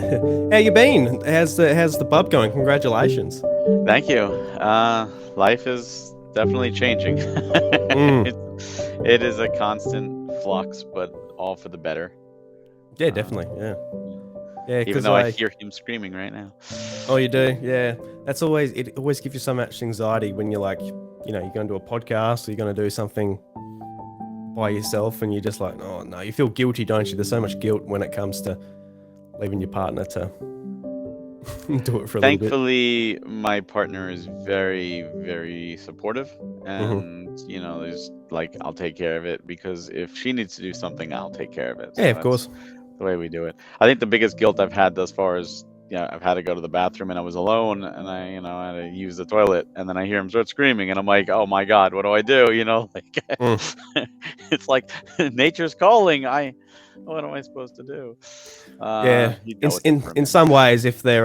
How you been? How's the bub going? Congratulations. Thank you. Life is definitely changing. Mm. it, it is a constant flux, but all for the better. Yeah, Um, definitely. Yeah, yeah. yeah. Even Because though I I, hear him screaming right now. oh, you do. Yeah, it always gives you so much anxiety when you're like, you're going to do a podcast or you're going to do something by yourself, and you're just like, oh no, you feel guilty, don't you? There's so much guilt when it comes to leaving your partner to do it for a little bit. Thankfully, my partner is very, very supportive. Hmm. And, there's like, I'll take care of it because if she needs to do something, I'll take care of it. Yeah, So of that's course. the way we do it. I think the biggest guilt I've had thus far is, I've had to go to the bathroom and I was alone and I had to use the toilet and then I hear him start screaming and I'm like, oh my God, what do I do? Like Mm. it's like nature's calling. What am I supposed to do? Yeah. He In dealt with it in for a in minute. some ways, if they're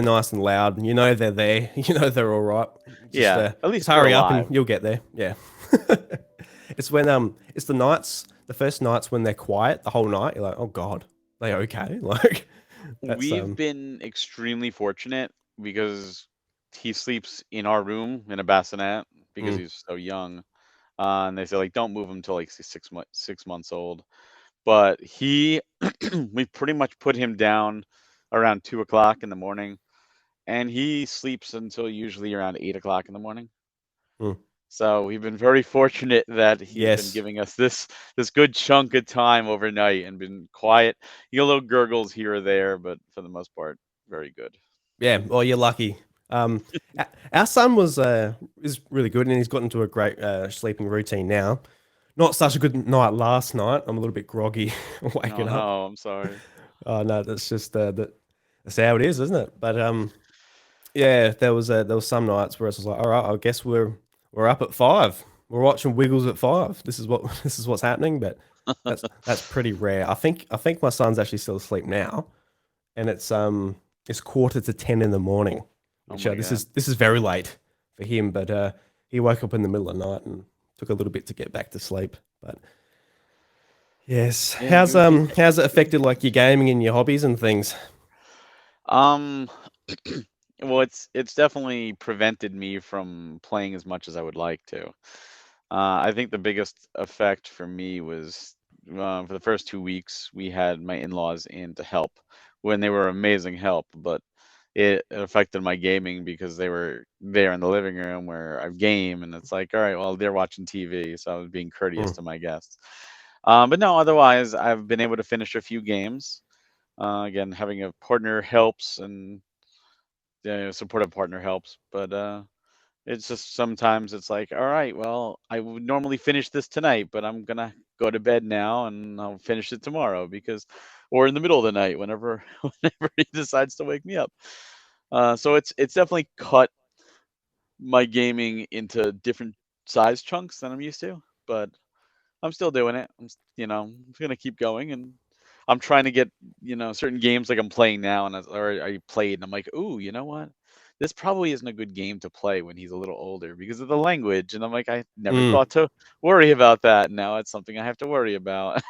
nice and loud, they're there. They're all right. Just Yeah, uh, at just least they're hurry up and alive. you'll get there. Yeah. It's the nights, the first nights when they're quiet the whole night. You're like, oh God, they okay? Like that's We've been extremely fortunate because he sleeps in our room in a bassinet because mm, he's so young. And they say like don't move him till like 6 months old. But we pretty much put him down around 2 o'clock in the morning, and he sleeps until usually around 8 o'clock in the morning. mm. So we've been very fortunate that he's been Yes. giving us this good chunk of time overnight and been quiet. You get little gurgles here or there, but for the most part, very good. Yeah. Well, you're lucky. Um, our son is really good, and he's got into a great sleeping routine now. Not such a good night last night. I'm a little bit groggy Oh waking up. no, I'm sorry. Oh no, that's just that's how it is, isn't it? But yeah, there was some nights where I was like, all right, I guess we're up at 5. We're watching Wiggles at 5. This is what this is what's happening, but that's pretty rare. I think my son's actually still asleep now, and it's quarter to 10 in the morning, Oh which my this God. is very late for him. But he woke up in the middle of the night and took a little bit to get back to sleep. But yes, Yeah, he would take how's it he would affected like your gaming and your hobbies and things? um well it's definitely prevented me from playing as much as I would like to. I think the biggest effect for me was for the first 2 weeks, we had my in laws in to help when they were amazing help, but it affected my gaming because they were there in the living room where I game, and it's like, all right, well, they're watching TV, so I was being courteous Mm. to my guests. But no, otherwise, I've been able to finish a few games. Again, having a partner helps, and a supportive partner helps, but it's just sometimes it's like, all right, well, I would normally finish this tonight, but I'm gonna go to bed now and I'll finish it tomorrow because, or in the middle of the night, whenever whenever he decides to wake me up. So it's definitely cut my gaming into different size chunks than I'm used to, but I'm still doing it. I'm gonna keep going, and I'm trying to get certain games like I'm playing now, and or I played, and I'm like, ooh, you know what? This probably isn't a good game to play when he's a little older because of the language, and I'm like, I never Mm. thought to worry about that. Now it's something I have to worry about.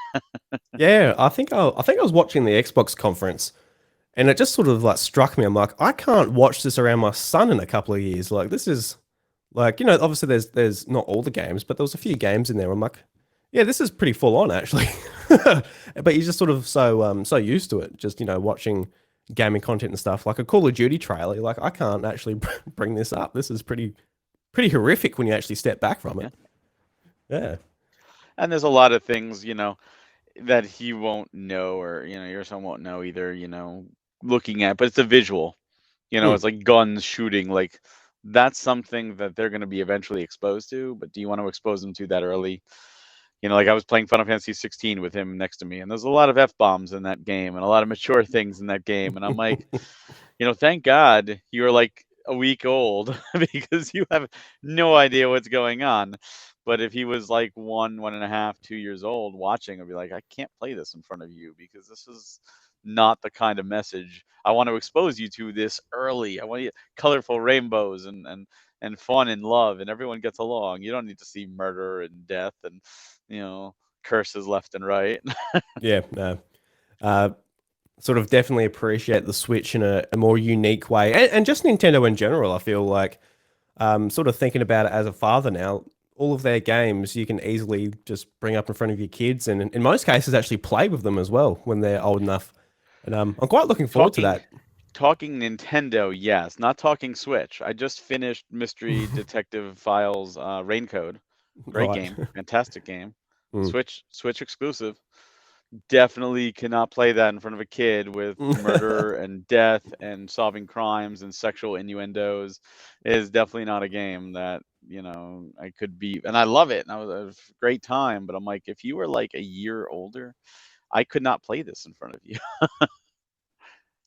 Yeah, I think I was watching the Xbox conference, and it just sort of like struck me. I'm like, I can't watch this around my son in a couple of years. Like this is like, obviously there's not all the games, but there was a few games in there. I'm like, yeah, this is pretty full on actually. But you're just sort of so used to it, just watching gaming content and stuff. Like a Call of Duty trailer, you're like, I can't actually bring this up. This is pretty horrific when you actually step back from Yeah, it. Yeah. and there's a lot of things that he won't know, or your son won't know either. Looking at, but it's a visual. Mm, It's like guns shooting. Like that's something that they're going to be eventually exposed to. But do you want to expose them to that early? Like I was playing Final Fantasy 16 with him next to me, and there's a lot of f bombs in that game and a lot of mature things in that game, and I'm like, thank God you're like a week old because you have no idea what's going on. But if he was like 1.5, 2 years old watching, I'd be like, I can't play this in front of you because this is not the kind of message I want to expose you to this early. I want you colorful rainbows and fun and love, and everyone gets along. You don't need to see murder and death and curses left and right. yeah, no. Uh, sort of definitely appreciate the Switch in a more unique way, and just Nintendo in general. I feel like, sort of thinking about it as a father now, all of their games you can easily just bring up in front of your kids, and in most cases actually play with them as well when they're old enough. And I'm quite looking forward to Talking that. talking Nintendo, yes. Not talking Switch. I just finished Mystery Detective Files Raincode. Great Right. game, fantastic game. Mm. Switch exclusive. Definitely cannot play that in front of a kid with murder and death and solving crimes and sexual innuendos. It is definitely not a game that, I could be, and I love it. And I was a great time, but I'm like, if you were like a year older, I could not play this in front of you.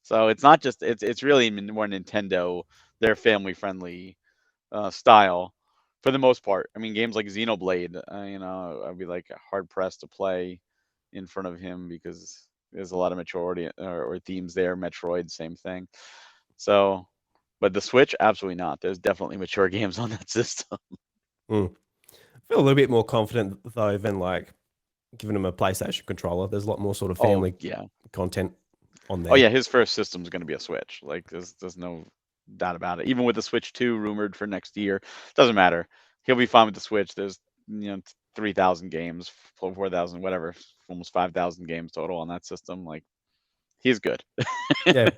So it's not just it's really more Nintendo, their family friendly style for the most part. I mean, games like Xenoblade, I'd be like hard pressed to play in front of him because there's a lot of maturity or themes there. Metroid, same thing. So, but the Switch, absolutely not. There's definitely mature games on that system. Mm. I feel a little bit more confident though than like giving him a PlayStation controller. There's a lot more sort of Oh family yeah, content on oh there. yeah. His first system's going to be a Switch. Like there's no doubt about it. Even with the Switch 2 rumored for next year, doesn't matter. He'll be fine with the Switch. There's 3,000 games, 4,000, whatever, almost 5,000 games total on that system. Like he's good. Yeah.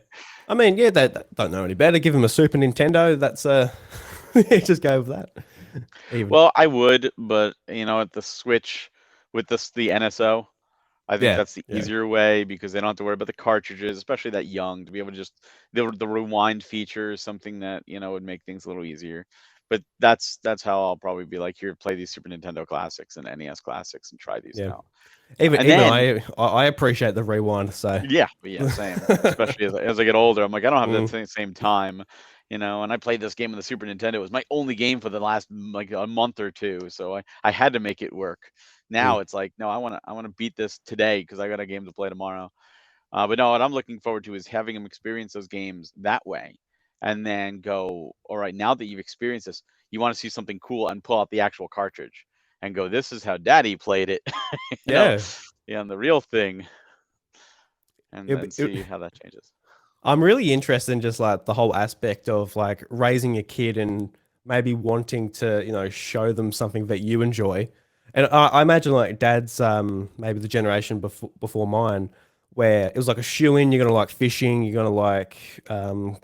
I mean, yeah, they don't know any better. Give him a Super Nintendo. That's just go with that. Even. Well, I would, but at the Switch with the NSO, I think Yeah, that's the yeah. easier way because they don't have to worry about the cartridges, especially that young, to be able to just the rewind feature is something that would make things a little easier. But that's how I'll probably be like, here, play these Super Nintendo classics and NES classics and try these Yeah. out. Even And even then I appreciate the rewind, so yeah, same. Especially as I get older, I'm like, I don't have that Mm, same time, and I played this game on the Super Nintendo. It was my only game for the last like a month or two, so I had to make it work. mm, Now it's like, no, I wanna beat this today because I got a game to play tomorrow. But no, what I'm looking forward to is having him experience those games that way, and then go, all right, now that you've experienced this, you want to see something cool and pull out the actual cartridge and go, this is how Daddy played it, you know, yeah. yeah, and the real thing, and It'll then be- see how that changes. I'm really interested in just like the whole aspect of like raising a kid and maybe wanting to, show them something that you enjoy. And I imagine like dad's maybe the generation before mine, where it was like a shoe in, you're gonna like fishing, you're gonna like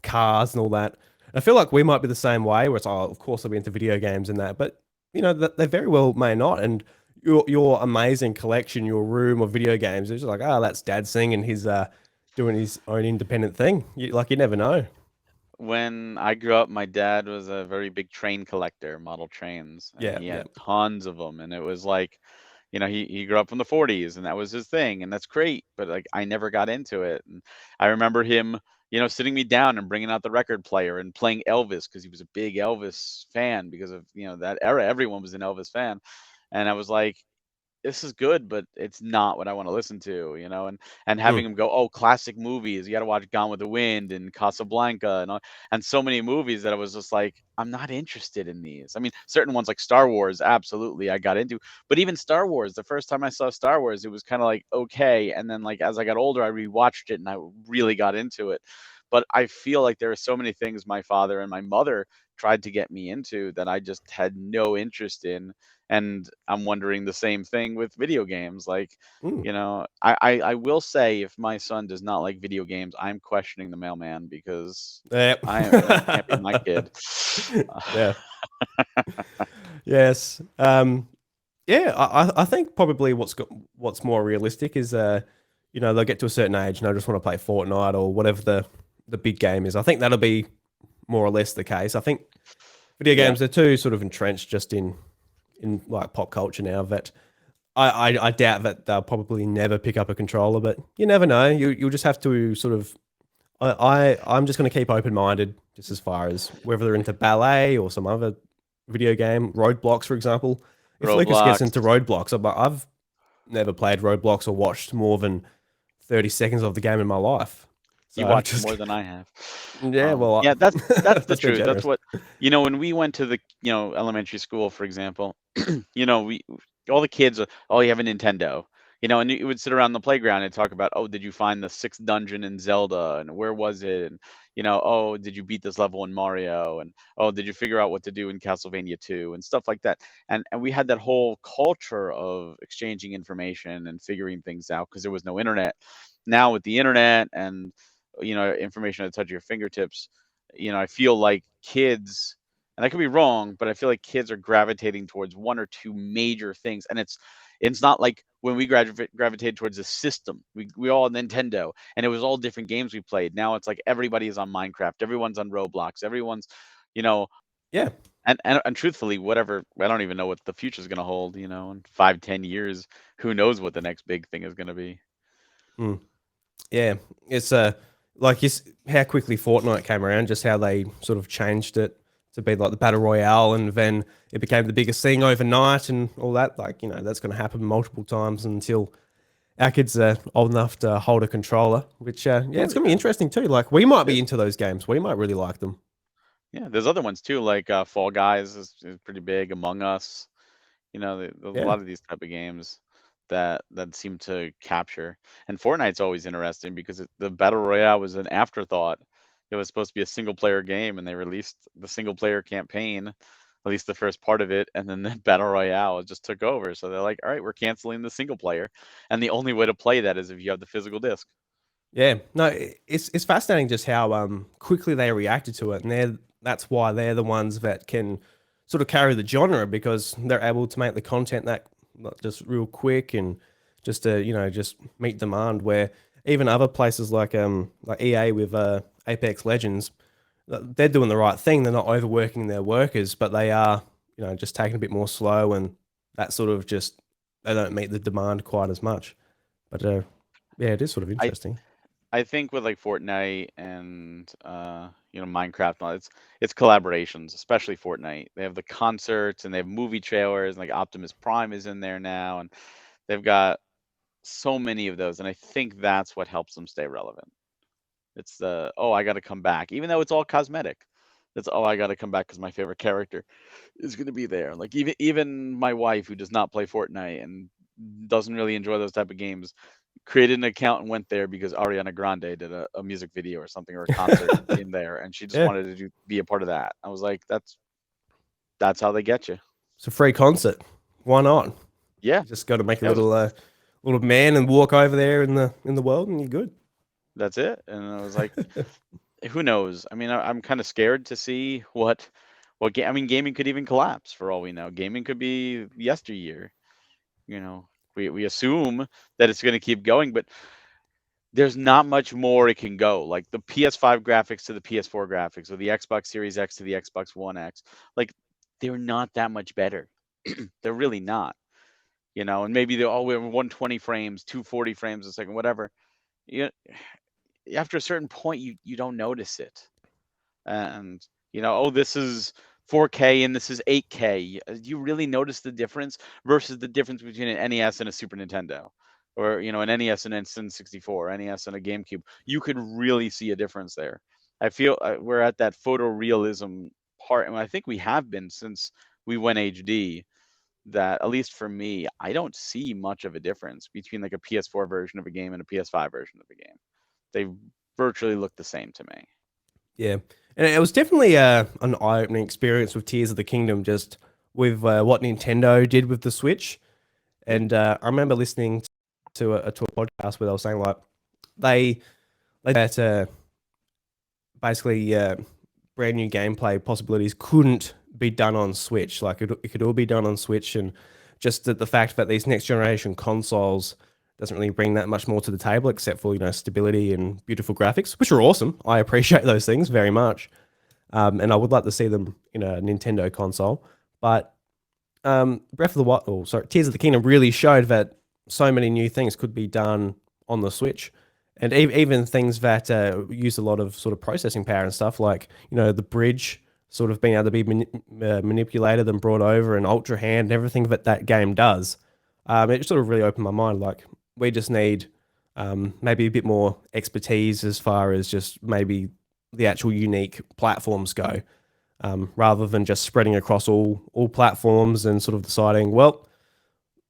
cars and all that. I feel like we might be the same way, where it's of course I'll be into video games and that, but that they very well may not. And your amazing collection, your room of video games, it's just like, oh, that's dad's thing, and he's doing his own independent thing. You never know. When I grew up, my dad was a very big train collector, model trains, and Yeah, he yeah. had tons of them. And it was like, he grew up from the 40s, and that was his thing, and that's great. But like, I never got into it. And I remember him, sitting me down and bringing out the record player and playing Elvis because he was a big Elvis fan because of that era. Everyone was an Elvis fan, and I was like, this is good, but it's not what I want to listen to, and Mm, having him go, oh, classic movies, you got to watch Gone with the Wind and Casablanca and so many movies that I was just like, I'm not interested in these. I mean, certain ones like Star Wars, absolutely, I got into, but even Star Wars, the first time I saw Star Wars, it was kind of like okay, and then like as I got older, I rewatched it and I really got into it. But I feel like there are so many things my father and my mother tried to get me into that I just had no interest in, and I'm wondering the same thing with video games. Like, mm. I will say if my son does not like video games, I'm questioning the mailman because Yep. that can't be my kid. Yeah. Yes. Yeah. I think probably what's more realistic is they'll get to a certain age and they just want to play Fortnite or whatever the big game is. I think that'll be more or less the case. I think video Yeah, games are too sort of entrenched just in like pop culture now that I doubt that they'll probably never pick up a controller, but you never know. You'll just have to sort of I'm just going to keep open minded just as far as whether they're into ballet or some other video game, Roadblocks, for example. If Lucas gets Roblox. into Roadblocks, I've never played Roadblocks or watched more than 30 seconds of the game in my life. You So I've watched just, more than I have. yeah, well, Yeah, that's the that's been truth. That's generous. what when we went to the elementary school, for example, we all the kids, oh, you have a Nintendo. And you would sit around the playground and talk about, oh, did you find the sixth dungeon in Zelda, and where was it, and oh, did you beat this level in Mario, and oh, did you figure out what to do in Castlevania 2, and stuff like that. And we had that whole culture of exchanging information and figuring things out because there was no internet. Now with the internet and information at the touch of your fingertips, I feel like kids, and I could be wrong, but I feel like kids are gravitating towards one or two major things, and it's not like when we gravitated towards a system. We all Nintendo, and it was all different games we played. Now it's like everybody is on Minecraft, everyone's on Roblox, everyone's, you know, Yeah. and truthfully, whatever, I don't even know what the future is going to hold. In 5-10 years, who knows what the next big thing is going to be. Mm. Yeah, it's like how quickly Fortnite came around, just how they sort of changed it to be like the battle royale, and then it became the biggest thing overnight and all that. Like that's going to happen multiple times until our kids are old enough to hold a controller. Which yeah, it's going to be interesting too. Like we might be into those games. We might really like them. Yeah, there's other ones too, like Fall Guys is pretty big. Among Us, there's a Yeah, lot of these type of games that seem to capture. And Fortnite's always interesting because the battle royale was an afterthought. It was supposed to be a single player game, and they released the single player campaign, at least the first part of it, and then the battle royale just took over. So they're like, all right, we're canceling the single player, and the only way to play that is if you have the physical disc. yeah. No, it's fascinating just how quickly they reacted to it, and that's why they're the ones that can sort of carry the genre because they're able to make the content that not just real quick and just to just meet demand. Where even other places like EA with Apex Legends, they're doing the right thing. They're not overworking their workers, but they are just taking a bit more slow, and that sort of just they don't meet the demand quite as much. But yeah, it is sort of I interesting. I think with like Fortnite and Minecraft and all, it's collaborations, especially Fortnite. They have the concerts and they have movie trailers, and like Optimus Prime is in there now, and they've got so many of those, and I think that's what helps them stay relevant. It's the, oh, I got to come back, even though it's all cosmetic. It's, oh, I got to come back because my favorite character is going to be there. Like even my wife, who does not play Fortnite and doesn't really enjoy those type of games, created an account and went there because Ariana Grande did a music video or something, or a concert in there, and she just Yeah, wanted to be a part of that. I was like, that's how they get you. it's a free concert. Why not? Yeah, You just got to make a that was little man and walk over there in the world, and you're good. that's it. And I was like, who knows? I mean, I'm kind of scared to see I mean, gaming could even collapse for all we know. Gaming could be yesteryear. You know, we assume that it's going to keep going, but there's not much more it can go. Like the PS5 graphics to the PS4 graphics, or the Xbox Series X to the Xbox One X, like they're not that much better. They're really not. And maybe they're all 120 frames, 240 frames a second, whatever. You After a certain point, you don't notice it. And oh, this is 4K and this is 8K. You really notice the difference versus the difference between an NES and a Super Nintendo, or an NES and an N64, NES and a GameCube. You could really see a difference there. I feel we're at that photorealism part, and I think we have been since we went HD. That, at least for me, I don't see much of a difference between like a PS4 version of a game and a PS5 version of a game. They virtually look the same to me. Yeah, and it was definitely an eye-opening experience with Tears of the Kingdom, just with what Nintendo did with the Switch. Yeah. And I remember listening to a podcast where they were saying like they that basically brand new gameplay possibilities couldn't be done on Switch. Like it could all be done on Switch, and just the fact that these next generation consoles doesn't really bring that much more to the table except for stability and beautiful graphics, which are awesome. I appreciate those things very much, and I would like to see them in a Nintendo console. But Breath of the Wild, oh sorry, Tears of the Kingdom really showed that so many new things could be done on the Switch, and even things that use a lot of sort of processing power and stuff, like the bridge sort of being able to be manipulated and brought over, and Ultra Hand, and everything that that game does. It sort of really opened my mind. Like we just need maybe a bit more expertise as far as just maybe the actual unique platforms go, rather than just spreading across all platforms and sort of deciding, well,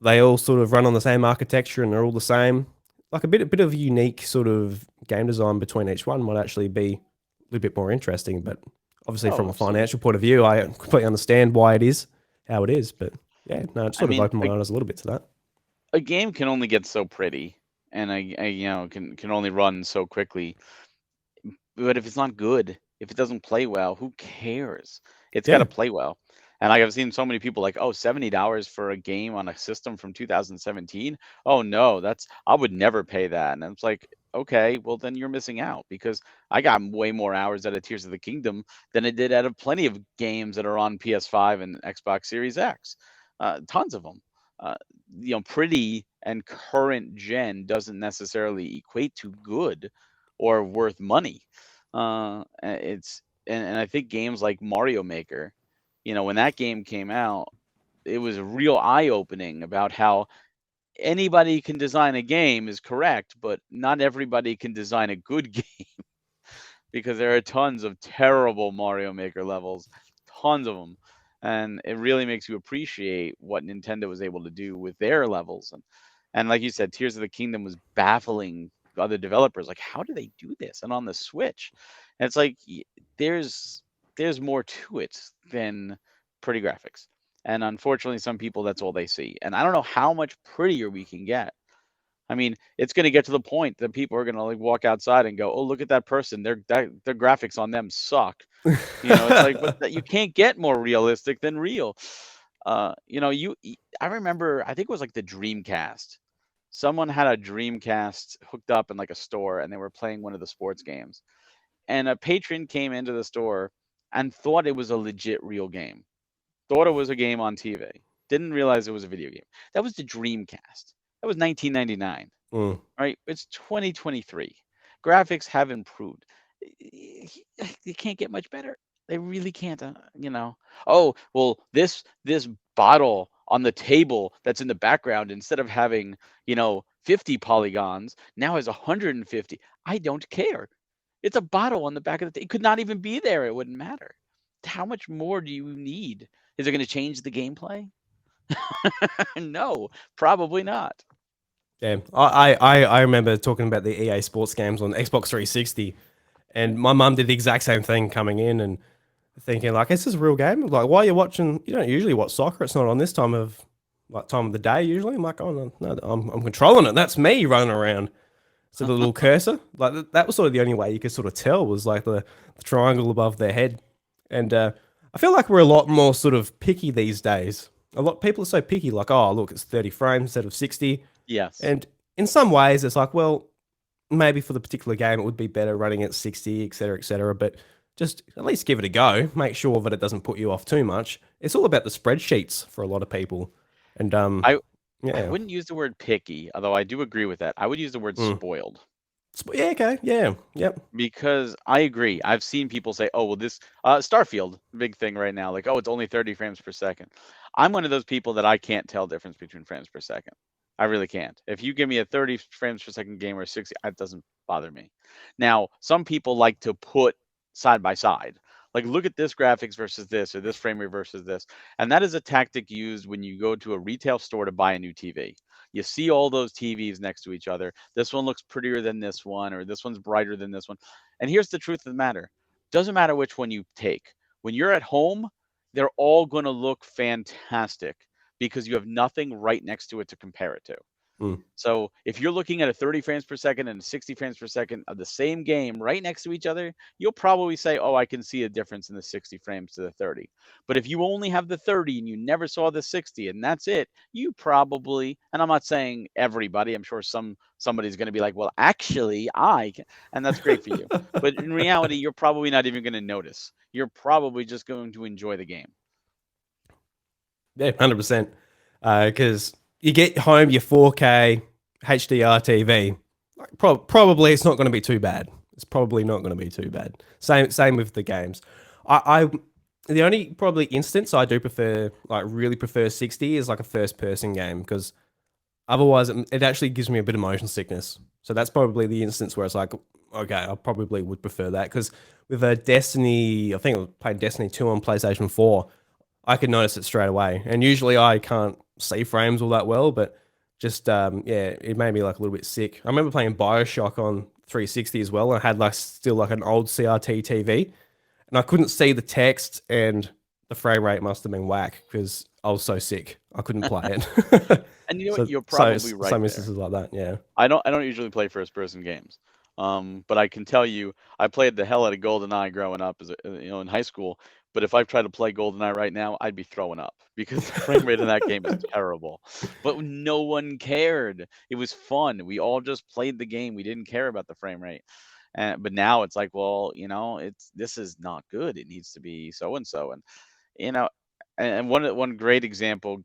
they all sort of run on the same architecture and they're all the same. Like a bit of unique sort of game design between each one might actually be a little bit more interesting. But obviously, from Oh, a absolutely. financial point of view, I completely understand why it is how it is. But yeah, no, it I sort of mean, opened my eyes a little bit to that. a game can only get so pretty, and can only run so quickly. But if it's not good, if it doesn't play well, who cares? It's got to Yeah, play well. And like I've seen so many people like, oh, $70 for a game on a system from 2017. Oh no, I would never pay that. And it's like, okay, well then you're missing out because I got way more hours out of Tears of the Kingdom than I did out of plenty of games that are on PS5 and Xbox Series X. Tons of them. Uh, Pretty and current gen doesn't necessarily equate to good or worth money. And I think games like Mario Maker, when that game came out, it was a real eye opening about how anybody can design a game is correct, but not everybody can design a good game because there are tons of terrible Mario Maker levels, tons of them. And it really makes you appreciate what Nintendo was able to do with their levels. And like you said, Tears of the Kingdom was baffling other developers. Like, how do they do this? And on the Switch, and it's like there's there's more to it than pretty graphics. And unfortunately, some people that's all they see. And I don't know how much prettier we can get. I mean, it's going to get to the point that people are going to like walk outside and go, "Oh, look at that person. Their graphics on them suck." It's like, but you can't get more realistic than real. I remember, I think it was like the Dreamcast. Someone had a Dreamcast hooked up in like a store, and they were playing one of the sports games. And a patron came into the store and thought it was a legit real game. Thought it was a game on TV. Didn't realize it was a video game. That was the Dreamcast. That was 1999. Mm. Right? It's 2023. Graphics have improved. They can't get much better. They really can't. Oh well, this bottle on the table that's in the background, instead of having 50 polygons, now has 150. I don't care. It's a bottle on the back of the. It could not even be there. It wouldn't matter. How much more do you need? Is it going to change the gameplay? No, probably not. Yeah, I remember talking about the EA Sports games on Xbox 360, and my mum did the exact same thing coming in and thinking like, "Is this a real game?" Like, why are you watching? You don't usually watch soccer. It's not on this time of the day usually. I'm like, "Oh no, no, I'm controlling it. That's me running around." So the little cursor, like that was sort of the only way you could sort of tell was like the triangle above their head, and I feel like we're a lot more sort of picky these days. A lot people are so picky, like, "Oh, look, it's 30 frames instead of 60." Yes. And in some ways, it's like, well, maybe for the particular game, it would be better running at 60, et cetera, et cetera. But just at least give it a go. Make sure that it doesn't put you off too much. It's all about the spreadsheets for a lot of people. And I I yeah. wouldn't use the word picky, although I do agree with that. I would use the word Mm. spoiled Yeah, okay. Yeah. Yep. because I agree. I've seen people say, "Oh, well, this Starfield, big thing right now, like, oh, it's only 30 frames per second." I'm one of those people that I can't tell difference between frames per second. I really can't. If you give me a 30 frames per second game or 60, it doesn't bother me. Now, some people like to put side by side. Like, look at this graphics versus this, or this frame rate versus this. And that is a tactic used when you go to a retail store to buy a new TV. You see all those TVs next to each other. This one looks prettier than this one, or this one's brighter than this one. And here's the truth of the matter: doesn't matter which one you take. When you're at home, they're all going to look fantastic because you have nothing right next to it to compare it to. Mm. So if you're looking at a 30 frames per second and 60 frames per second of the same game right next to each other, you'll probably say, "Oh, I can see a difference in the 60 frames to the 30." But if you only have the 30 and you never saw the 60 and that's it, you probably, and I'm not saying everybody, I'm sure somebody's going to be like, "Well, actually, and that's great for you." But in reality, you're probably not even going to notice. You're probably just going to enjoy the game. Yeah, 100%. Because you get home your 4K HDR TV, like, probably it's not going to be too bad. It's probably not going to be too bad. Same with the games. I the only probably instance I do prefer, like really prefer 60 is like a first person game because otherwise it actually gives me a bit of motion sickness. So that's probably the instance where it's like, okay, I probably would prefer that because with a Destiny, I think I played Destiny 2 on PlayStation 4. I could notice it straight away. And usually I can't. see frames all that well, but just yeah, it made me like a little bit sick. I remember playing BioShock on 360 as well. I had like still like an old CRT TV, and I couldn't see the text, and the frame rate must have been whack because I was so sick I couldn't play it. And you know what? So You're probably right some there. instances like that, yeah. I don't usually play first person games. But I can tell you I played the hell out of GoldenEye growing up as in high school. But if I tried to play GoldenEye right now, I'd be throwing up because the frame rate in that game is terrible. But no one cared. It was fun. We all just played the game. We didn't care about the frame rate. But now it's like, well, it's this is not good. It needs to be so and so. And you know, and one great example,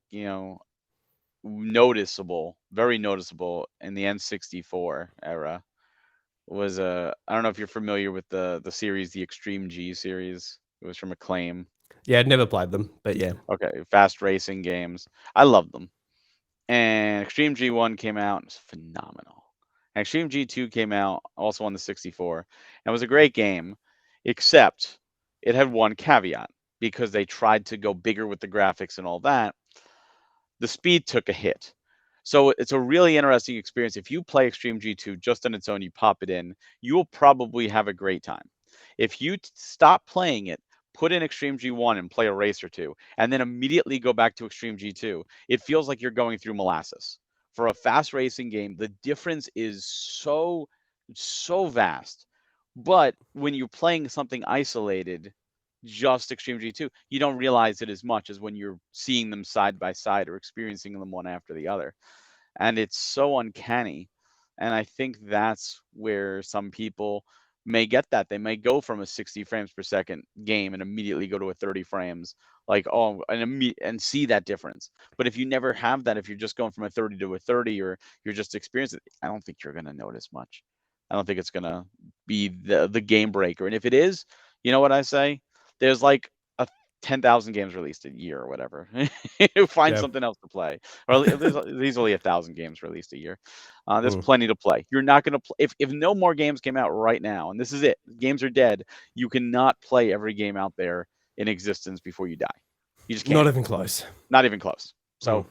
noticeable, very noticeable in the N64 era was I don't know if you're familiar with the series, the Extreme G series. It was from Acclaim. Yeah, I'd never played them, but yeah. Okay, fast racing games. I love them. And Extreme G1 came out and it was phenomenal. And Extreme G2 came out also on the 64 and it was a great game, except it had one caveat because they tried to go bigger with the graphics and all that. The speed took a hit. So it's a really interesting experience. If you play Extreme G2 just on its own, you pop it in, you will probably have a great time. If you stop playing it, put in Extreme G1 and play a race or two, and then immediately go back to Extreme G2, it feels like you're going through molasses. For a fast racing game, the difference is so vast. But when you're playing something isolated, just Extreme G2, you don't realize it as much as when you're seeing them side by side or experiencing them one after the other. And it's so uncanny. And I think that's where some people may get that. They may go from a 60 frames per second game and immediately go to a 30 frames, like, oh, and see that difference. But if you never have that, if you're just going from a 30 to a 30 or you're just experiencing it, I don't think you're going to notice much. I don't think it's going to be the game breaker. And if it is, you know what I say? There's like a 10,000 games released a year or whatever. Find Yeah. something else to play. Or there's only 1,000 games released a year. There's Mm. plenty to play. You're not going to play if no more games came out right now, and this is it. Games are dead. You cannot play every game out there in existence before you die. You just Not can't. even close. Not even close. Mm. So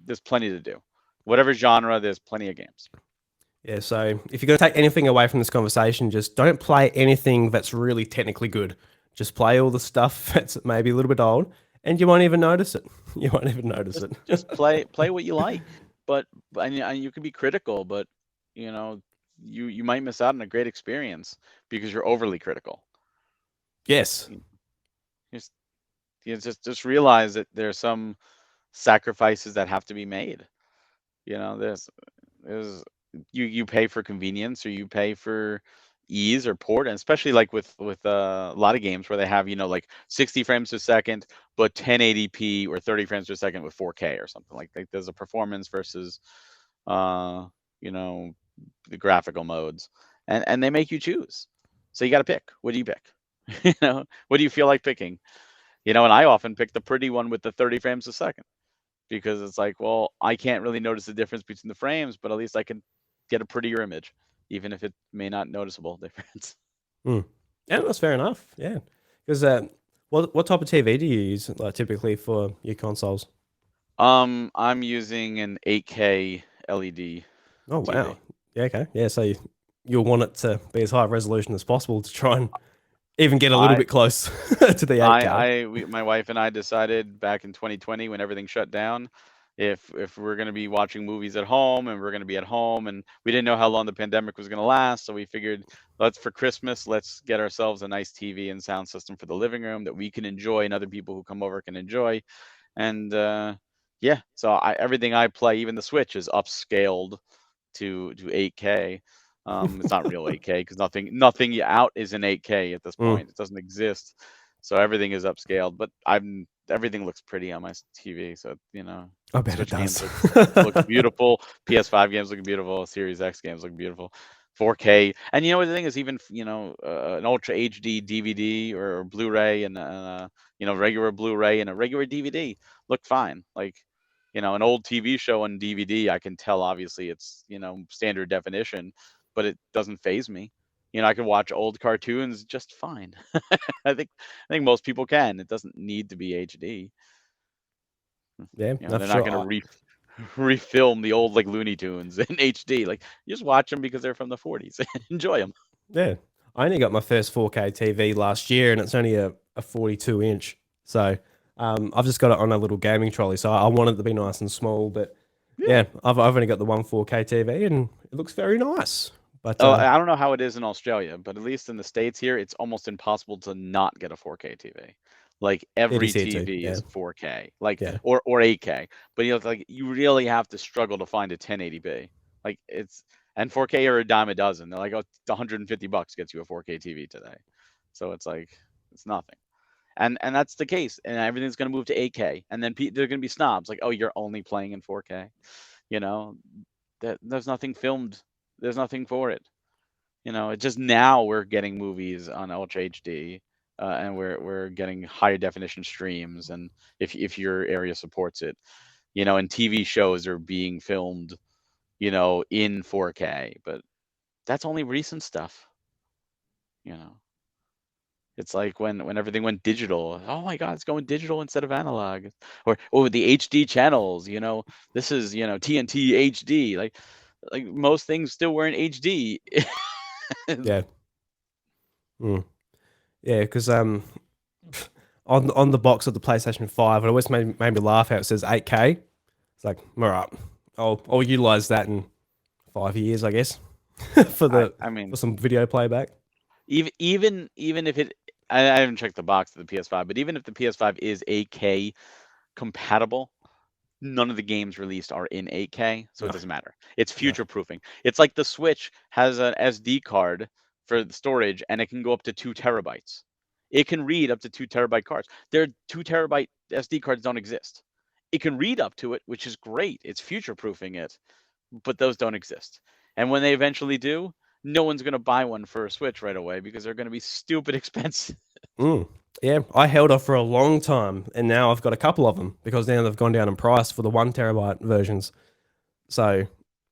there's plenty to do. Whatever genre, there's plenty of games. Yeah, so if you're going to take anything away from this conversation, just don't play anything that's really technically good. Just play all the stuff that's maybe a little bit old, and you won't even notice it. You won't even notice Just it. just play what you like. And you can be critical, but you know you might miss out on a great experience because you're overly critical. Yes. You just you just realize that there's some sacrifices that have to be made. There's you pay for convenience or you pay for ease or port, and especially like with a lot of games where they have like 60 frames per second but 1080p or 30 frames per second with 4K or something like there's a performance versus uh you know the graphical modes, and they make you choose. So you got to pick. What do you pick? What do you feel like picking? And I often pick the pretty one with the 30 frames a second because it's like, well, I can't really notice the difference between the frames, but at least I can get a prettier image, even if it may not noticeable difference. Mm. Yeah, that's fair enough. Yeah, because what type of TV do you use like typically for your consoles? I'm using an 8K LED Oh TV. wow. Yeah. Okay. Yeah. So you'll want it to be as high resolution as possible to try and even get a little I bit close to the 8K. my wife and I decided back in 2020 when everything shut down, if we're going to be watching movies at home and we're going to be at home, and we didn't know how long the pandemic was going to last, so we figured for Christmas, let's get ourselves a nice TV and sound system for the living room that we can enjoy and other people who come over can enjoy. And yeah, so everything I play, even the Switch, is upscaled to 8K. It's not real 8K because nothing out is in 8K at this Mm. point. It doesn't exist. So everything is upscaled, but everything looks pretty on my TV. So I bet it Switch games does. look beautiful. PS5 games look beautiful. Series X games look beautiful. 4K, and what the thing is, even an Ultra HD DVD or Blu-ray and regular Blu-ray and a regular DVD look fine. Like an old TV show on DVD, I can tell obviously it's standard definition, but it doesn't phase me. I can watch old cartoons just fine. I think most people can. It doesn't need to be HD. Yeah, You know, no, for they're not sure. going to refilm the old like Looney Tunes in HD. Like, you just watch them because they're from the 40s. Enjoy them. Yeah, I only got my first 4K TV last year, and it's only a 42 inch. So I've just got it on a little gaming trolley. So I want it to be nice and small. But Yeah. yeah, I've only got the one 4K TV, and it looks very nice. But Oh, I don't know how it is in Australia, but at least in the States here, it's almost impossible to not get a 4K TV. Like, it is every here too. TV Yeah, is 4K, like, yeah, or 8K. But you know, it's like you really have to struggle to find a 1080p. Like, it's and 4K are a dime a dozen. They're like, oh, it's $150 gets you a 4K TV today. So it's like it's nothing. And that's the case. And everything's going to move to 8K. And then they're going to be snobs like, oh, you're only playing in 4K. You know, that there's nothing filmed. There's nothing for it. You know, it just now we're getting movies on Ultra HD, and we're getting higher definition streams, and if your area supports it, you know, and TV shows are being filmed, you know, in 4K, but that's only recent stuff. You know, it's like when everything went digital. Oh my God, it's going digital instead of analog, or the HD channels. You know, this is TNT HD. Like most things still weren't HD. yeah, mm. Yeah. Because on the box of the PlayStation 5, it always made me laugh how it says 8K. It's like, all right, I'll utilize that in 5 years, I guess, for I the I for mean, some video playback. even if I haven't checked the box of the PS5, but even if the PS5 is 8K compatible, none of the games released are in 8K, so it No, doesn't matter. It's no. future proofing. It's like the Switch has an SD card for the storage, and it can go up to 2 terabytes. It can read up to 2 terabyte cards. Their 2 terabyte SD cards don't exist. It can read up to it, which is great. It's future proofing it, but those don't exist. And when they eventually do, no one's going to buy one for a Switch right away because they're going to be stupid expensive. Mm. Yeah, I held off for a long time, and now I've got a couple of them because now they've gone down in price for the 1 terabyte versions. So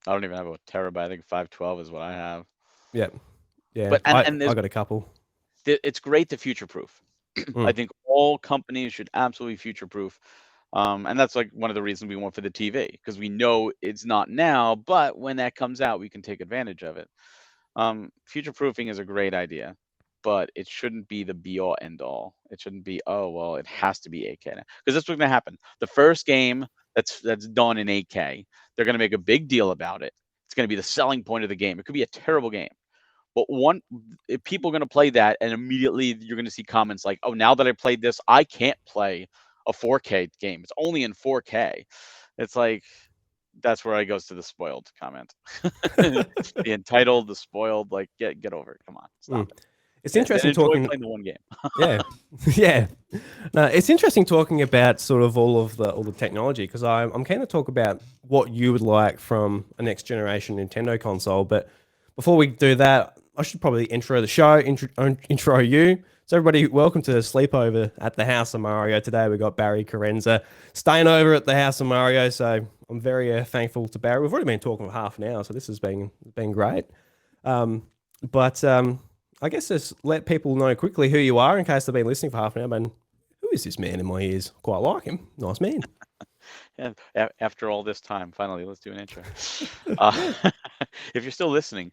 I don't even have a terabyte. I think 512 is what I have. yeah, yeah, But and and I there's got a couple. it's great to future proof. I Mm. think all companies should absolutely future proof. And that's like one of the reasons we went for the TV because we know it's not now, but when that comes out, we can take advantage of it. Future proofing is a great idea, but it shouldn't be the be all end all. It shouldn't be, oh well, it has to be 8K now. Because that's what's gonna happen. The first game that's done in 8K, they're gonna make a big deal about it. It's gonna be the selling point of the game. It could be a terrible game. But if people are gonna play that and immediately you're gonna see comments like, oh, now that I played this, I can't play a 4K game. It's only in 4K. It's like that's where I goes to the spoiled comment. The entitled, the spoiled, like get over it. Come on, stop Mm. it. It's Then interesting enjoy talking. playing the one game. Yeah, yeah. No, it's interesting talking about sort of all the technology because I'm keen to talk about what you would like from a next generation Nintendo console. But before we do that, I should probably intro the show, intro you. So everybody, welcome to Sleepover at the House of Mario. Today we got Barry Carenza staying over at the House of Mario. So I'm very thankful to Barry. We've already been talking for half an hour, so this has been great. Um, but I guess just let people know quickly who you are in case they've been listening for half an hour. And who is this man in my ears? Quite like him. Nice man. Yeah, after all this time, finally, let's do an intro. Uh, if you're still listening,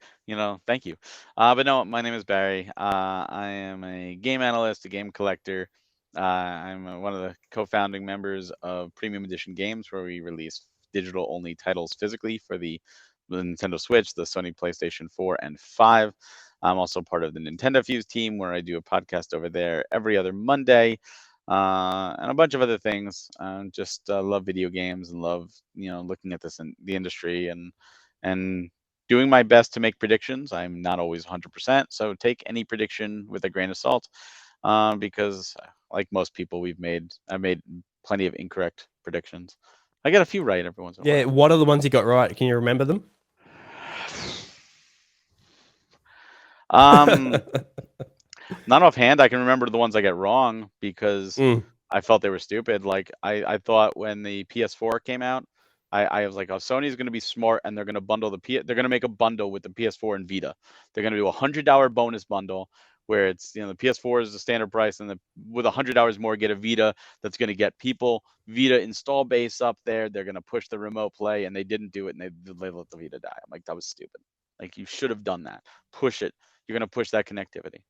thank you. But no, my name is Barry. I am a game analyst, a game collector. I'm one of the co-founding members of Premium Edition Games, where we release digital-only titles physically for the Nintendo Switch, the Sony PlayStation 4 and 5. I'm also part of the Nintendo Fuse team, where I do a podcast over there every other Monday and a bunch of other things. Just love video games and love looking at this in the industry and doing my best to make predictions. I'm not always 100%, so take any prediction with a grain of salt because like most people, I've made plenty of incorrect predictions. I get a few right every once in a Yeah, while. what are the ones you got right? Can you remember them? Um, Not offhand. I can remember the ones I get wrong because Mm, I felt they were stupid. Like I thought when the PS4 came out, I was like, oh, Sony's going to be smart and they're going to bundle they're going to make a bundle with the PS4 and Vita. They're going to do $100 bonus bundle where it's the PS4 is the standard price, and with 100 hours more, get a Vita that's going to get people Vita install base up there. They're going to push the remote play, and they didn't do it, and they let the Vita die. I'm like, that was stupid. Like, you should have done that. Push it. You're going to push that connectivity.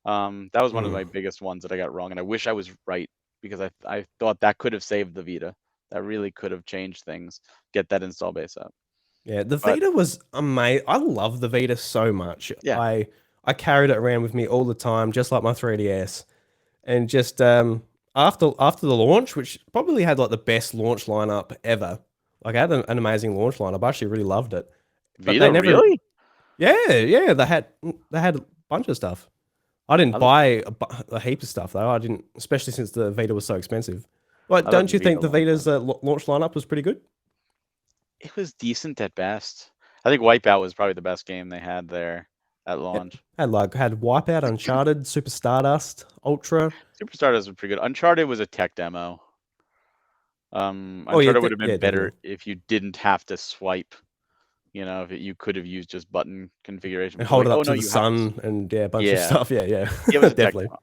That was one of Mm. my biggest ones that I got wrong, and I wish I was right, because I thought that could have saved the Vita. That really could have changed things. Get that install base up. Yeah, the But Vita was amazing. I love the Vita so much. yeah, I carried it around with me all the time, just like my 3DS. And just after the launch, which probably had like the best launch lineup ever. Like, I had an amazing launch lineup. I actually really loved it. But they Vita, never, really? yeah, they had a bunch of stuff. I didn't I thought buy a heap of stuff though. I didn't, especially since the Vita was so expensive. Like, I thought don't the you Vita think the launch Vita's launch lineup was pretty good? it was decent at best. I think Wipeout was probably the best game they had there at Yeah, launch. had Wipeout, Uncharted, Super Stardust, Ultra. Super Stardust was pretty good. Uncharted was a tech demo. Oh yeah, Uncharted would have been yeah, better definitely. if you didn't have to swipe. If you could have used just button configuration, And but they're hold like, it oh up no, to the you have to. sun and yeah, a bunch of Yeah, stuff. Yeah, yeah, it was a tech definitely. demo.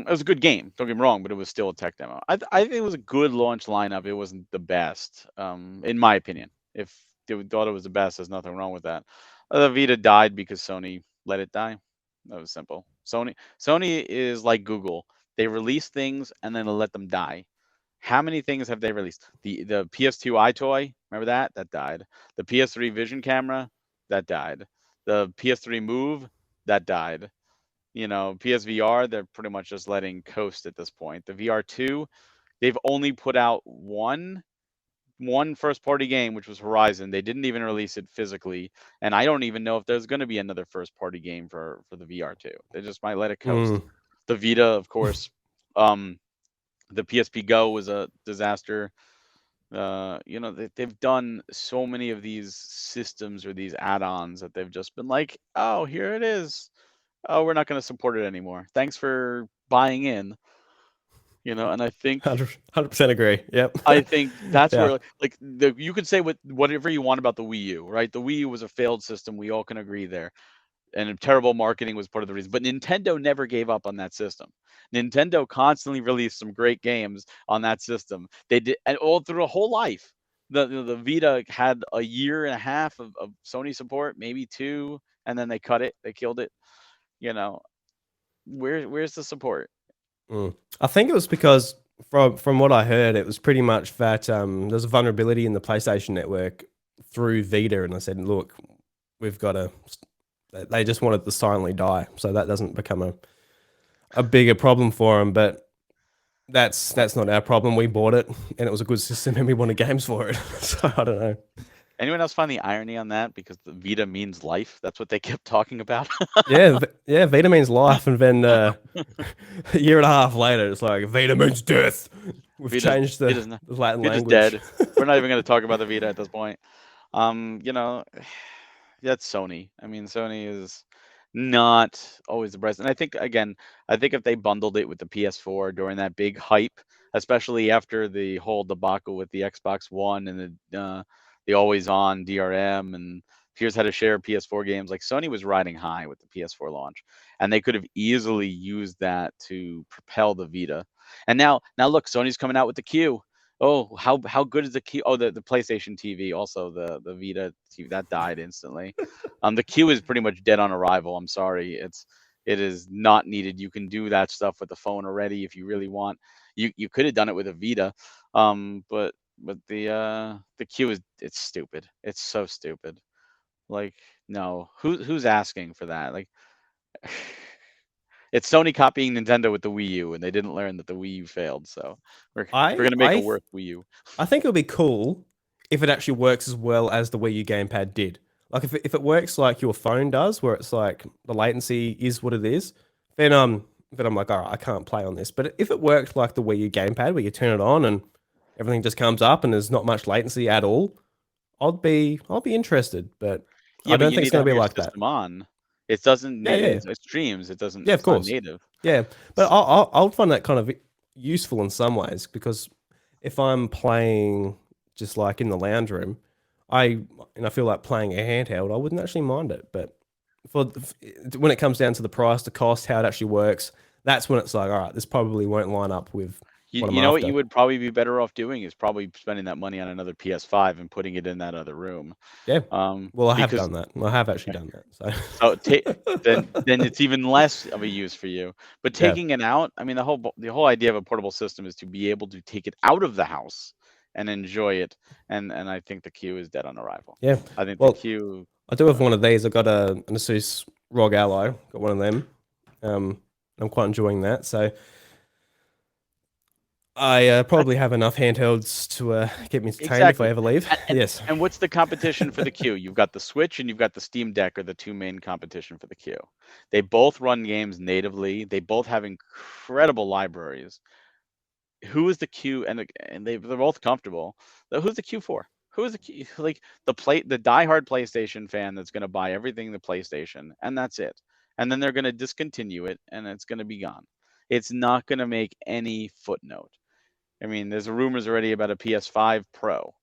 It was a good game. Don't get me wrong, but it was still a tech demo. I think it was a good launch lineup. It wasn't the best, in my opinion. If they thought it was the best, there's nothing wrong with that. The Vita died because Sony let it die. That was simple. Sony is like Google. They release things and then they let them die. How many things have they released? The PS2 iToy, remember that? That died. The PS3 Vision camera, that died. The PS3 Move, that died. PSVR, they're pretty much just letting coast at this point. The VR2, they've only put out one first party game, which was Horizon. They didn't even release it physically, and I don't even know if there's going to be another first party game for the VR2. They just might let it coast. Mm. The Vita, of course, um, the PSP Go was a disaster. They've done so many of these systems or these add-ons that they've just been like, oh, here it is. Oh, we're not going to support it anymore. Thanks for buying in. And I think 100% agree. Yep. I think that's Yeah. where, like, you could say whatever you want about the Wii U, right? The Wii U was a failed system. We all can agree there, and terrible marketing was part of the reason. But Nintendo never gave up on that system. Nintendo constantly released some great games on that system. They did, and all through a whole life. The Vita had a year and a half of Sony support, maybe two, and then they cut it. They killed it. You know, where's the support? Mm. I think it was because from what I heard, it was pretty much that there's a vulnerability in the PlayStation Network through Vita, and I said, look, we've got to. They just wanted to silently die, so that doesn't become a bigger problem for them. But that's not our problem. We bought it, and it was a good system, and we wanted games for it. So I don't know. Anyone else find the irony on that? Because the Vita means life. That's what they kept talking about. Yeah, yeah. Vita means life, and then a year and a half later, it's like Vita means death. We've Vita's changed Vita's not, the Latin Vita's language. dead. We're not even going to talk about the Vita at this point. Um, you know, that's Sony. I mean, Sony is not always the best. And I think, again, I think if they bundled it with the PS4 during that big hype, especially after the whole debacle with the Xbox One and the always on DRM, and here's how to share PS4 games, like, Sony was riding high with the PS4 launch, and they could have easily used that to propel the Vita. And now look, Sony's coming out with the Q. Oh, how good is the Q? Oh, the PlayStation TV, also the Vita TV, that died instantly. The Q is pretty much dead on arrival. I'm sorry, it is not needed. You can do that stuff with the phone already if you really want. You could have done it with a Vita, but the Q it's stupid. It's so stupid. Like, no, who's asking for that? Like, it's Sony copying Nintendo with the Wii U, and they didn't learn that the Wii U failed. So we're I gonna make a I worse Wii U. I think it would be cool if it actually works as well as the Wii U gamepad did. Like, if it works like your phone does, where it's like the latency is what it is, then I'm like, all right, I can't play on this. But if it worked like the Wii U gamepad, where you turn it on and everything just comes up and there's not much latency at all, I'll be interested. But I Yeah, but don't you think it's need to gonna have be your like that. system on. It doesn't Yeah, need yeah, it streams. It doesn't. yeah. Of It's not course. native. Yeah, but I'll find that kind of useful in some ways because if I'm playing just like in the lounge room, I I feel like playing a handheld, I wouldn't actually mind it. But when it comes down to the price, the cost, how it actually works, that's when it's like, all right, this probably won't line up with You, what I'm you know what after. you would probably be better off doing is probably spending that money on another PS5 and putting it in that other room. Yeah. Well, I have Because done that. I have actually done that. so So then it's even less of a use for you. But yeah, taking it out, I mean, the whole idea of a portable system is to be able to take it out of the house and enjoy it. And I think the Q is dead on arrival. yeah. I think the Well, Q. I do have Uh, one of these. I got an Asus ROG Ally. Got one of them. Um, I'm quite enjoying that. So I that's probably have enough handhelds to keep me entertained if I exactly. ever leave. And, and Yes. and what's the competition for the Q? You've got the Switch and you've got the Steam Deck are the two main competition for the Q. They both run games natively. They both have incredible libraries. Who is the Q? And they're both comfortable. Who's the Q for? Who is the Q? Like the diehard PlayStation fan that's going to buy everything the PlayStation, and that's it. And then they're going to discontinue it, and it's going to be gone. It's not going to make any footnote. I mean, there's rumors already about a PS5 Pro,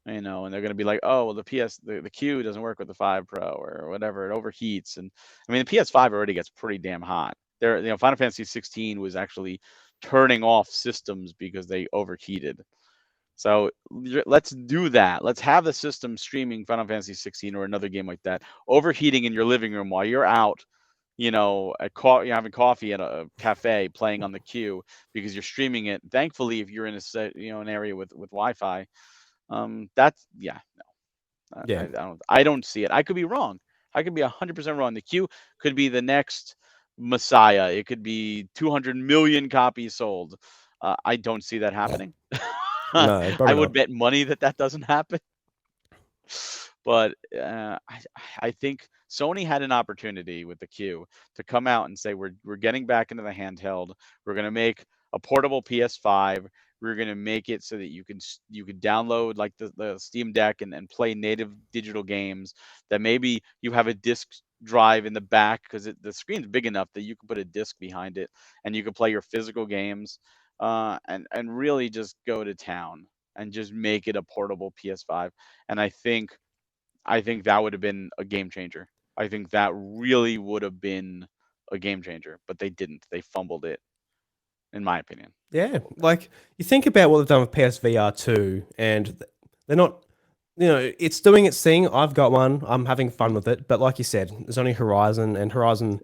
and they're going to be like, oh, well, the Q doesn't work with the 5 Pro or whatever. It overheats, and I mean, the PS5 already gets pretty damn hot. Final Fantasy 16 was actually turning off systems because they overheated. So let's do that. Let's have the system streaming Final Fantasy 16 or another game like that, overheating in your living room while you're out, you're having coffee at a cafe, playing on the queue because you're streaming it. Thankfully, if you're in an area with Wi-Fi, that's yeah. Yeah. I don't see it. I could be wrong. I could be 100% wrong. The queue could be the next Messiah. It could be 200 million copies sold. I don't see that happening. No, I probably would not. bet money that that doesn't happen. But I think Sony had an opportunity with the Q to come out and say we're getting back into the handheld. We're going to make a portable PS5. We're going to make it so that you can download like the Steam Deck and play native digital games. That maybe you have a disc drive in the back because the screen's big enough that you can put a disc behind it and you can play your physical games. And really just go to town and just make it a portable PS5. And I think that would have been a game changer. I think that really would have been a game changer, but they didn't. They fumbled it, in my opinion. Yeah, like you think about what they've done with PSVR 2, and they're not, it's doing its thing. I've got one. I'm having fun with it. But like you said, there's only Horizon, and Horizon,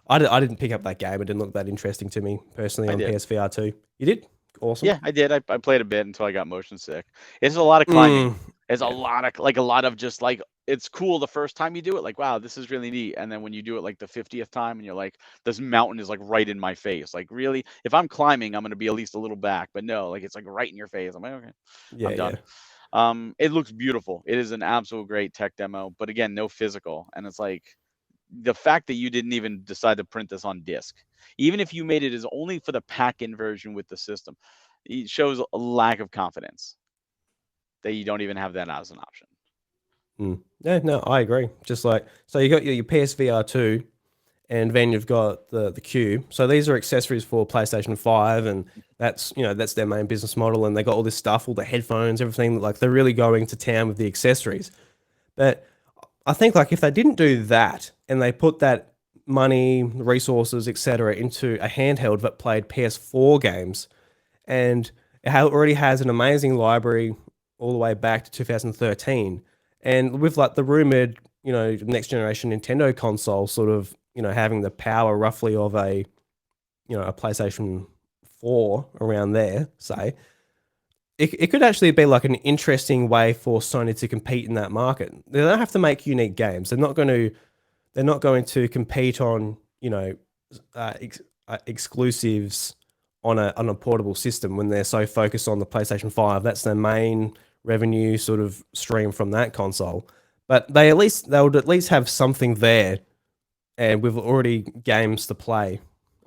I didn't pick up that game. It didn't look that interesting to me personally I on did. PSVR 2. You did? Awesome. Yeah, I did. I played a bit until I got motion sick. It's a lot of Mm, climbing. It's a yeah. lot of just like it's cool the first time you do it, like wow, this is really neat. And then when you do it like the 50th time and you're like, this mountain is like right in my face. Like really, if I'm climbing, I'm gonna be at least a little back. But no, like it's like right in your face. I'm like, okay, Yeah, I'm yeah. done. It looks beautiful. It is an absolute great tech demo, but again, no physical. And it's like the fact that you didn't even decide to print this on disc, even if you made it as only for the pack-in version with the system, it shows a lack of confidence that you don't even have that as an option. Yeah, no, I agree. Just like, so you got your PSVR 2, and then you've got the Cube. So these are accessories for PlayStation 5, and that's their main business model. And they got all this stuff, all the headphones, everything. Like they're really going to town with the accessories. But I think like if they didn't do that and they put that money, resources, etc., into a handheld that played PS4 games, and already has an amazing library all the way back to 2013, and with like the rumored, next generation Nintendo console sort of, having the power roughly of a PlayStation 4 around there, say, it could actually be like an interesting way for Sony to compete in that market. They don't have to make unique games. They're not going to compete on, exclusives on a portable system when they're so focused on the PlayStation 5. That's their main revenue sort of stream from that console. But they would at least have something there, and with already games to play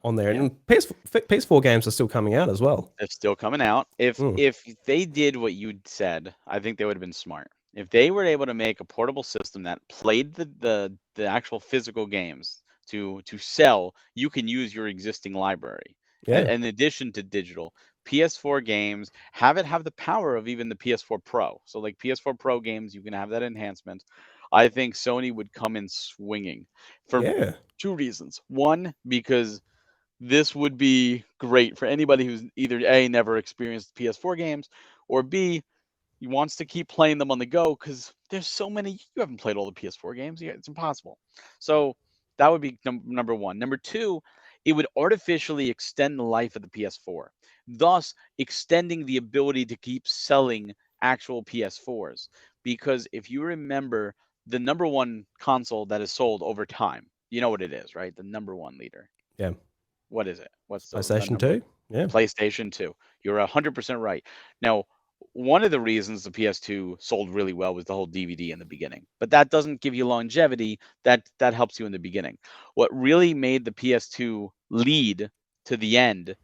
on there. Yeah, And PS4 games are still coming out as well. it's still coming out. If Mm, if they did what you said, I think they would have been smart. If they were able to make a portable system that played the actual physical games to sell, you can use your existing library. yeah. In addition to digital, PS4 games have the power of even the PS4 Pro. So like PS4 Pro games, you can have that enhancement. I think Sony would come in swinging for Yeah. two reasons. One, because this would be great for anybody who's either A, never experienced PS4 games, or B, he wants to keep playing them on the go because there's so many. You haven't played all the PS4 games. Yeah, it's impossible. So that would be number one. Number two, it would artificially extend the life of the PS4, thus extending the ability to keep selling actual PS4s. Because if you remember, the number one console that is sold over time, you know what it is, right? The number one leader. Yeah. What is it? What's the PlayStation number? 2. Yeah. PlayStation 2. You're 100% right. Now, one of the reasons the PS2 sold really well was the whole DVD in the beginning, but that doesn't give you longevity. That helps you in the beginning. What really made the PS2 lead to the end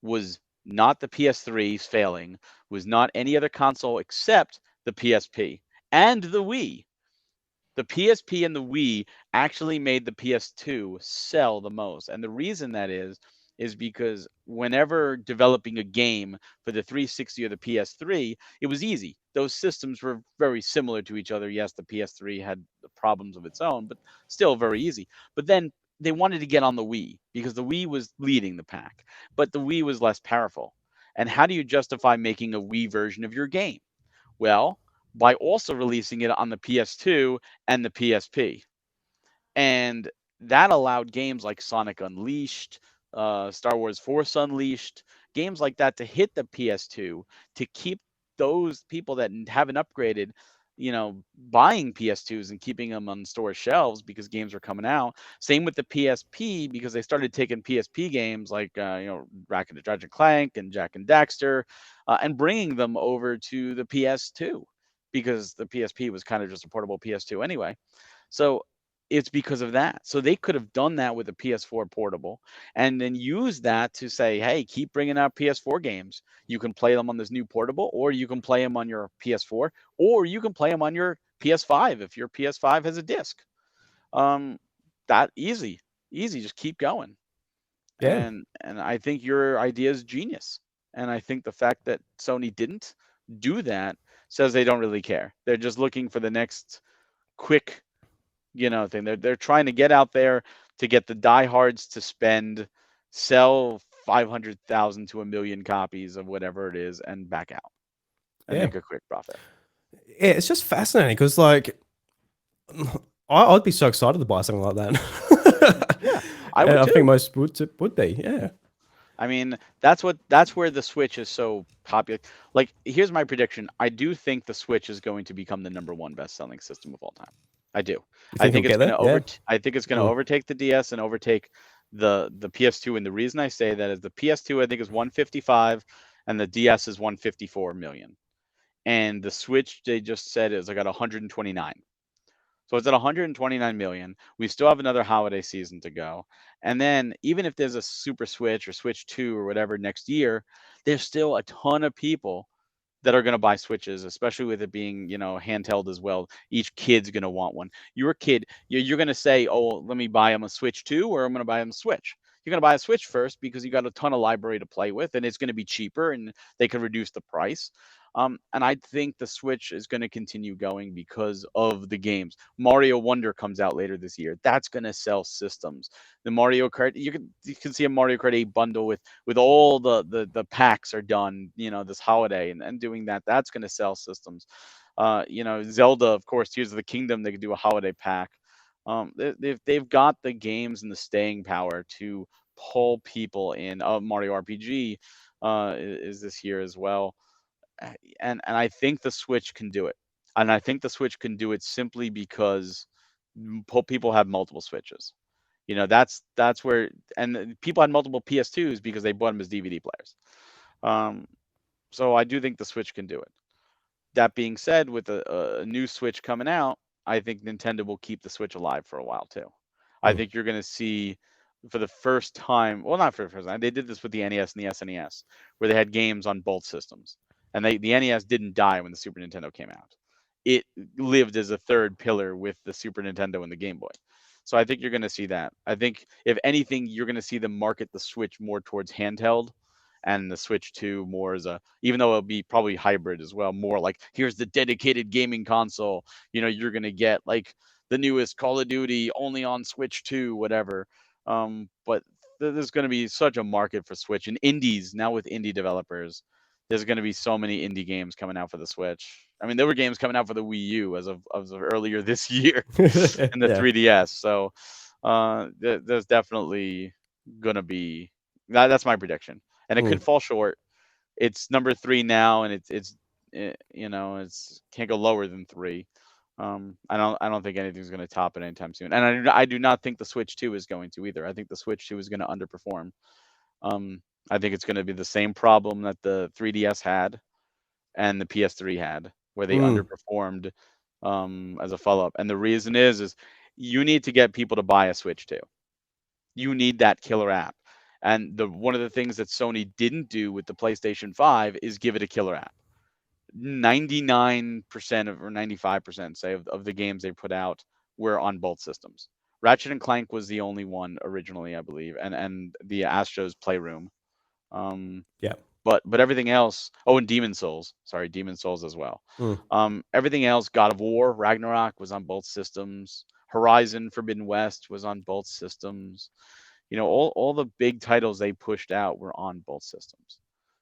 was not the PS3's failing, was not any other console except the PSP and the Wii. The PSP and the Wii actually made the PS2 sell the most. And the reason that is because whenever developing a game for the 360 or the PS3, it was easy. Those systems were very similar to each other. Yes, the PS3 had the problems of its own, but still very easy. But then they wanted to get on the Wii because the Wii was leading the pack, but the Wii was less powerful. And how do you justify making a Wii version of your game? Well, by also releasing it on the PS2 and the PSP. And that allowed games like Sonic Unleashed, Star Wars Force Unleashed, games like that to hit the PS2 to keep those people that haven't upgraded, buying PS2s and keeping them on store shelves because games are coming out. Same with the PSP because they started taking PSP games like Ratchet and Clank and Jack and Daxter, and bringing them over to the PS2 because the PSP was kind of just a portable PS2 anyway. So it's because of that. So they could have done that with a PS4 portable and then use that to say, hey, keep bringing out PS4 games. You can play them on this new portable, or you can play them on your PS4, or you can play them on your PS5 if your PS5 has a disc. Um, that easy. Just keep going. Yeah. And I think your idea is genius. And I think the fact that Sony didn't do that says they don't really care. They're just looking for the next quick thing. They're trying to get out there to get the diehards to sell 500,000 to a million copies of whatever it is, and back out and Yeah. make a quick profit. Yeah. It's just fascinating because, like, I'd be so excited to buy something like that. Yeah, I And would I think too. most would be. Yeah. I mean, that's where the Switch is so popular. Like, here's my prediction. I do think the Switch is going to become the number one best-selling system of all time. I do. You think he'll get there? Yeah. I think it's going to Mm. overtake the DS and overtake the PS2. And the reason I say that is the PS2 I think is 155 and the DS is 154 million. And the Switch they just said is like at 129. So it's at 129 million. We still have another holiday season to go. And then even if there's a Super Switch or Switch 2 or whatever next year, there's still a ton of people that are going to buy Switches, especially with it being, handheld as well. Each kid's going to want one. Your kid, you're going to say, oh, let me buy him a Switch 2 or I'm going to buy him a Switch. You're going to buy a Switch first because you got a ton of library to play with and it's going to be cheaper and they can reduce the price. And I think the Switch is going to continue going because of the games. Mario Wonder comes out later this year. That's going to sell systems. The Mario Kart, you can see a Mario Kart 8 bundle with all the packs are done, this holiday and doing that. That's going to sell systems. Zelda, of course, Tears of the Kingdom, they could do a holiday pack. They've got the games and the staying power to pull people in. Mario RPG is this year as well. And I think the Switch can do it. And I think the Switch can do it simply because people have multiple Switches. That's where and people had multiple PS2s because they bought them as DVD players. Um, so I do think the Switch can do it. That being said, with a new Switch coming out, I think Nintendo will keep the Switch alive for a while too. I Mm. think you're going to see for the first time, well, not for the first time, they did this with the NES and the SNES, where they had games on both systems. And the NES didn't die when the Super Nintendo came out. It lived as a third pillar with the Super Nintendo and the Game Boy. So I think you're going to see that. I think if anything, you're going to see them market the Switch more towards handheld and the Switch 2 more as a, even though it'll be probably hybrid as well, more like here's the dedicated gaming console. You're gonna get like the newest Call of Duty only on Switch 2, whatever. But there's going to be such a market for Switch and indies now with indie developers. There's going to be so many indie games coming out for the Switch. I mean, there were games coming out for the Wii U as of earlier this year, and the Yeah. 3DS. So there's definitely going to be that's my prediction, and it Mm. could fall short. It's number 3 now, and it's it's can't go lower than 3. I don't think anything's going to top it anytime soon, and I do not think the Switch 2 is going to either. I think the Switch 2 is going to underperform. Um, I think it's going to be the same problem that the 3DS had and the PS3 had, where they Mm. underperformed as a follow up. And the reason is you need to get people to buy a Switch 2. You need that killer app. And the one of the things that Sony didn't do with the PlayStation 5 is give it a killer app. 99% of, or 95% say of the games they put out were on both systems. Ratchet and Clank was the only one originally, I believe, and the Astro's Playroom. Um, Yeah. but everything else. Oh, and Demon Souls. Sorry, Demon Souls as well. Mm. Everything else. God of War, Ragnarok was on both systems. Horizon Forbidden West was on both systems. All the big titles they pushed out were on both systems.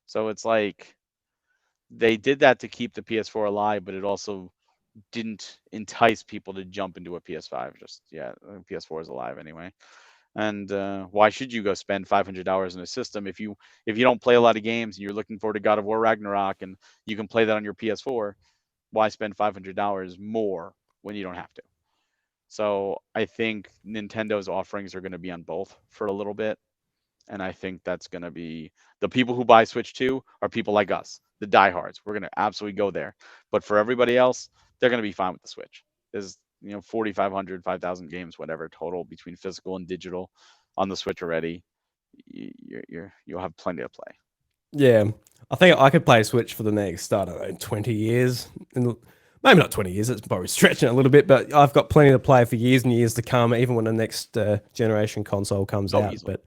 So it's like they did that to keep the PS4 alive, but it also didn't entice people to jump into a PS5. Just yeah, PS4 is alive anyway. And why should you go spend $500 in a system if you don't play a lot of games and you're looking forward to God of War Ragnarok and you can play that on your PS4? Why spend $500 more when you don't have to? So I think Nintendo's offerings are going to be on both for a little bit. And I think that's going to be the people who buy Switch 2 are people like us, the diehards. We're going to absolutely go there. But for everybody else, they're going to be fine with the Switch. There's 4,500, 5,000 games, whatever total between physical and digital on the Switch already. You'll have plenty to play. Yeah. I think I could play Switch for the next, I don't know, 20 years. Maybe not 20 years, it's probably stretching it a little bit, but I've got plenty to play for years and years to come, even when the next generation console comes Oh, out. easily. But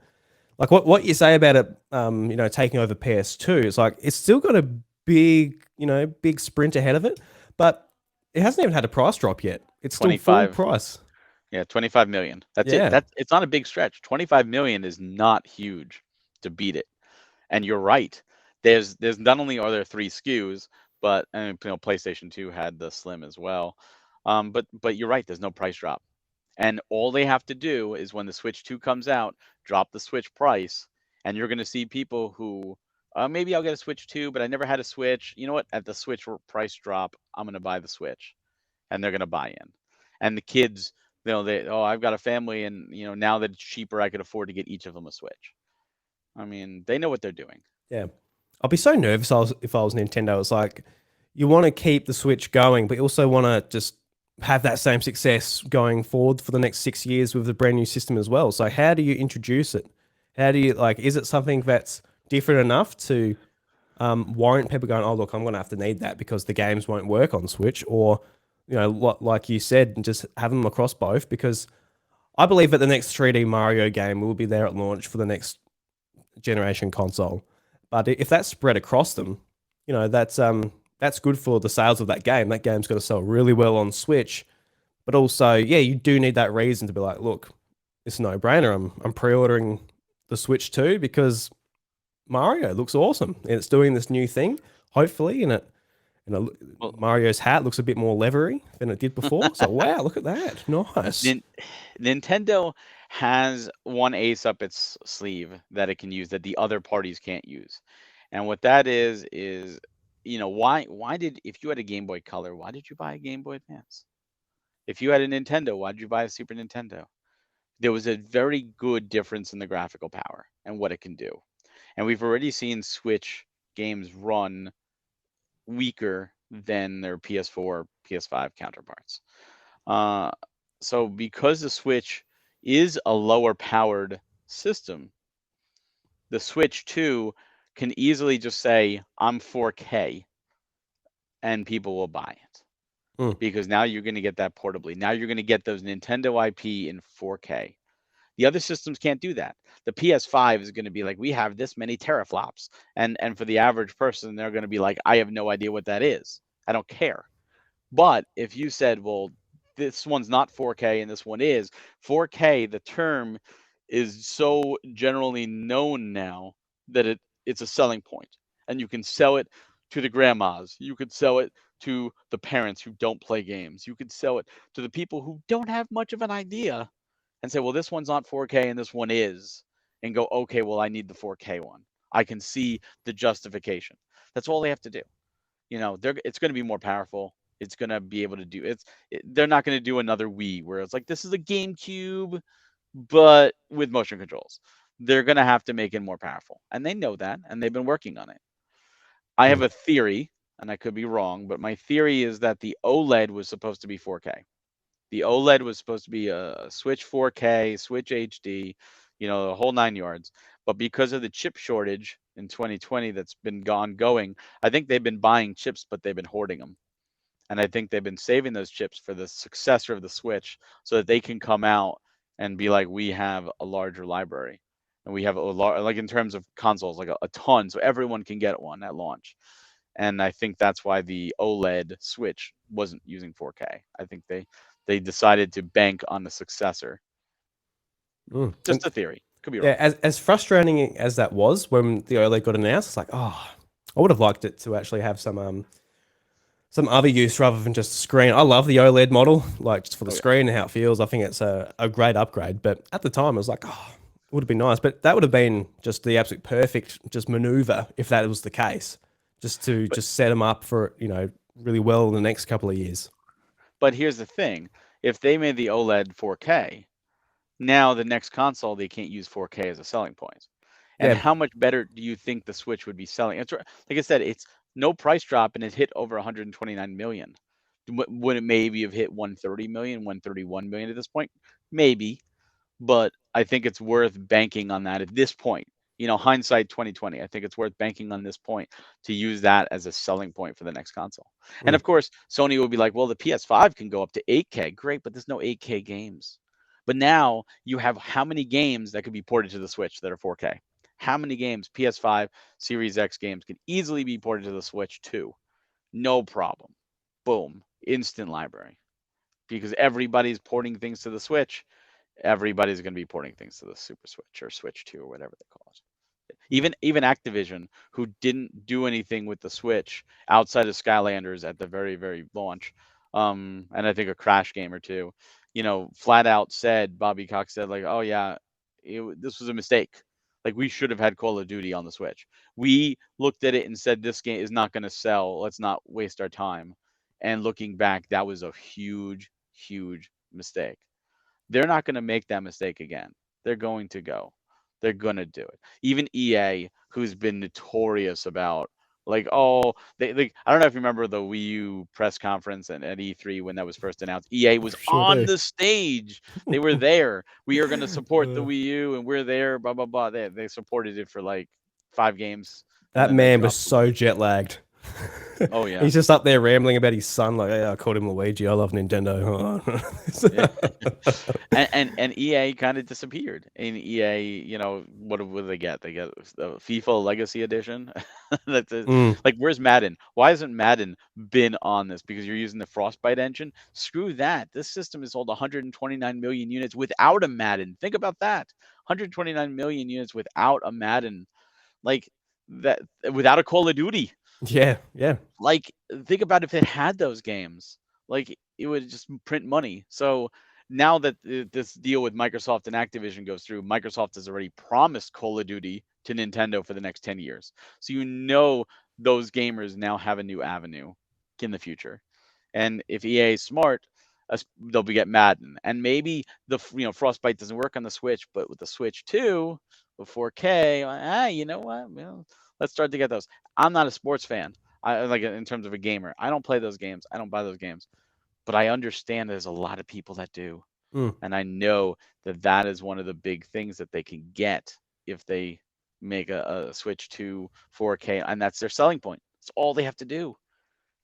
like what you say about it, taking over PS2, it's like it's still got a big sprint ahead of it, but it hasn't even had a price drop yet. It's still full 25. price. Yeah, 25 million. That's it. Yeah. It's not a big stretch. 25 million is not huge to beat it. And you're right. There's not only are there 3 SKUs, but PlayStation 2 had the Slim as well. But you're right. There's no price drop, and all they have to do is when the Switch 2 comes out, drop the Switch price, and you're going to see people who maybe I'll get a Switch 2, but I never had a Switch. You know what? At the Switch price drop, I'm going to buy the Switch, and they're going to buy in. And the kids, I've got a family, and now that it's cheaper, I could afford to get each of them a Switch. I mean, they know what they're doing. Yeah. I'll be so nervous if I was Nintendo. It's like you want to keep the Switch going, but you also want to just have that same success going forward for the next 6 years with a brand new system as well. So how do you introduce it? How do you is it something that's different enough to warrant people going, oh, look, I'm going to have to need that because the games won't work on Switch? Or, like you said, just have them across both, because I believe that the next 3D Mario game will be there at launch for the next generation console. But if that's spread across them, that's good for the sales of that game. That game's going to sell really well on Switch. But also, yeah, you do need that reason to be like, look, it's a no-brainer. I'm pre-ordering the Switch 2 because Mario looks awesome and it's doing this new thing. Hopefully, and Well, Mario's hat looks a bit more leathery than it did before. So wow, look at that, nice. Nin- Nintendo has one ace up its sleeve that it can use that the other parties can't use. And what that is, why did if you had a Game Boy Color, why did you buy a Game Boy Advance? If you had a Nintendo, why did you buy a Super Nintendo? There was a very good difference in the graphical power and what it can do. And we've already seen Switch games run weaker than their PS4, PS5 counterparts. Uh, so because the Switch is a lower powered system, the Switch 2 can easily just say, I'm 4K, and people will buy it. Mm. Because now you're going to get that portably. Now you're going to get those Nintendo IP in 4K. The other systems can't do that. The PS5 is going to be like, we have this many teraflops, and for the average person, they're going to be like, I have no idea what that is. I don't care. But if you said, well, this one's not 4K and this one is 4K, the term is so generally known now that it's a selling point, and you can sell it to the grandmas. You could sell it to the parents who don't play games. You could sell it to the people who don't have much of an idea and say, well, this one's not 4K and this one is, and go, okay, well, I need the 4K one. I can see the justification. That's all they have to do. It's going to be more powerful. It's going to be able to do they're not going to do another Wii where it's like, this is a GameCube, but with motion controls. They're going to have to make it more powerful. And they know that, and they've been working on it. I have Mm. a theory, and I could be wrong, but my theory is that the OLED was supposed to be 4K. The OLED was supposed to be a Switch 4K, Switch HD, the whole 9 yards. But because of the chip shortage in 2020 that's been ongoing, I think they've been buying chips, but they've been hoarding them. And I think they've been saving those chips for the successor of the Switch so that they can come out and be like, we have a larger library. And we have like in terms of consoles, like a ton, so everyone can get one at launch. And I think that's why the OLED Switch wasn't using 4K. I think they decided to bank on the successor. Mm. Just a theory. Could be Yeah, wrong. as frustrating as that was when the OLED got announced, it's like, oh, I would have liked it to actually have some other use rather than just a screen. I love the OLED model, like just for the Oh yeah. screen and how it feels. I think it's a great upgrade. But at the time, it was like, oh, it would have been nice. But that would have been just the absolute perfect just maneuver if that was the case, just to But just set them up for really well in the next couple of years. but here's the thing. If they made the OLED 4K, now the next console they can't use 4K as a selling point. And Yeah, how much better do you think the Switch would be selling? Like I said, it's no price drop and it hit over 129 million. Would it maybe have hit 130 million, 131 million at this point? Maybe, but I think it's worth banking on that at this point. Hindsight 2020. I think it's worth banking on this point to use that as a selling point for the next console. And mm, of course, Sony will be like, well, the PS5 can go up to 8K. Great, but there's no 8K games. But now you have how many games that could be ported to the Switch that are 4K? How many games, PS5, Series X games, can easily be ported to the Switch too? No problem. Boom. Instant library. Because everybody's porting things to the Switch, everybody's going to be porting things to the Super Switch or Switch 2 or whatever they call it. mm. Even Activision, who didn't do anything with the Switch outside of Skylanders at the very very launch, and I think a Crash game or two, flat out said, Bobby Cox said, like, oh yeah, this was a mistake. Like, we should have had Call of Duty on the Switch. We looked at it and said, this game is not going to sell. Let's not waste our time. And looking back, that was a huge huge mistake. They're not going to make that mistake again. They're going to go. They're going to do it. Even EA, who's been notorious about, like, oh, I don't know if you remember the Wii U press conference at E3 when that was first announced. EA was Sure on do. the stage. They were there. We are going to support the Uh, Wii U, and we're there. Blah blah blah. They supported it for like 5 games, and that then they man was dropped the Wii. so jet lagged. Oh yeah, He's just up there rambling about his son, like, yeah, I called him Luigi. I love Nintendo. yeah. And EA kind of disappeared. And EA, what do they get? They get the FIFA Legacy Edition. That's it. Mm, Like, where's Madden? Why hasn't Madden been on this? Because you're using the Frostbite engine. Screw that. This system has sold 129 million units without a Madden. Think about that. 129 million units without a Madden. Like that, without a Call of Duty. yeah, yeah, Like, think about if it had those games. Like, it would just print money. So now that this deal with Microsoft and Activision goes through, Microsoft has already promised Call of Duty to Nintendo for the next 10 years. So those gamers now have a new avenue in the future. And if EA is smart, they'll be get Madden. And maybe Frostbite doesn't work on the Switch, but with the Switch 2 with 4K, you know what? Let's start to get those. I'm not a sports fan. I like, in terms of a gamer. I don't play those games. I don't buy those games. But I understand there's a lot of people that do. mm, And I know that that is one of the big things that they can get if they make a switch to 4K, and that's their selling point. It's all they have to do.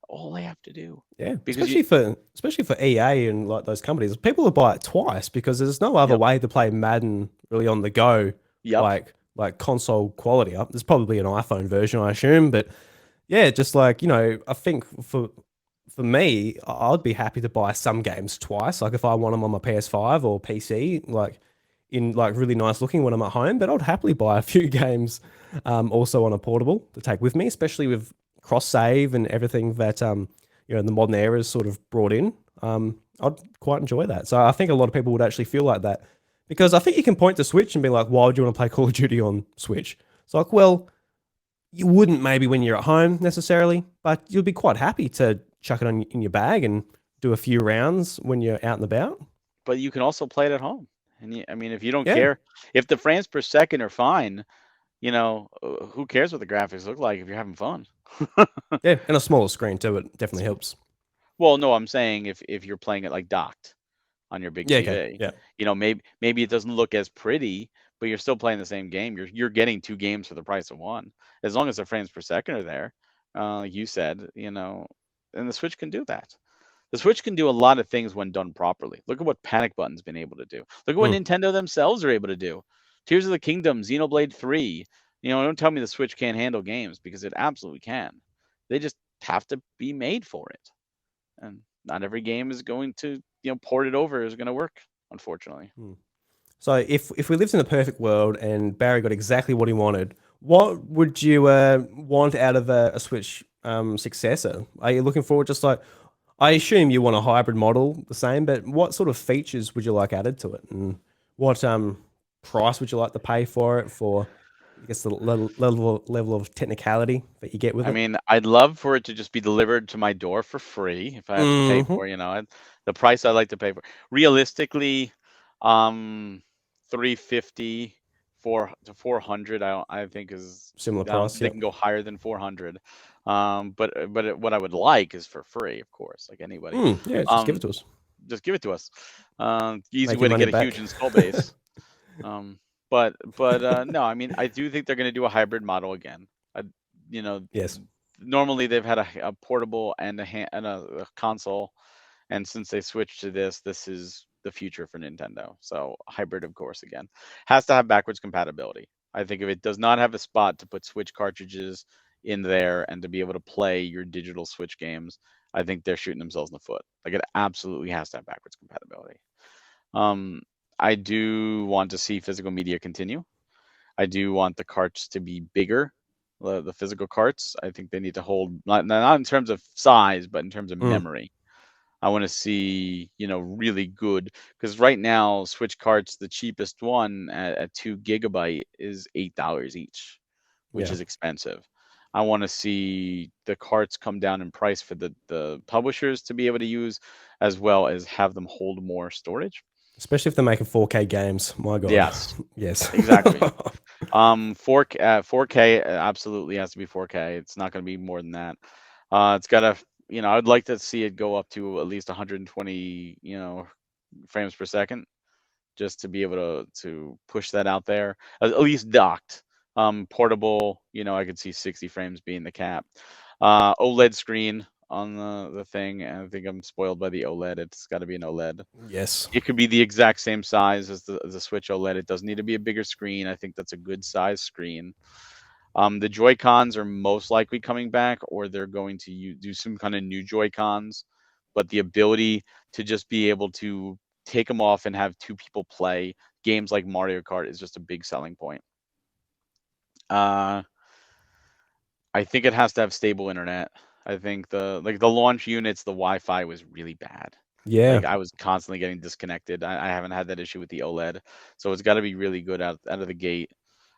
All they have to do. Yeah, Because you, especially for EA and like those companies, people will buy it twice because there's no other yep, way to play Madden really on the go, yep. like console quality. There's probably an iPhone version, I assume, but yeah, just like I think for me, I'd be happy to buy some games twice. Like if I want them on my PS5 or PC, like in like really nice looking when I'm at home. But I'd happily buy a few games also on a portable to take with me, especially with cross save and everything that the modern era is sort of brought in. I'd quite enjoy that. So I think a lot of people would actually feel like that because I think you can point to Switch and be like, why would you want to play Call of Duty on Switch? It's like, well, you wouldn't maybe when you're at home necessarily, but you'll be quite happy to chuck it on in your bag and do a few rounds when you're out and about. But you can also play it at home. And I mean, if you don't Yeah, care, if the frames per second are fine, who cares what the graphics look like if you're having fun? yeah, and a smaller screen too. It definitely helps. Well, no, I'm saying if you're playing it like docked on your big Yeah, okay, TV, yeah. maybe it doesn't look as pretty, but you're still playing the same game. You're getting two games for the price of one, as long as the frames per second are there. Like you said, and the Switch can do that. The Switch can do a lot of things when done properly. Look at what Panic Button's been able to do. Look at what Mm, Nintendo themselves are able to do. Tears of the Kingdom, Xenoblade 3. Don't tell me the Switch can't handle games because it absolutely can. They just have to be made for it. And not every game is going to, port it over is going to work, unfortunately. mm. So if we lived in a perfect world and Barry got exactly what he wanted, what would you want out of a Switch successor? Are you looking forward just like I assume you want a hybrid model, the same, but what sort of features would you like added to it, and what price would you like to pay for it for? I guess the level of technicality that you get with I it. mean, I'd love for it to just be delivered to my door for free if I have to pay Hmm. for, the price I like to pay for. Realistically, um, 350 to 400, I think is, Similar I don't price, think they yep. can go higher than 400. What I would like is for free, of course, like anybody. Yeah, just give it Um, to us. just give it to us. Easy Make way your to money get a back. huge install base. But no, I mean, I do think they're going to do a hybrid model again. I, you know, Yes. Normally they've had a portable and a console, and since they switched to this is the future for Nintendo. So hybrid, of course, again has to have backwards compatibility. I think if it does not have a spot to put Switch cartridges in there and to be able to play your digital Switch games, I think they're shooting themselves in the foot. Like it absolutely has to have backwards compatibility. Um, I do want to see physical media continue. I do want the carts to be bigger, the physical carts. I think they need to hold not in terms of size, but in terms of Mm, memory. I want to see, really good because right now Switch carts, the cheapest one at 2 GB is $8 each, which yeah. is expensive. I want to see the carts come down in price for the publishers to be able to use, as well as have them hold more storage. Especially if they're making 4K games. My God. Yes, Yes. exactly. 4K absolutely has to be 4K. It's not going to be more than that. It's got to, I'd like to see it go up to at least 120, frames per second, just to be able to push that out there. At least docked. Portable, I could see 60 frames being the cap. OLED screen on the thing. I think I'm spoiled by the OLED. It's got to be an OLED. Yes. It could be the exact same size as the Switch OLED. It doesn't need to be a bigger screen. I think that's a good size screen. The Joy Cons are most likely coming back, or they're going to do some kind of new Joy Cons. But the ability to just be able to take them off and have two people play games like Mario Kart is just a big selling point. Uh, I think it has to have stable internet. I think the launch units, the Wi-Fi was really bad. Yeah. Like I was constantly getting disconnected. I haven't had that issue with the OLED, so it's got to be really good out of the gate.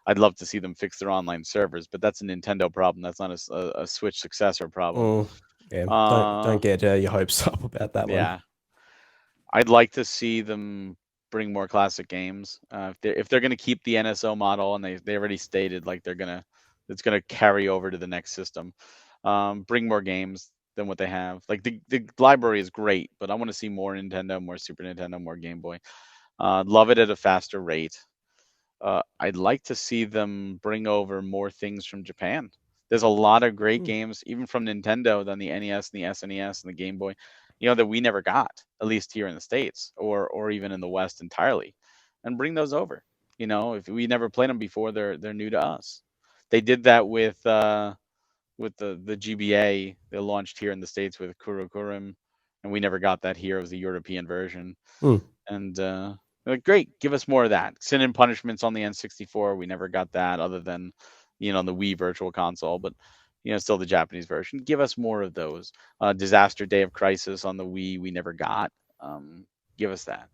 I'd love to see them fix their online servers, but that's a Nintendo problem. That's not a Switch successor problem. Mm, yeah. Uh, Don't get your hopes up about that one. yeah, I'd like to see them bring more classic games. If they're gonna keep the NSO model, and they already stated like it's gonna carry over to the next system. Bring more games than what they have. Like the library is great, but I want to see more Nintendo, more Super Nintendo, more Game Boy. Love it at a faster rate. I'd like to see them bring over more things from Japan. There's a lot of great Hmm. games, even from Nintendo, than the NES and the SNES and the Game Boy, that we never got, at least here in the States, or even in the West entirely, and bring those over. If we never played them before, they're new to us. They did that with the GBA they launched here in the States with Kurokurum, and we never got that here. It was the European version, Hmm. and like, great, give us more of that. Sin and Punishments on the N64, we never got that other than the Wii Virtual Console, but still the Japanese version. Give us more of those. Disaster Day of Crisis on the Wii, we never got. Give us that.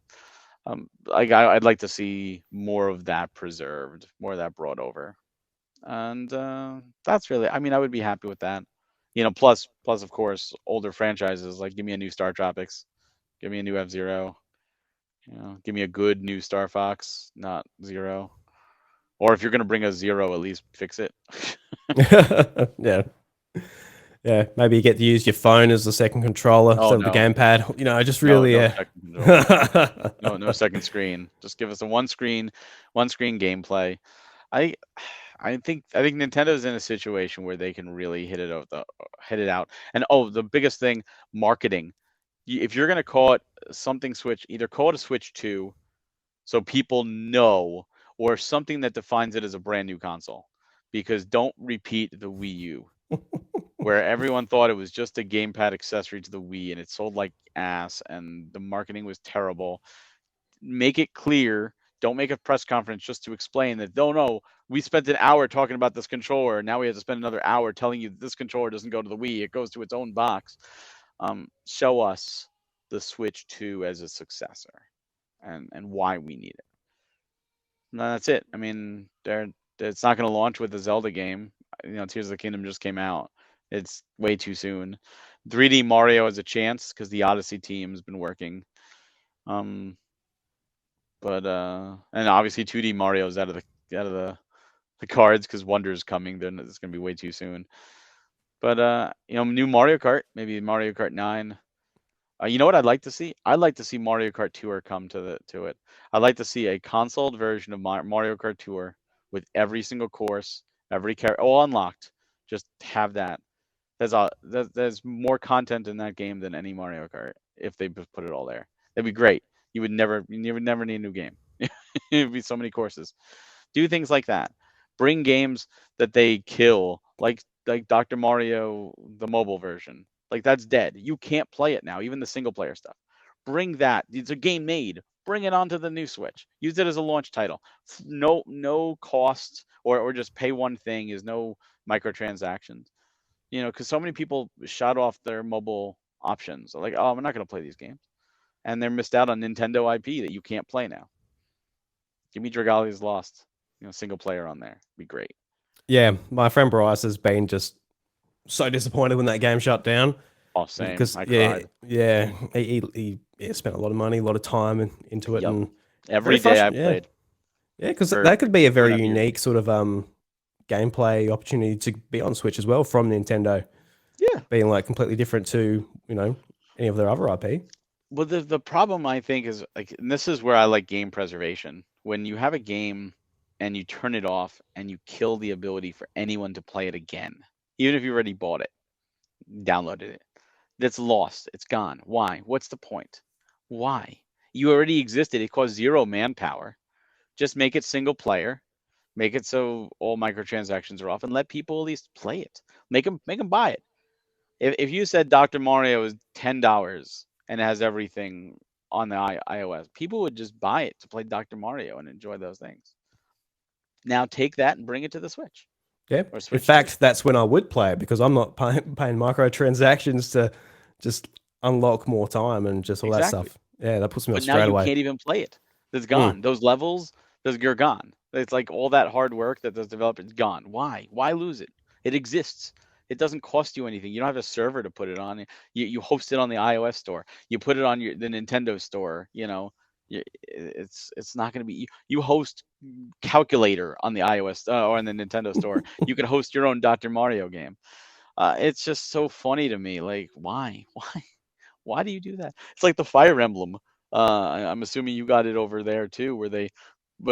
Like I'd like to see more of that preserved, more of that brought over, and that's really. I mean, I would be happy with that. Plus of course older franchises, like give me a new Star Tropics, give me a new F-Zero, give me a good new Star Fox, not Zero. Or if you're gonna bring a Zero, at least fix it. Yeah. Yeah, maybe you get to use your phone as the second controller Oh instead of the no, gamepad. Just no, really, no yeah. second controller, no second screen. Just give us a one screen gameplay. I I think Nintendo's in a situation where they can really hit it out. And the biggest thing, marketing. If you're gonna call it something Switch, either call it a Switch 2, so people know, or something that defines it as a brand new console. Because don't repeat the Wii U, where everyone thought it was just a gamepad accessory to the Wii, and it sold like ass, and the marketing was terrible. Make it clear. Don't make a press conference just to explain that. No, we spent an hour talking about this controller. Now we have to spend another hour telling you that this controller doesn't go to the Wii. It goes to its own box. Show us the Switch 2 as a successor, and why we need it. No, that's it. I mean, it's not going to launch with a Zelda game. Tears of the Kingdom just came out. It's way too soon. 3D Mario has a chance because the Odyssey team has been working. Um, but and obviously 2D Mario is out of the cards because Wonder's coming. Then it's going to be way too soon. But new Mario Kart, maybe Mario Kart 9. You know what I'd like to see? I'd like to see Mario Kart Tour come to it. I'd like to see a console version of Mario Kart Tour with every single course, every character, all unlocked. Just have that. There's more content in that game than any Mario Kart if they put it all there. That'd be great. You would never need a new game. It'd be so many courses. Do things like that. Bring games that they kill, like Dr. Mario, the mobile version. Like that's dead. You can't play it now, even the single player stuff. Bring that. It's a game made. Bring it onto the new Switch. Use it as a launch title. No cost, or just pay one thing, is no microtransactions. Because so many people shut off their mobile options. They're like, oh, I'm not going to play these games, and they're missed out on Nintendo IP that you can't play now. Give me Dragalia's Lost, single player on there. Be great. Yeah, my friend Bryce has been just so disappointed when that game shut down Oh, same. because I yeah, cried. yeah, he spent a lot of money, a lot of time into it, Yep. and very Every day I frustrating. Yeah, played yeah, because for that could be a two and very a half years. unique sort of gameplay opportunity to be on Switch as well from Nintendo, Yeah. being like completely different to any of their other IP. Well, the problem I think is, like, and this is where I like game preservation. When you have a game and you turn it off and you kill the ability for anyone to play it again, even if you already bought it, downloaded it, that's lost. It's gone. Why? What's the point? Why? You already existed. It cost zero manpower. Just make it single player. Make it so all microtransactions are off, and let people at least play it. Make them buy it. If you said Dr. Mario is $10 and it has everything on the iOS, people would just buy it to play Dr. Mario and enjoy those things. Now take that and bring it to the Switch Yeah. or In Switch 2. fact, that's when I would play it because I'm not paying microtransactions to just unlock more time and just all that Exactly. stuff. Yeah, that puts me off But now straight you away. can't even play it. It's Mm. gone. Those levels, you're gone. It's like all that hard work that those developers gone. Why? Why lose it? It exists. It doesn't cost you anything. You don't have a server to put it on. You host it on the iOS store. You put it on the Nintendo store. It's not going to be. You host Calculator on the iOS or on the Nintendo store. You can host your own Dr. Mario game. It's just so funny to me. Like, why? Why do you do that? It's like the Fire Emblem. I'm assuming you got it over there too, where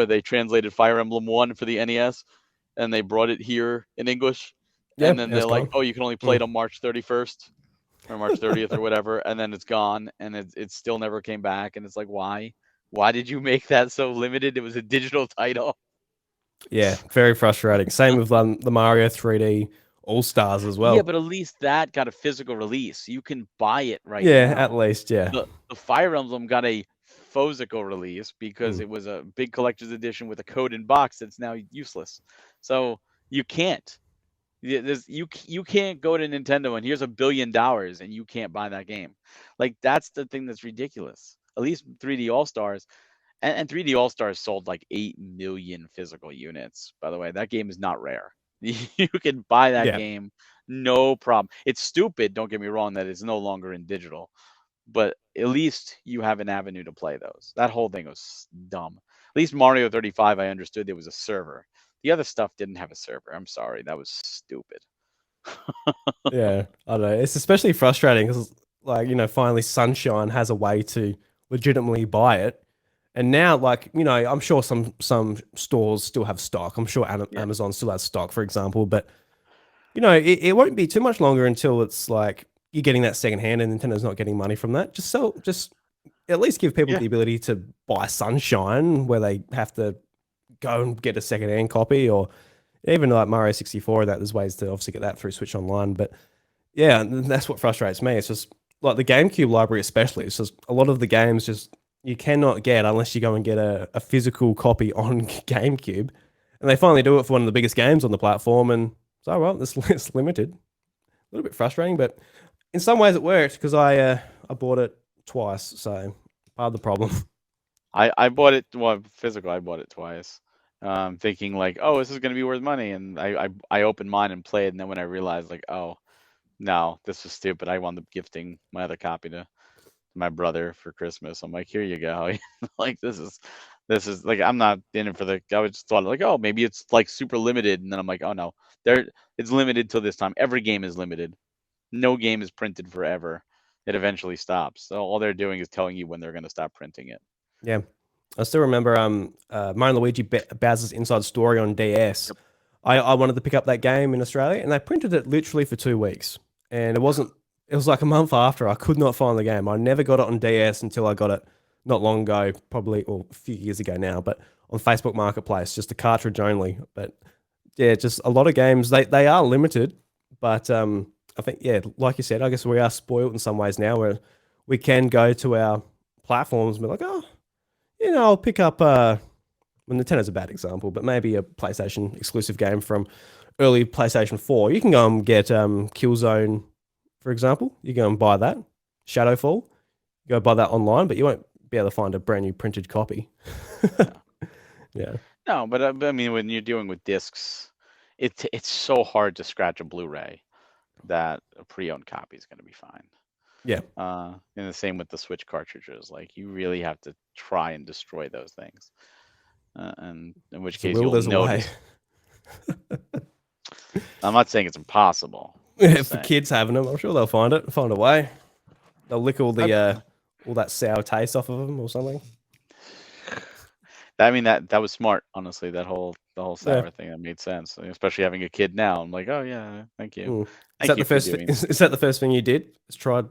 they translated Fire Emblem 1 for the NES and they brought it here in English, Yeah, and then it's they're like, gone. "Oh, you can only play Mm. it on March 31st or March 30th or whatever," and then it's gone, and it still never came back, and it's like, why? Why did you make that so limited? It was a digital title. Yeah, very frustrating. Same with the Mario 3D All Stars as Yeah, well. but at least that got a physical release. You can buy it right Yeah, at now. least, yeah. The Fire Emblem got a physical release because Mm. it was a big collector's edition with a code in box that's now useless. So you can't. You can't go to Nintendo and here's $1 billion and you can't buy that game. Like that's the thing that's ridiculous. At least 3D All Stars and 3D All Stars sold like 8 million physical units. By the way, that game is not rare. You can buy that Yeah, game, no problem. It's stupid. Don't get me wrong that it's no longer in digital, but at least you have an avenue to play those. That whole thing was dumb. At least Mario 35, I understood there was a server. The other stuff didn't have a server. I'm sorry, that was stupid. yeah. I don't know. It's especially frustrating because, like, finally Sunshine has a way to legitimately buy it. And now, like, I'm sure some stores still have stock. I'm sure Yeah, Amazon still has stock, for example. But it won't be too much longer until it's like you're getting that second hand, and Nintendo's not getting money from that. Just at least give people yeah, the ability to buy Sunshine, where they have to go and get a second hand copy, or even like Mario 64. That there's ways to obviously get that through Switch Online. But yeah, and that's what frustrates me. It's just like the GameCube library, especially. It's just a lot of the games just you cannot get unless you go and get a physical copy on GameCube. And they finally do it for one of the biggest games on the platform. And so, well, it's limited. A little bit frustrating, but in some ways it worked because I bought it twice. So part of the problem. I bought it well physical. I bought it twice, thinking like, oh, this is gonna be worth money, and I opened mine and played, and then when I realized like, oh no, this was stupid. I wound up gifting my other copy to my brother for Christmas. I'm like, here you go. Like this is like I'm not in it for the. I was just thought like, oh, maybe it's like super limited, and then I'm like, oh no, there it's limited till this time. Every game is limited. No game is printed forever. It eventually stops. So all they're doing is telling you when they're going to stop printing it. Yeah. I still remember Mario and Luigi Bowser's Inside Story on DS. Yep. I wanted to pick up that game in Australia, and they printed it literally for 2 weeks. And it was like a month after I could not find the game. I never got it on DS until I got it not long ago, probably, or a few years ago now, but on Facebook Marketplace, just a cartridge only. But yeah, just a lot of games, they are limited, but I think, yeah, like you said, I guess we are spoiled in some ways now where we can go to our platforms and be like, oh, I'll pick up well, Nintendo's a bad example, but maybe a PlayStation exclusive game from early PlayStation 4. You can go and get Killzone, for example. You go and buy that. Shadowfall. You go buy that online, but you won't be able to find a brand new printed copy. Yeah. Yeah. No, but I mean, when you're dealing with discs, it's so hard to scratch a Blu-ray that a pre-owned copy is going to be fine. Yeah. And the same with the Switch cartridges. Like you really have to try and destroy those things, and in which There's a case will, you'll there's a way. notice. I'm not saying it's impossible. I'm Yeah, just for saying. kids having them, I'm sure they'll find a way. They'll lick all that sour taste off of them or something. I mean that was smart, honestly. The whole Yeah. sour thing that made sense, especially having a kid now. I'm like, oh yeah, Mm. thank you for doing that. Is that the first thing you did? Is tried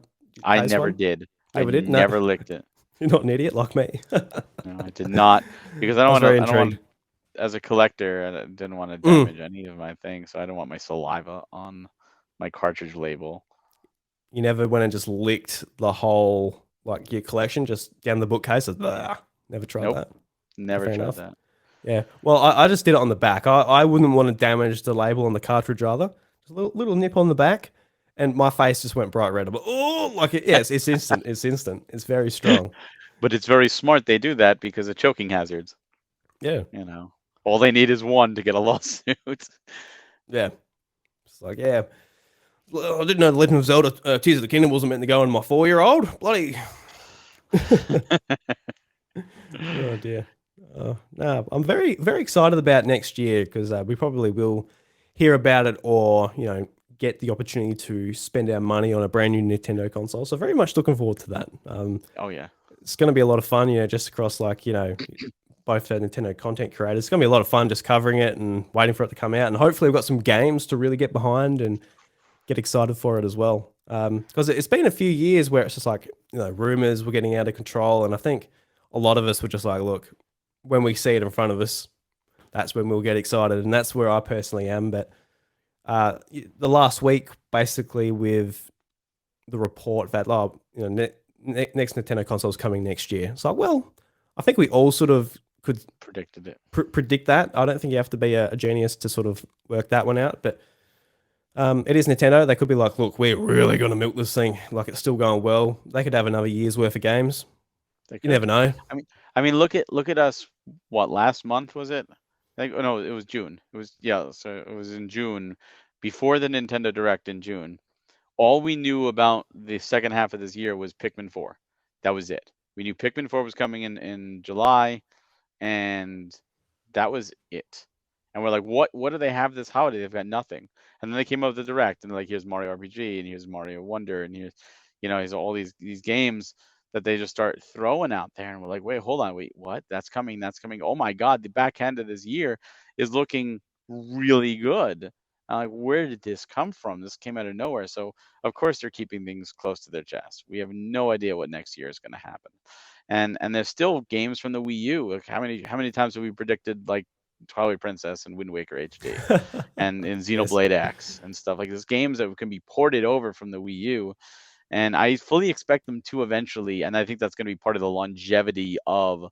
I taste never one? did. I Never did? No. never licked it. You're not an idiot like me. No, I did not because I was very I don't intrigued. want as a collector, I didn't want to Mm. damage any of my things, so I don't want my saliva on my cartridge label. You never went and just licked the whole like your collection just down the bookcase. Never tried Nope, that. never Fair tried enough. that. Yeah. Well, I just did it on the back. I wouldn't want to damage the label on the cartridge either. Just a little nip on the back, and my face just went bright red. I'm like, oh, like it. Yes, it's instant. It's instant. It's very strong. But it's very smart they do that because of choking hazards. Yeah. You know, all they need is one to get a lawsuit. Yeah. It's like, yeah. Well, I didn't know the Legend of Zelda Tears of the Kingdom wasn't meant to go in my 4-year-old. Bloody. Oh dear. No, I'm very, very excited about next year because we probably will hear about it or, get the opportunity to spend our money on a brand new Nintendo console. So very much looking forward to that. Oh yeah. It's going to be a lot of fun, just across like, both Nintendo content creators. It's gonna be a lot of fun just covering it and waiting for it to come out, and hopefully we've got some games to really get behind and get excited for it as well. Because it's been a few years where it's just like, rumors were getting out of control, and I think a lot of us were just like, look, when we see it in front of us, that's when we'll get excited, and that's where I personally am. But the last week, basically, with the report that next Nintendo console is coming next year, it's like, well, I think we all sort of could Predicted it. predict that. I don't think you have to be a genius to sort of work that one out, but it is Nintendo. They could be like, look, we're really going to milk this thing. Like it's still going well. They could have another year's worth of games. They You could. never know. I mean, look at us. What, last month was it? Like, oh no, it was June. It was, yeah. So it was in June, before the Nintendo Direct in June. All we knew about the second half of this year was Pikmin 4. That was it. We knew Pikmin 4 was coming in July, and that was it. And we're like, what do they have this holiday? They've got nothing. And then they came up with the Direct, and they're like, here's Mario RPG, and here's Mario Wonder, and here's all these games that they just start throwing out there, and we're like, wait, hold on, wait, what? That's coming, that's coming. Oh my God, the back end of this year is looking really good. I'm like, where did this come from? This came out of nowhere. So of course they're keeping things close to their chest. We have no idea what next year is going to happen. And there's still games from the Wii U. Like how many times have we predicted like Twilight Princess and Wind Waker HD and Yes. Xenoblade X and stuff like this, games that can be ported over from the Wii U, and I fully expect them to eventually. And I think that's going to be part of the longevity of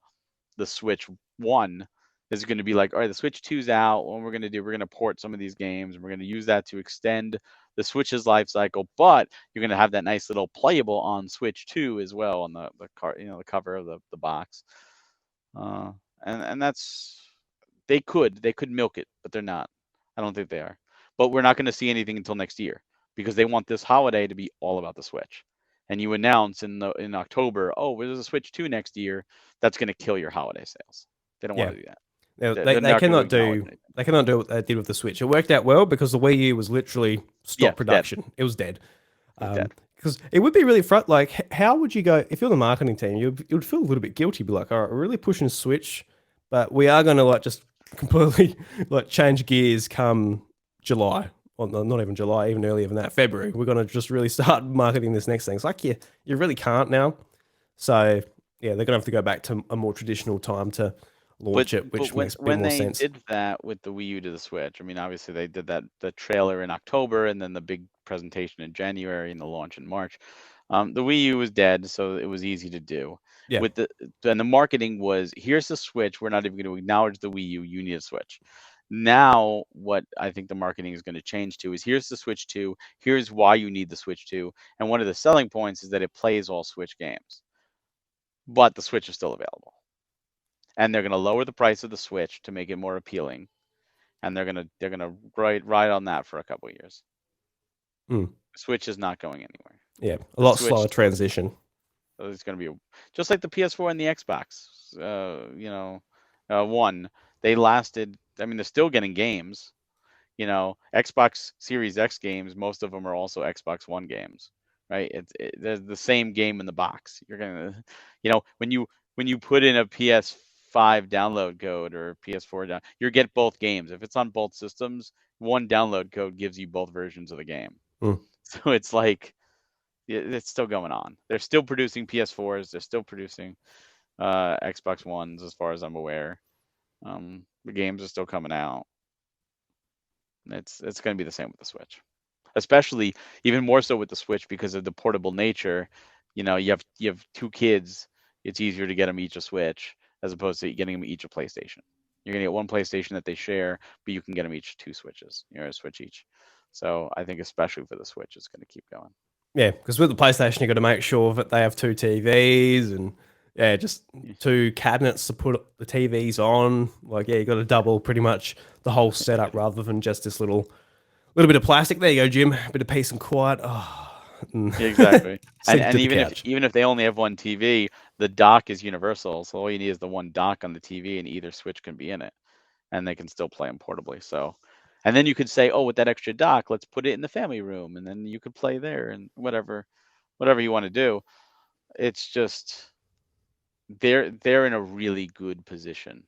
the Switch 1, is going to be like, all right, the Switch 2's out. What we're going to do, we're going to port some of these games, and we're going to use that to extend the Switch's life cycle. But you're going to have that nice little playable on Switch 2 as well on the car, the cover of the box. Uh, and that's, they could milk it, but they're not. I don't think they are. But we're not going to see anything until next year, because they want this holiday to be all about the Switch. And you announce in October, oh, there's a Switch 2 next year. That's going to kill your holiday sales. They don't want Yeah. to do that. They, They're they not going to cannot acknowledge do anything. they cannot do what they did with the Switch. It worked out well because the Wii U was literally Yeah, stopped dead. production. It was dead. It's dead. Because it would be really like how would you go if you're the marketing team? You would feel a little bit guilty, be like, all right, we're really pushing Switch, but we are going to like just completely like change gears come July. Well, not even July, even earlier than that, February. We're going to just really start marketing this next thing. It's like you really can't now. So yeah, they're going to have to go back to a more traditional time to But launch it, but which when makes a bit when more they sense. did that with the Wii U to the Switch, I mean, obviously they did that, the trailer in October, and then the big presentation in January, and the launch in March. The Wii U was dead, so it was easy to do. Yeah. With the And the marketing was, here's the Switch. We're not even going to acknowledge the Wii U. You need a Switch. Now, what I think the marketing is going to change to is, here's the Switch 2. Here's why you need the Switch 2. And one of the selling points is that it plays all Switch games, but the Switch is still available, and they're going to lower the price of the Switch to make it more appealing, and they're going to ride on that for a couple of years. Mm. The Switch is not going anywhere. Yeah. A The lot Switch slower transition. is going to be just like the PS4 and the Xbox. One, they lasted. I mean, they're still getting games. Xbox Series X games, most of them are also Xbox One games, right? They're the same game in the box. You're gonna, when you put in a PS5 download code or PS4 you get both games. If it's on both systems, one download code gives you both versions of the game. Mm. So it's like, it's still going on. They're still producing PS4s. They're still producing Xbox Ones, as far as I'm aware. The games are still coming out. It's going to be the same with the Switch, especially even more so with the Switch because of the portable nature. You have two kids. It's easier to get them each a Switch as opposed to getting them each a PlayStation. You're gonna get one PlayStation that they share, but you can get them each two Switches. A Switch each. So I think especially for the Switch, it's going to keep going. Yeah, because with the PlayStation, you got to make sure that they have two TVs and yeah, just two cabinets to put the TVs on. Like, yeah, you got to double pretty much the whole setup rather than just this little bit of plastic. There you go, Jim. A bit of peace and quiet. Oh, Yeah, exactly. And sink to and the even if couch. even if they only have one TV, the dock is universal. So all you need is the one dock on the TV, and either Switch can be in it, and they can still play them portably. So, and then you could say, oh, with that extra dock, let's put it in the family room, and then you could play there, and whatever you want to do. It's just, they're in a really good position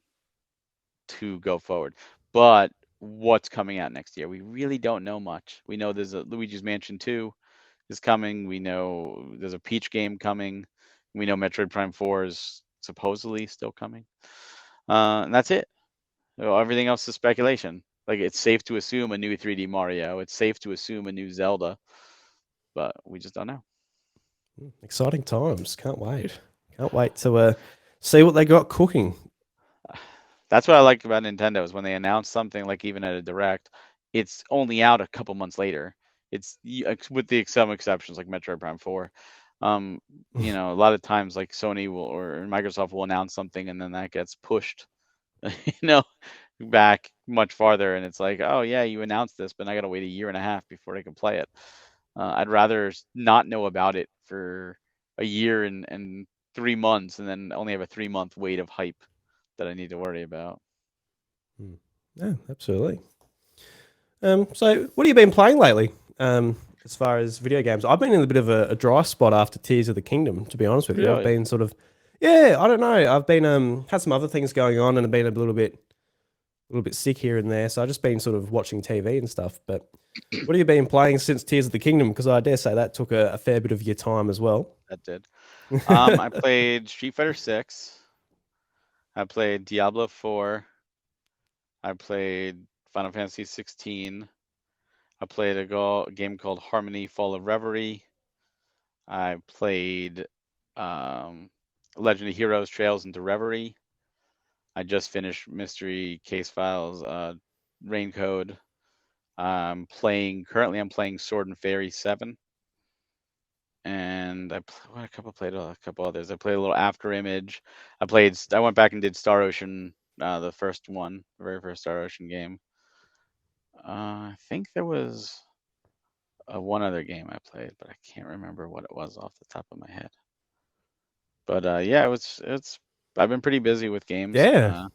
to go forward. But what's coming out next year? We really don't know much. We know there's a Luigi's Mansion 2 is coming. We know there's a Peach game coming. We know Metroid Prime 4 is supposedly still coming. And that's it. Everything else is speculation. Like, it's safe to assume a new 3D Mario. It's safe to assume a new Zelda, but we just don't know. Exciting times. Can't wait. Can't wait to see what they got cooking. That's what I like about Nintendo is when they announce something, like even at a direct, it's only out a couple months later. It's with some exceptions like Metroid Prime 4. A lot of times like Sony will or Microsoft will announce something and then that gets pushed, you know, back much farther, and it's like, oh yeah, you announced this, but I gotta wait a year and a half before I can play it. I'd rather not know about it for a year and 3 months, and then only have a 3 month wait of hype that I need to worry about. Yeah, absolutely. So what have you been playing lately? As far as video games, I've been in a bit of a dry spot after Tears of the Kingdom. To be honest with you, I've Really? been sort of, yeah, I don't know. I've been had some other things going on and been a little bit sick here and there. So I've just been sort of watching TV and stuff. But what have you been playing since Tears of the Kingdom? Because I dare say that took a fair bit of your time as well. That did. I played Street Fighter 6. I played Diablo 4. I played Final Fantasy 16. I played a game called Harmony Fall of Reverie. I played Legend of Heroes Trails into Reverie. I just finished Mystery Case Files Rain Code. Currently I'm playing Sword and Fairy 7. And played a couple others. I played a little After Image. I went back and did Star Ocean, the first one, the very first Star Ocean game. I think there was one other game I played, but I can't remember what it was off the top of my head. But yeah, it's I've been pretty busy with games. Yeah,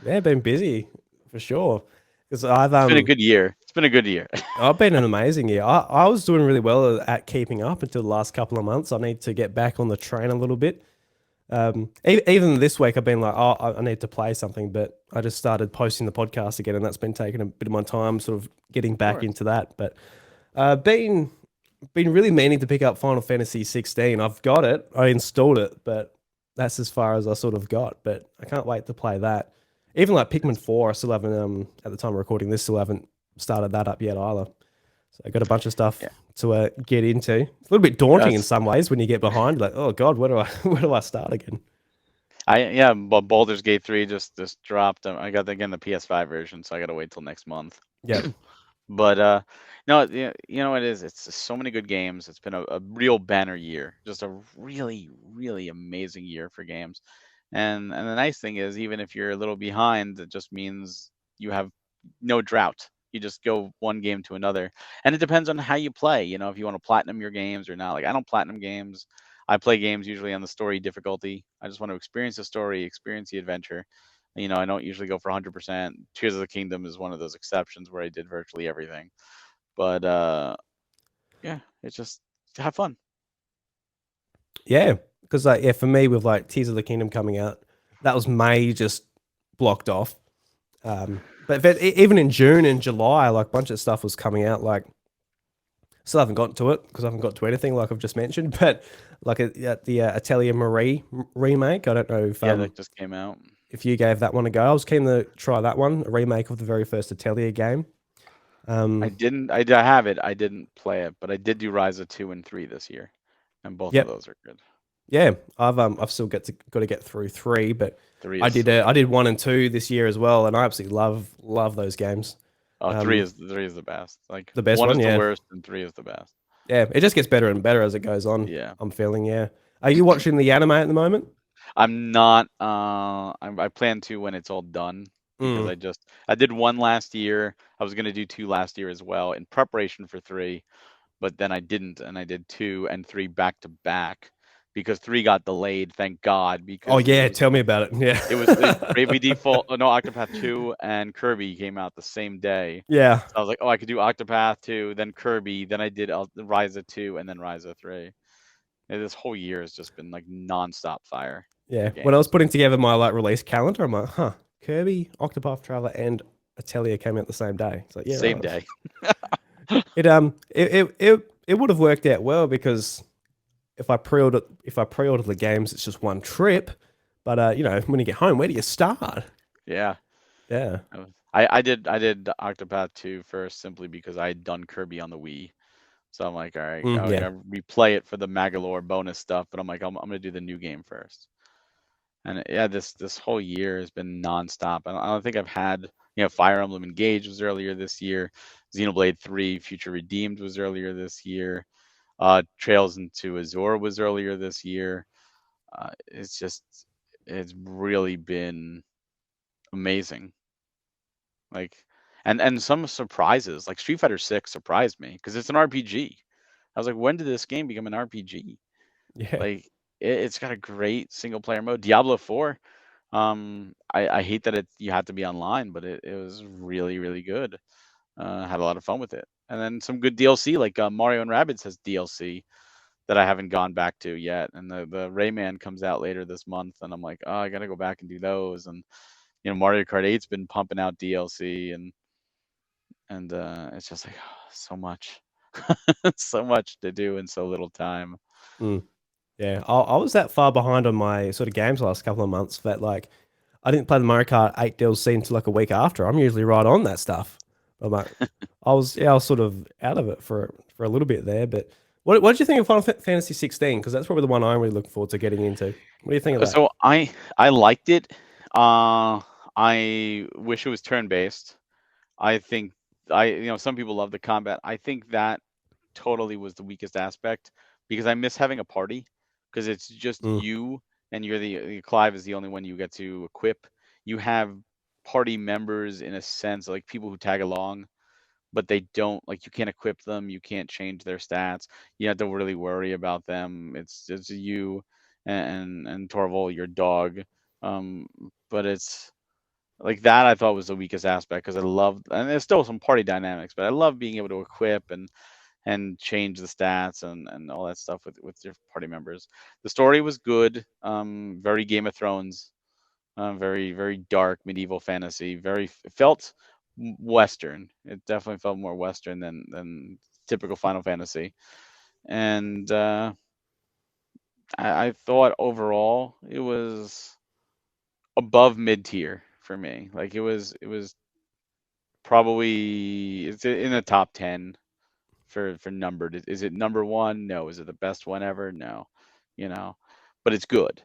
yeah, been busy for sure. Because I've It's been a good year. It's been a good year. I've been an amazing year. I was doing really well at keeping up until the last couple of months. I need to get back on the train a little bit. Even this week, I've been like, oh, I need to play something, but I just started posting the podcast again, and that's been taking a bit of my time, sort of getting Of back course. into that. But been really meaning to pick up Final Fantasy 16. I've got it. I installed it, but that's as far as I sort of got. But I can't wait to play that. Even like Pikmin It's 4, I still haven't at the time of recording this, still haven't started that up yet either. So I got a bunch of stuff yeah. to get into. It's a little bit daunting in That's some ways when you get behind. Like, oh God, where do I where do I start again? but Baldur's Gate 3 just dropped. I got again the PS5 version, so I got to wait till next month. Yeah, But no, you know what it is. It's just so many good games. It's been a real banner year, just a really really amazing year for games. And the nice thing is, even if you're a little behind, it just means you have no drought. You just go one game to another, and it depends on how you play. If you want to platinum your games or not. Like, I don't platinum games. I play games usually on the story difficulty. I just want to experience the story, experience the adventure. I don't usually go for 100%. Tears of the Kingdom is one of those exceptions where I did virtually everything. But yeah, it's just have fun. yeah. Because like yeah, for me with like Tears of the Kingdom coming out, that was May just blocked off. But even in June and July, like a bunch of stuff was coming out. Like still haven't gotten to it because I haven't got to anything like I've just mentioned. But like the Atelier Marie remake, I don't know Yeah, that just came out. if you gave that one a go. I was keen to try that one, a remake of the very first Atelier game. I Um, didn't. I have it. I didn't play it, but I did do Rise of 2 and 3 this year, and both of yep, those are good. yeah, I've still got to get through three, but 3 I is did so I good. did 1 and 2 this year as well, and I absolutely love those games. Oh, Um, 3 is the best. Like, the best 1 one, is the yeah, worst, and 3 is the best. yeah. It just gets better and better as it goes on. Yeah. I'm feeling, yeah. Are you watching the anime at the moment? I'm not. I plan to when it's all done, because Mm. I did 1 last year. I was gonna do 2 last year as well in preparation for 3, but then I didn't, and I did 2 and 3 back to back because 3 got delayed. Thank God, Oh because yeah, tell me about it. Bravely Yeah, Default. Oh, no, Octopath 2 and Kirby came out the same day. yeah, So I was like, oh, I could do Octopath 2, then Kirby, then I did Ryza 2, and then Ryza 3. And this whole year has just been like nonstop fire. Yeah. for When I was games. putting together my like release calendar, I'm like, huh, Kirby, Octopath Traveler, and Atelier came out the same day. It's like, yeah, Same right. day. It would have worked out well because if I pre-order the games, it's just one trip. But when you get home, where do you start? Yeah. Yeah. I did Octopath 2 first simply because I had done Kirby on the Wii. So I'm like, all right, I'm Yeah. gonna replay it for the Magalore bonus stuff, but I'm like, I'm gonna do the new game first. And yeah, this whole year has been nonstop. I don't think I've had, Fire Emblem Engage was earlier this year, Xenoblade 3 Future Redeemed was earlier this year, Trails into Azure was earlier this year. It's really been amazing. Like, and some surprises, like Street Fighter 6 surprised me because it's an RPG. I was like, when did this game become an RPG? Yeah. Like, it's got a great single player mode. Diablo 4, I hate that you had to be online, but it was really, really good. Had a lot of fun with it. And then some good DLC, like Mario and Rabbids has DLC that I haven't gone back to yet. And the Rayman comes out later this month, and I'm like, oh, I gotta go back and do those. And Mario Kart 8's been pumping out DLC, and it's just like so much, so much to do in so little time. Mm. Yeah. I was that far behind on my sort of games the last couple of months that like I didn't play the Mario Kart 8 DLC until like a week after. I'm usually right on that stuff. I'm like, I was sort of out of it for a little bit there. But what did you think of Final Fantasy 16? Because that's probably the one I'm really looking forward to getting into. What do you think of that? So I liked it. Uh, I wish it was turn based. I think some people love the combat. I think that totally was the weakest aspect because I miss having a party because it's just Mm. you and Clive is the only one you get to equip. You have party members in a sense, like people who tag along, but they don't, like, you can't equip them, you can't change their stats. You have to really worry about them. It's you and Torval, your dog. Um, but it's like that I thought was the weakest aspect because I loved, and there's still some party dynamics, but I love being able to equip and change the stats and all that stuff with your party members. The story was good, very Game of Thrones, very very dark medieval fantasy. It felt Western. It definitely felt more Western than typical Final Fantasy. And I thought overall it was above mid tier for me. Like it was probably it's in the top 10 for numbered. Is it number one? No. Is it the best one ever? No. You know, but it's good.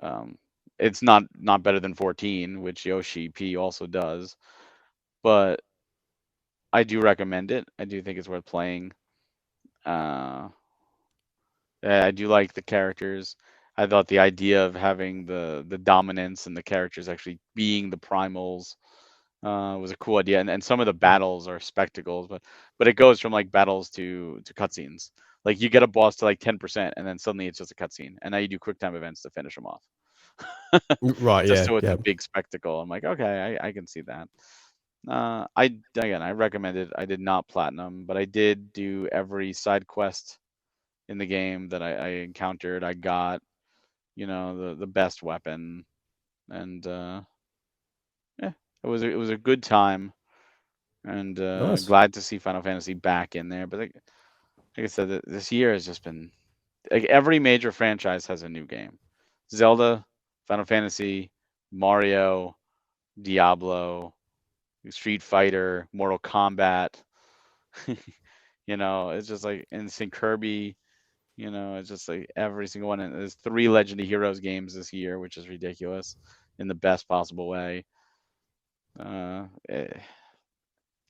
Um, it's not better than 14, which Yoshi P also does, but I do recommend it. I do think it's worth playing. Uh, I do like the characters. I thought the idea of having the dominance and the characters actually being the primals was a cool idea. And some of the battles are spectacles, but it goes from like battles to cutscenes. Like you get a boss to like 10%, and then suddenly it's just a cutscene, and now you do quick time events to finish them off. Right. Just Yeah. so it's a Yeah. big spectacle. I'm like, okay, I can see that. I recommend it. I did not platinum, but I did do every side quest in the game that I encountered. I got, the best weapon, and yeah, it was a good time, and Nice. glad to see Final Fantasy back in there. But like I said, this year has just been like every major franchise has a new game: Zelda, Final Fantasy, Mario, Diablo, Street Fighter, Mortal Kombat. It's just like Instant Kirby. It's just like every single one. And there's 3 Legend of Heroes games this year, which is ridiculous in the best possible way. Uh, eh,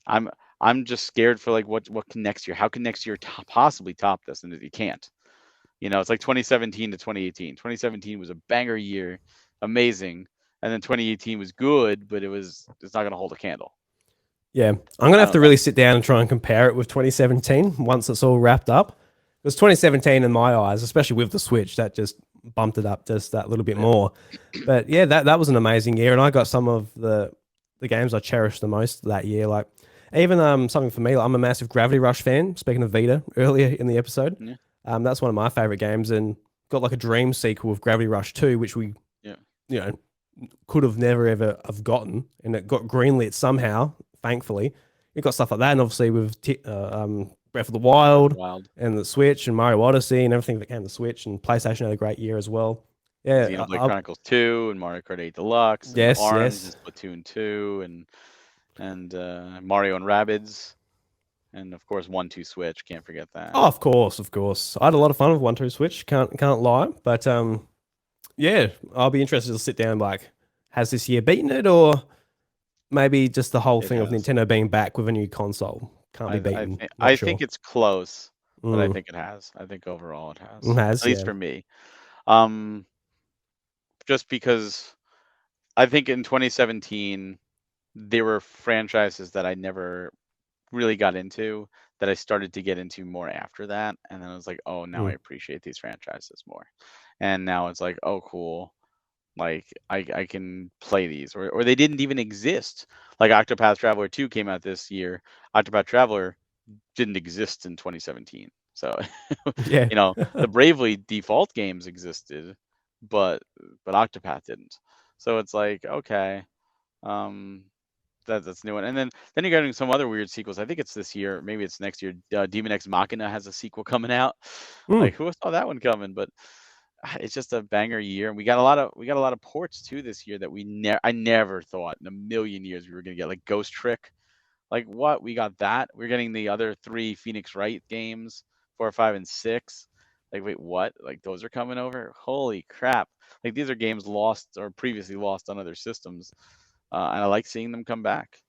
I'm I'm just scared for like what can next year? How can next year possibly top this? And you can't. It's like 2017 to 2018. 2017 was a banger year, amazing, and then 2018 was good, but it's not going to hold a candle. Yeah. I'm gonna I have to don't. really sit down and try and compare it with 2017 once it's all wrapped up. Because 2017, in my eyes, especially with the Switch, that just bumped it up just that little bit Yeah. more. But yeah, that was an amazing year, and I got some of the games I cherished the most that year. Like even something for me, like, I'm a massive Gravity Rush fan. Speaking of Vita, earlier in the episode, Yeah. that's one of my favorite games, and got like a dream sequel of Gravity Rush 2, which we Yeah. you know could have never ever have gotten, and it got greenlit somehow. Thankfully, you got stuff like that, and obviously with Breath of the Wild Wild. and the Switch and Mario Odyssey and everything that came to Switch, and PlayStation had a great year as well. Yeah, Xenoblade Chronicles 2 and Mario Kart 8 Deluxe and yes, Arms and yes. Splatoon 2 and Mario and Rabbids and of course 1-2 Switch. Can't forget that. Oh, of course, of course. I had a lot of fun with 1-2 Switch. Can't lie, but yeah, I'll be interested to sit down. Like, has this year beaten it, or maybe just the whole It thing of has. Nintendo being back with a new console can't be I beaten? think Not sure. it's close, but I Mm, think it has. I think overall it it has. has, At least yeah. for me. Um, just because I think in 2017 there were franchises that I never really got into that I started to get into more after that, and then I was like, oh, now I Mm, appreciate these franchises more. And now it's like, oh, cool. Like I can play these, or they didn't even exist. Like Octopath Traveler 2 came out this year. Octopath Traveler didn't exist in 2017. So, yeah. the Bravely default games existed, but Octopath didn't. So it's like, okay, um, that's a new one. And then you're getting some other weird sequels. I think it's this year, maybe it's next year. Demon X Machina has a sequel coming out. Mm, Like who saw that one coming? But it's just a banger year, and we got a lot of ports too this year that I never thought in a million years we were gonna get, like Ghost Trick. Like what? We got that. We're getting the other three Phoenix Wright games, 4, 5, and 6. Like wait, what? Like those are coming over? Holy crap! Like these are games lost or previously lost on other systems, and I like seeing them come back.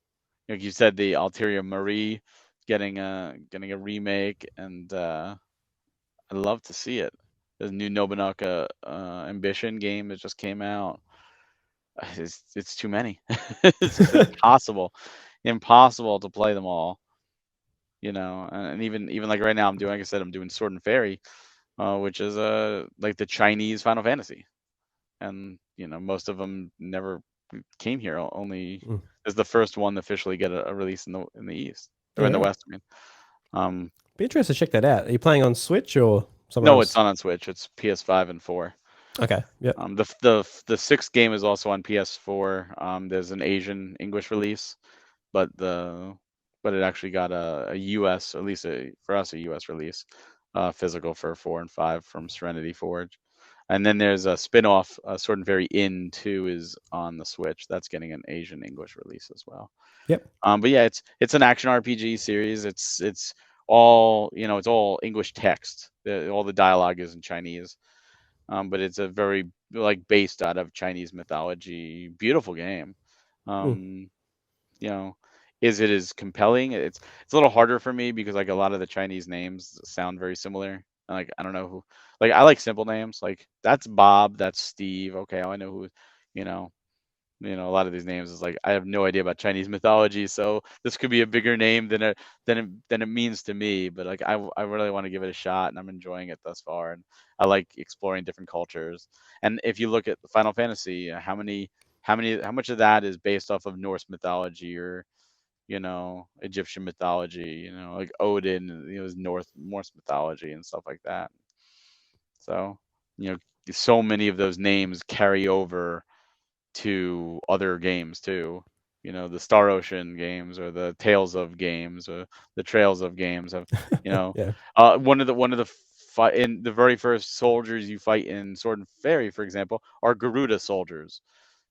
Like you said, the Ulterior Marie getting a remake, and I'd love to see it. There's a new Nobunaga Ambition game that just came out. It's too many. It's just impossible to play them all. And even like right now, like I said, I'm doing Sword and Fairy, which is like the Chinese Final Fantasy, and most of them never came here. Only mm. is the first one to officially get a release in the East or in the Yeah. West. I mean, Be interested to check that out. Are you playing on Switch or somewhere no, it's else? not on Switch. It's PS5 and 4. Okay. Yep. The sixth game is also on PS4. There's an Asian English release, but it actually got a US, at least for us, a US release, physical for 4 and 5 from Serenity Forge. And then there's a spin-off, Sword and Fairy In 2 is on the Switch. That's getting an Asian English release as well. Yep. But yeah, it's an action RPG series. It's all it's all English text. All the dialogue is in Chinese. But it's a very like based out of Chinese mythology. Beautiful game. Mm, Um, you know, is it as compelling? It's a little harder for me because like a lot of the Chinese names sound very similar. Like I don't know who. Like I like simple names. Like that's Bob. That's Steve. Okay, I know who. You know, a lot of these names is like I have no idea about Chinese mythology, so this could be a bigger name than it means to me. But like I really want to give it a shot, and I'm enjoying it thus far, and I like exploring different cultures. And if you look at Final Fantasy, how much of that is based off of Norse mythology or Egyptian mythology, like Odin, is Norse mythology and stuff like that. So so many of those names carry over to other games too. The Star Ocean games or the Tales of games or the Trails of games have, yeah. one of the fight in the very first soldiers you fight in Sword and Fairy, for example, are Garuda soldiers.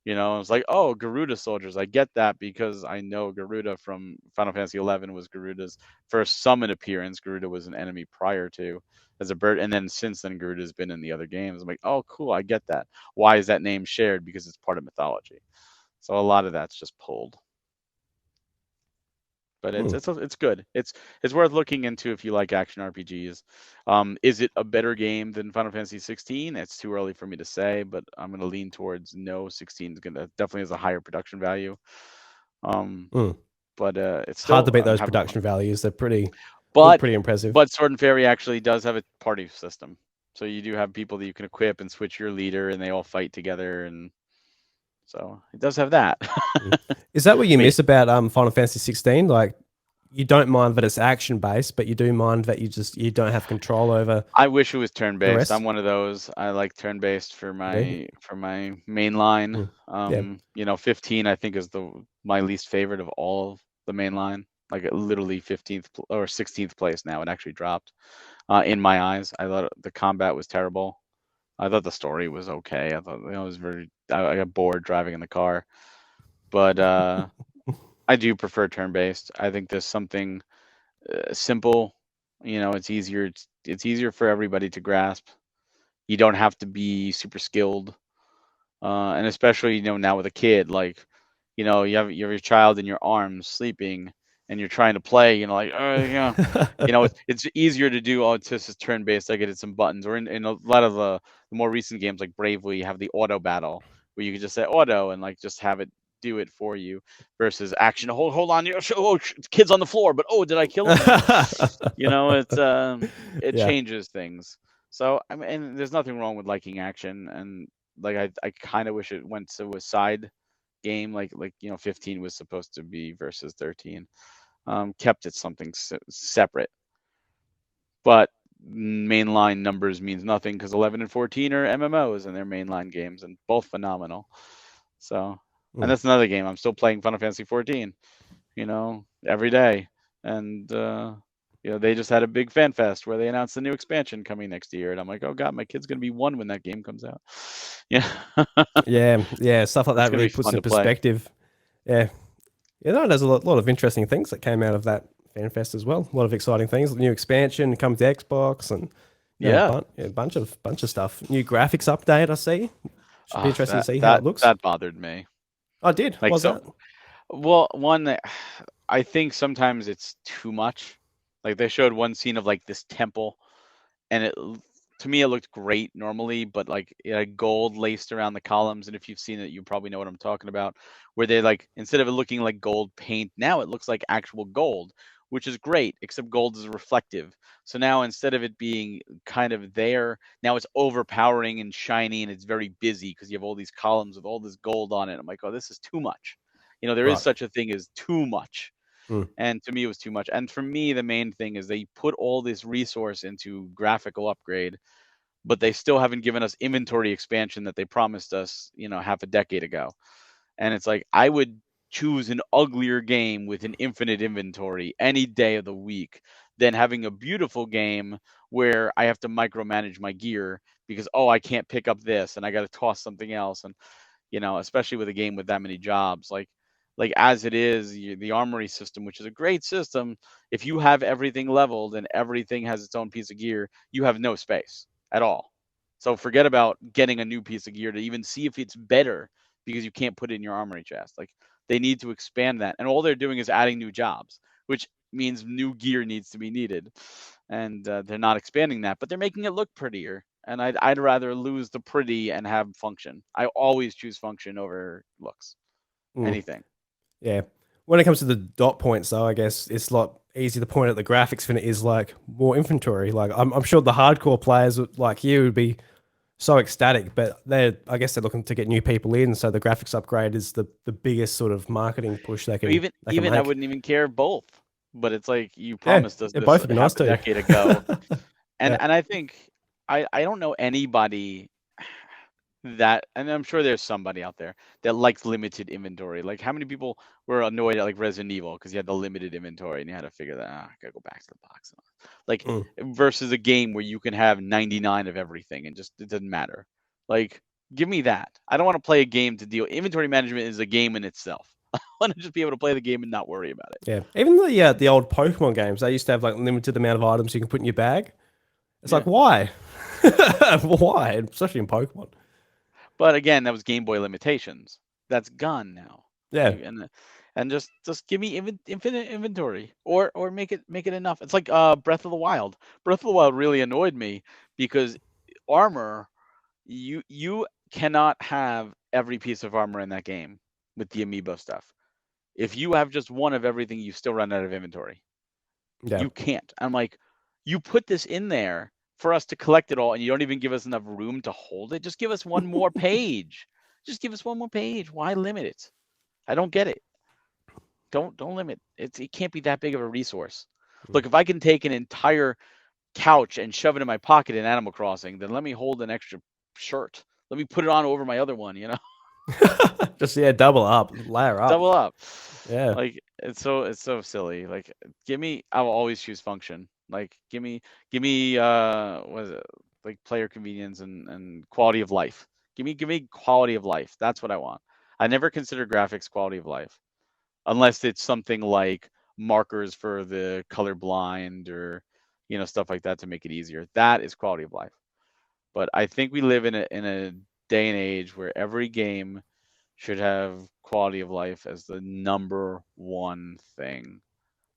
It's like, oh, Garuda soldiers. I get that because I know Garuda from Final Fantasy 11 was Garuda's first summon appearance. Garuda was an enemy prior to as a bird, and then since then Garuda's been in the other games. I'm like, oh, cool, I get that. Why is that name shared? Because it's part of mythology. So a lot of that's just pulled. But it's Mm, it's it's good. It's worth looking into if you like action RPGs. Is it a better game than Final Fantasy 16? It's too early for me to say, but I'm gonna lean towards no. 16 is gonna definitely has a higher production value. Um, mm. but it's Hard to still beat I'm those having fun. production values. They're pretty look But pretty impressive. Sword and Fairy actually does have a party system, so you do have people that you can equip and switch your leader, and they all fight together, and so it does have that. Mm. Is that what you I mean, miss about Final Fantasy 16? Like you don't mind that it's action based, but you do mind that you don't have control over I wish it was the turn-based. I'm rest. one of those. I like turn-based for Yeah, my main line. mm, yeah. 15 I think is my least favorite of all of the main line. Like literally 15th or 16th place now. It actually dropped. In my eyes, I thought the combat was terrible. I thought the story was okay. I thought it was I got bored driving in the car. But I do prefer turn-based. I think there's something simple. It's easier. It's easier for everybody to grasp. You don't have to be super skilled, and especially now with a kid, like you have your child in your arms sleeping, and you're trying to play. Like it's easier to do. Oh, it's just turn based. I get it some buttons, or in a lot of the more recent games like Bravely, you have the auto battle where you can just say auto and like just have it do it for you versus action. Hold on, kid's on the floor, but oh, did I kill him? And it Yeah. changes things. So I mean, and there's nothing wrong with liking action, and like I kind of wish it went to a side game, like 15 was supposed to be versus 13. Kept it something separate, but mainline numbers means nothing because 11 and 14 are MMOs and they're mainline games and both phenomenal. So, and Mm. that's another game I'm still playing Final Fantasy 14, every day, and they just had a big fan fest where they announced the new expansion coming next year, and I'm like, oh god, my kid's gonna be 1 when that game comes out. Yeah, Yeah, yeah, stuff like it's that gonna really be puts fun in to play. perspective. Yeah, yeah, no, there's a lot of interesting things that came out of that fan fest as well. A lot of exciting things. New expansion coming to Xbox, and Yeah. a bunch of stuff. New graphics update. I see. Should be interesting to That see how it that looks. that bothered me. I did. Like Was so, that? well, one that I think sometimes it's too much. Like they showed one scene of like this temple, and to me it looked great normally, but like it had gold laced around the columns, and if you've seen it you probably know what I'm talking about, where they like instead of it looking like gold paint, now it looks like actual gold, which is great, except gold is reflective. So now instead of it being kind of there, now it's overpowering and shiny and it's very busy because you have all these columns with all this gold on it. I'm like, oh, this is too much. There is Right. such a thing as too much, Mm. and to me it was too much. And for me the main thing is they put all this resource into graphical upgrade, but they still haven't given us inventory expansion that they promised us half a decade ago. And it's like I would choose an uglier game with an infinite inventory any day of the week than having a beautiful game where I have to micromanage my gear because oh, I can't pick up this and I got to toss something else. And especially with a game with that many jobs, like as it is, the armory system, which is a great system, if you have everything leveled and everything has its own piece of gear, you have no space at all. So forget about getting a new piece of gear to even see if it's better because you can't put it in your armory chest. Like they need to expand that, and all they're doing is adding new jobs, which means new gear needs to be needed, and they're not expanding that, but they're making it look prettier. And I'd rather lose the pretty and have function. I always choose function over looks. Mm. Anything. Yeah. When it comes to the dot points, though, I guess it's a lot easier to point at the graphics than it is like more inventory. Like I'm sure the hardcore players like you would be so ecstatic, but I guess they're looking to get new people in, so the graphics upgrade is the biggest sort of marketing push Even they can I make. wouldn't even care both. But it's like you Yeah, promised us yeah, this both would be nice half a too. decade ago. And Yeah, and I think I don't know anybody that, and I'm sure there's somebody out there that likes limited inventory. Like how many people were annoyed at like Resident Evil because you had the limited inventory and you had to figure that I gotta go back to the box. Like mm, versus a game where you can have 99 of everything and just it doesn't matter. Like give me that. I don't want to play a game to deal. Inventory management is a game in itself. I want to just be able to play the game and not worry about it. yeah. Even the old Pokemon games, they used to have like limited amount of items you can put in your bag. It's like Yeah. why, why, especially in Pokemon. But again, that was Game Boy limitations. That's gone now. Yeah, And just give me infinite inventory, or make it enough. It's like Breath of the Wild. Breath of the Wild really annoyed me because armor, you cannot have every piece of armor in that game with the amiibo stuff. If you have just one of everything, you still run out of inventory. yeah. You can't. I'm like, you put this in there for us to collect it all, and you don't even give us enough room to hold it. Just give us one more page. Just give us one more page. Why limit it? I don't get it. don't limit. It can't be that big of a resource. Mm. Look, if I can take an entire couch and shove it in my pocket in Animal Crossing, then let me hold an extra shirt. Let me put it on over my other one, Just yeah, double up, layer up. double up. Yeah. Like it's so silly. Like I will always choose function. Like give me what is it? Like player convenience and quality of life. Give me quality of life. That's what I want. I never consider graphics quality of life unless it's something like markers for the colorblind or stuff like that to make it easier. That is quality of life. But I think we live in a day and age where every game should have quality of life as the number one thing.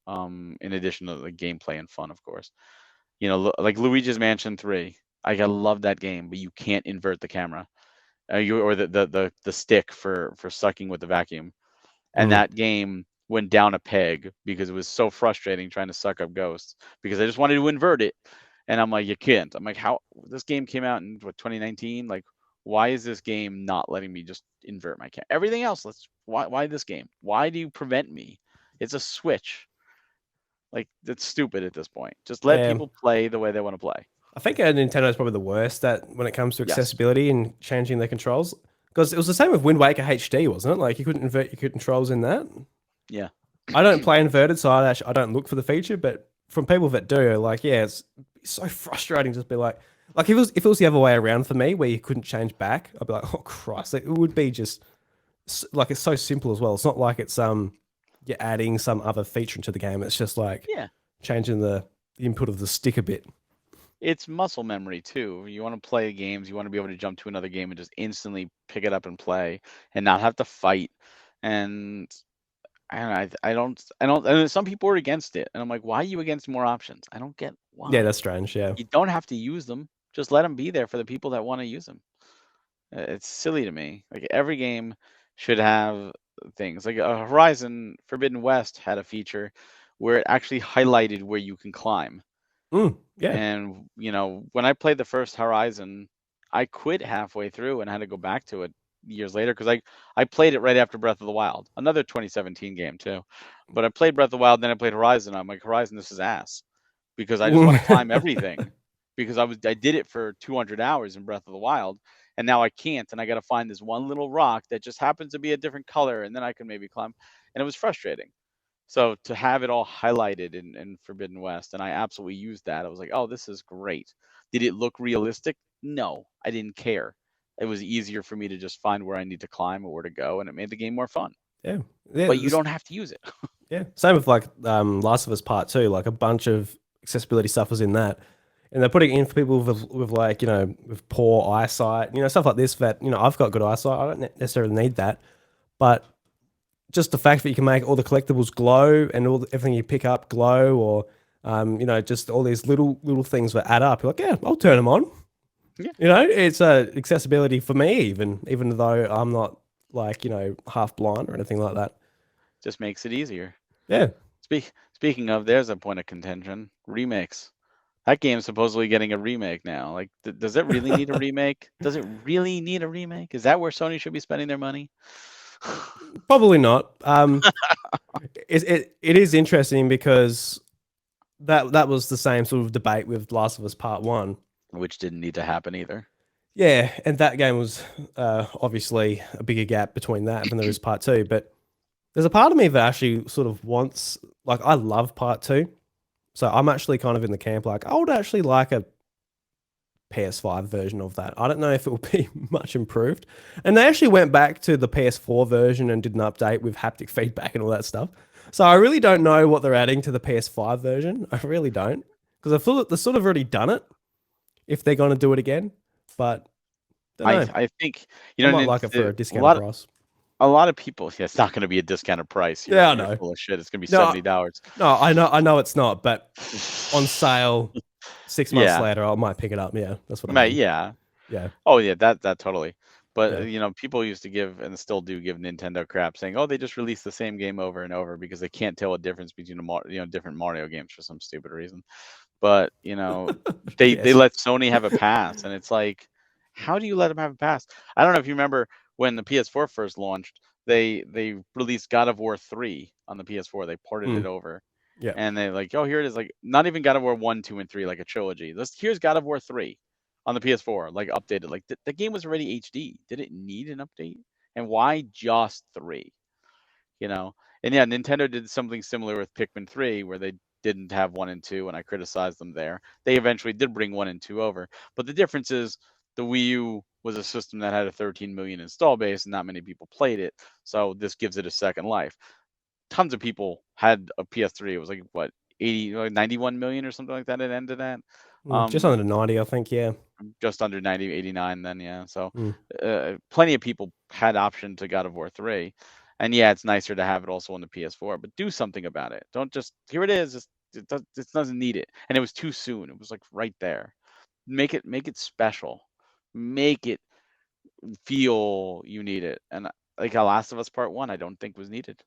In addition to the gameplay and fun, of course. Like Luigi's Mansion 3. I love that game, but you can't invert the camera. Or the stick for sucking with the vacuum. And Mm. that game went down a peg because it was so frustrating trying to suck up ghosts because I just wanted to invert it. And I'm like, you can't. I'm like, how this game came out in 2019? Like, why is this game not letting me just invert my camera? Everything else, why this game? Why do you prevent me? It's a Switch. Like, it's stupid at this point. Just let Yeah. people play the way they want to play. I think Nintendo is probably the worst at when it comes to Yes. accessibility and changing their controls. Because it was the same with Wind Waker HD, wasn't it? Like you couldn't invert your controls in that. Yeah. I don't play inverted, so I don't look for the feature. But from people that do, like yeah, it's so frustrating. Just be like if it was the other way around for me, where you couldn't change back, I'd be like, oh Christ, it would be just like it's so simple as well. It's not like it's you're adding some other feature into the game. It's just like Yeah. changing the input of the stick a bit. It's muscle memory too. You want to play games, you want to be able to jump to another game and just instantly pick it up and play and not have to fight. And I don't. And some people are against it, and I'm like, why are you against more options? I don't get Yeah, why. that's strange. Yeah. You don't have to use them. Just let them be there for the people that want to use them. It's silly to me. Like every game should have things. Like Horizon Forbidden West had a feature where it actually highlighted where you can climb. Yeah. And when I played the first Horizon, I quit halfway through and had to go back to it years later because I played it right after Breath of the Wild, another 2017 game too. But I played Breath of the Wild, then I played Horizon. I'm like, Horizon, this is ass because I just want to climb everything because I did it for 200 hours in Breath of the Wild, and now I can't, and I got to find this one little rock that just happens to be a different color, and then I can maybe climb, and it was frustrating. So to have it all highlighted in Forbidden West, and I absolutely used that. I was like, oh, this is great. Did it look realistic? No, I didn't care. It was easier for me to just find where I need to climb or where to go, and it made the game more fun. Yeah. Yeah. But you don't have to use it. Yeah. Same with like Last of Us Part 2, like a bunch of accessibility stuff was in that. And they're putting it in for people with like, with poor eyesight, stuff like this that, I've got good eyesight. I don't necessarily need that. But just the fact that you can make all the collectibles glow and everything you pick up glow or, just all these little things that add up. You're like, yeah, I'll turn them on. Yeah. It's accessibility for me, even though I'm not like, half blind or anything like that. Just makes it easier. Yeah. Speaking of, there's a point of contention. Remakes. That game's supposedly getting a remake now. Like, does it really need a remake? Does it really need a remake? Is that where Sony should be spending their money? Probably not. It is interesting because that was the same sort of debate with Last of Us Part 1. Which didn't need to happen either. Yeah, and that game was obviously a bigger gap between that than there is Part 2. But there's a part of me that actually sort of wants, like, I love Part 2. So I'm actually kind of in the camp, like, I would actually like a PS5 version of that. I don't know if it will be much improved. And they actually went back to the PS4 version and did an update with haptic feedback and all that stuff. So I really don't know what they're adding to the PS5 version. I really don't. Because I feel that they've sort of already done it if they're going to do it again. But I think I might like it for a discount price. A lot of people, yeah, it's not going to be a discounted price. Yeah, I know. Full of shit. It's going to be $70. No, I know it's not, but on sale 6 months later, I might pick it up. Yeah, that's what I mean. Yeah. Yeah. Oh yeah, that totally. But people used to give and still do give Nintendo crap, saying, "Oh, they just released the same game over and over because they can't tell a difference between different Mario games for some stupid reason." But they let Sony have a pass, and it's like, how do you let them have a pass? I don't know if you remember when the PS4 first launched. they released God of War 3 on the PS4. They ported it Mm, over, yeah. and they like, oh, here it is. Like, not even God of War 1, 2, and 3, like a trilogy. Here's God of War 3 on the PS4, like updated. Like the game was already HD. Did it need an update? And why just 3? You know? And yeah, Nintendo did something similar with Pikmin 3, where they didn't have 1 and 2, and I criticized them there. They eventually did bring 1 and 2 over. But the difference is the Wii U was a system that had a 13 million install base, and not many people played it. So this gives it a second life. Tons of people had a PS3. It was like, what, 80, like 91 million or something like that it ended at. Just Um, under 90, I think. Yeah. just under 90, 89 then, yeah. So Mm. plenty of people had option to God of War 3. And yeah, it's nicer to have it also on the PS4, but do something about it. Don't just, here it is. It doesn't need it. And it was too soon. It was like right there. Make it special. Make it feel you need it. And like a Last of Us Part 1, I don't think was needed.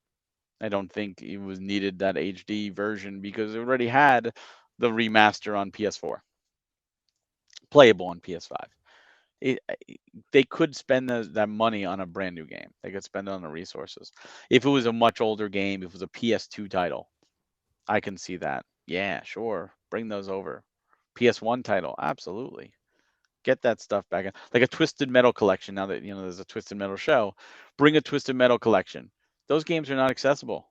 I don't think it was needed, that HD version, because it already had the remaster on PS4, playable on PS5. It, they could spend that money on a brand new game. They could spend it on the resources. If it was a much older game, if it was a PS2 title, I can see that. Yeah, sure. Bring those over. PS1 title, absolutely. Get that stuff back in. Like a Twisted Metal collection. Now that there's a Twisted Metal show, bring a Twisted Metal collection. Those games are not accessible.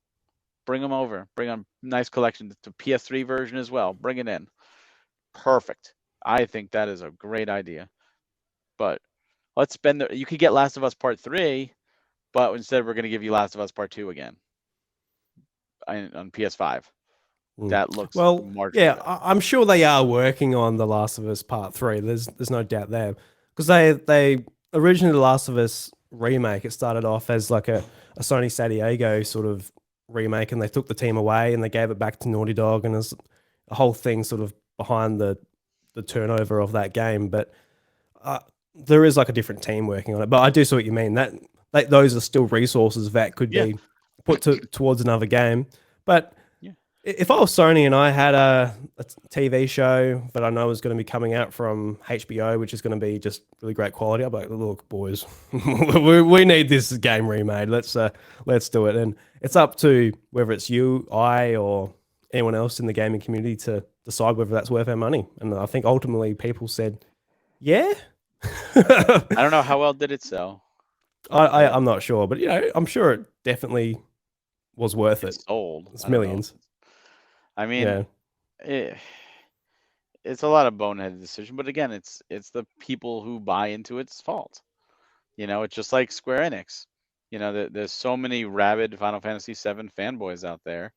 Bring them over. Bring a nice collection. The PS3 version as well. Bring it in. Perfect. I think that is a great idea. But let's spend you could get Last of Us Part 3, but instead we're going to give you Last of Us Part 2 again on PS5. Mm. That looks Well, marginally yeah, better. I'm sure they are working on The Last of Us Part 3. There's no doubt there. Because they originally The Last of Us remake, it started off as like a Sony San Diego sort of remake, and they took the team away and they gave it back to Naughty Dog, and there's a whole thing sort of behind the turnover of that game. But uh, there is like a different team working on it. But I do see what you mean. That those are still resources that could Yeah. be put towards another game. But Yeah. if I was Sony and I had a TV show that I know was going to be coming out from HBO, which is going to be just really great quality, I'd be like, look, boys, we need this game remade. Let's do it. And it's up to whether it's you, I, or anyone else in the gaming community to decide whether that's worth our money. And I think ultimately people said, yeah. I don't know how well did it sell. I'm not sure, but I'm sure it definitely was worth It it. sold. It's I don't know. millions. I mean, Yeah. it, it's a lot of boneheaded decision, but again, it's the people who buy into its fault. It's just like Square Enix. There's so many rabid Final Fantasy VII fanboys out there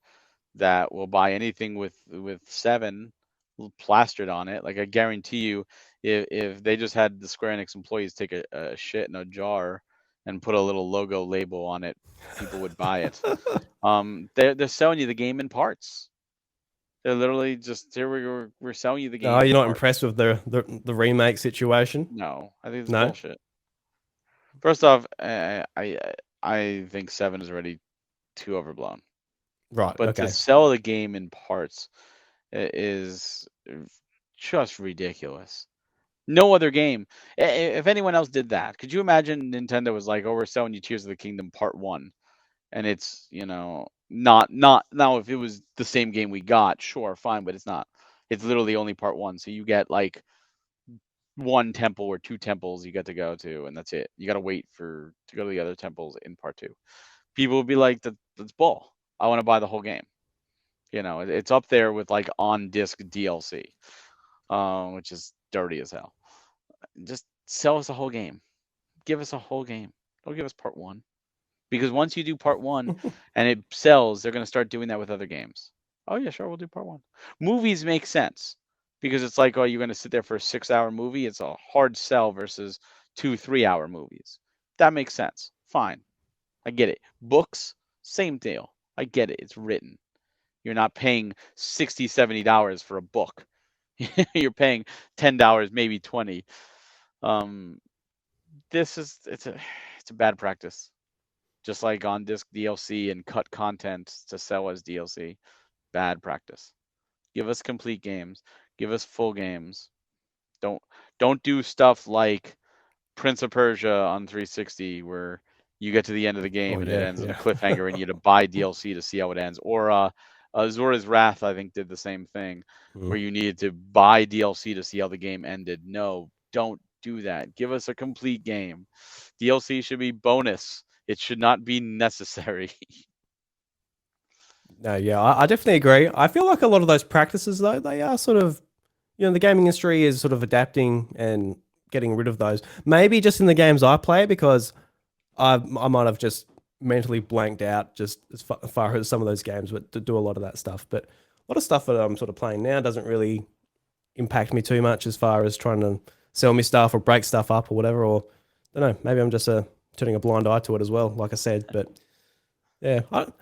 that will buy anything with 7 plastered on it. Like, I guarantee you, if they just had the Square Enix employees take a shit in a jar and put a little logo label on it, people would buy it. They're selling you the game in parts. They're literally just, here we're selling you the No, game in you're not parts. impressed with the remake situation? No, I think it's No? bullshit. First off, I think 7 is already too overblown. Right, But to okay. sell the game in parts is just ridiculous. No other game. If anyone else did that, could you imagine Nintendo was like, "Oh, we're selling you Tears of the Kingdom Part 1," and it's, not now. If it was the same game we got, sure, fine, but it's not. It's literally only Part 1, so you get like one temple or 2 temples you get to go to, and that's it. You got to wait to go to the other temples in Part 2. People would be like, "That's bull. I want to buy the whole game." It's up there with like on disc DLC, which is dirty as hell. Just sell us a whole game. Give us a whole game. Don't give us part one. Because once you do part one and it sells, they're going to start doing that with other games. Oh, yeah, sure, we'll do part one. Movies make sense because it's like, oh, you're going to sit there for a 6-hour movie. It's a hard sell versus 2 3-hour movies. That makes sense. Fine. I get it. Books, same deal. I get it. It's written. You're not paying $60, $70 for a book. You're paying $10, maybe 20. Um, it's a bad practice. Just like on disc DLC and cut content to sell as DLC. Bad practice. Give us complete games. Give us full games. Don't don't do stuff like Prince of Persia on 360 where You get to the end of the Oh game and it yeah, ends on a yeah. cliffhanger, and you have to buy DLC to see how it ends. Or Zora's Wrath, I think, did the same thing, Mm. where you needed to buy DLC to see how the game ended. No, don't do that. Give us a complete game. DLC should be bonus. It should not be necessary. No, yeah, I definitely agree. I feel like a lot of those practices, though, they are sort of, the gaming industry is sort of adapting and getting rid of those. Maybe just in the games I play, because I might have just mentally blanked out just as far as some of those games, but to do a lot of that stuff. But a lot of stuff that I'm sort of playing now doesn't really impact me too much as far as trying to sell me stuff or break stuff up or whatever. Or I don't know, maybe I'm just turning a blind eye to it as well, like I said. But yeah,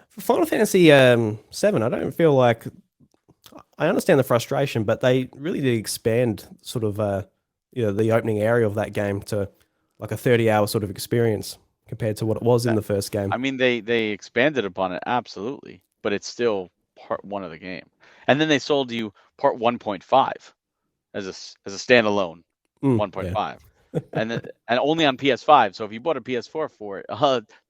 for Final Fantasy 7, I don't feel like I understand the frustration, but they really did expand sort of the opening area of that game to like a 30-hour sort of experience compared to what it was in the first game. I mean, they expanded upon it, absolutely, but it's still part one of the game. And then they sold you part 1.5 as a standalone Mm, yeah. 1.5, and only on PS5. So if you bought a PS4 for it,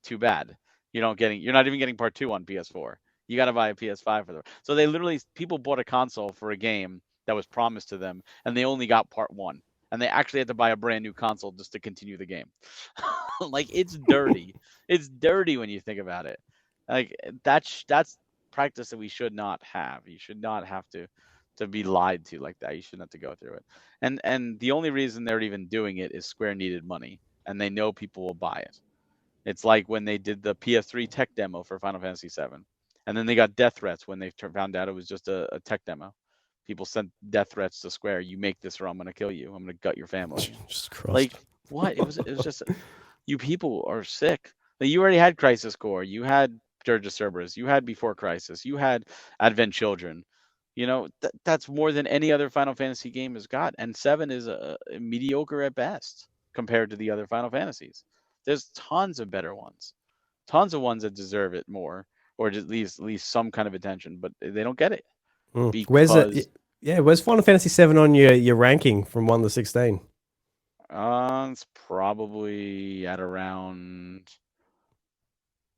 too bad. You're not even getting part 2 on PS4. You got to buy a PS5 for them. So they literally people bought a console for a game that was promised to them, and they only got part 1. And they actually had to buy a brand new console just to continue the game. Like, it's dirty. It's dirty when you think about it. Like, that's practice that we should not have. You should not have to be lied to like that. You shouldn't have to go through it. And the only reason they're even doing it is Square needed money, and they know people will buy it. It's like when they did the PS3 tech demo for Final Fantasy VII, and then they got death threats when they found out it was just a tech demo. People sent death threats to Square. You make this, or I'm gonna kill you. I'm gonna gut your family. Jesus Christ. Like, what? It was just, you people are sick. Like, you already had Crisis Core. You had Dirge of Cerberus. You had Before Crisis. You had Advent Children. That's more than any other Final Fantasy game has got, and 7 is a mediocre at best compared to the other Final Fantasies. There's tons of better ones, tons of ones that deserve it more, or just at least some kind of attention, but they don't get it Mm. Where's it? because Yeah, where's Final Fantasy 7 on your ranking from 1 to 16? it's probably at around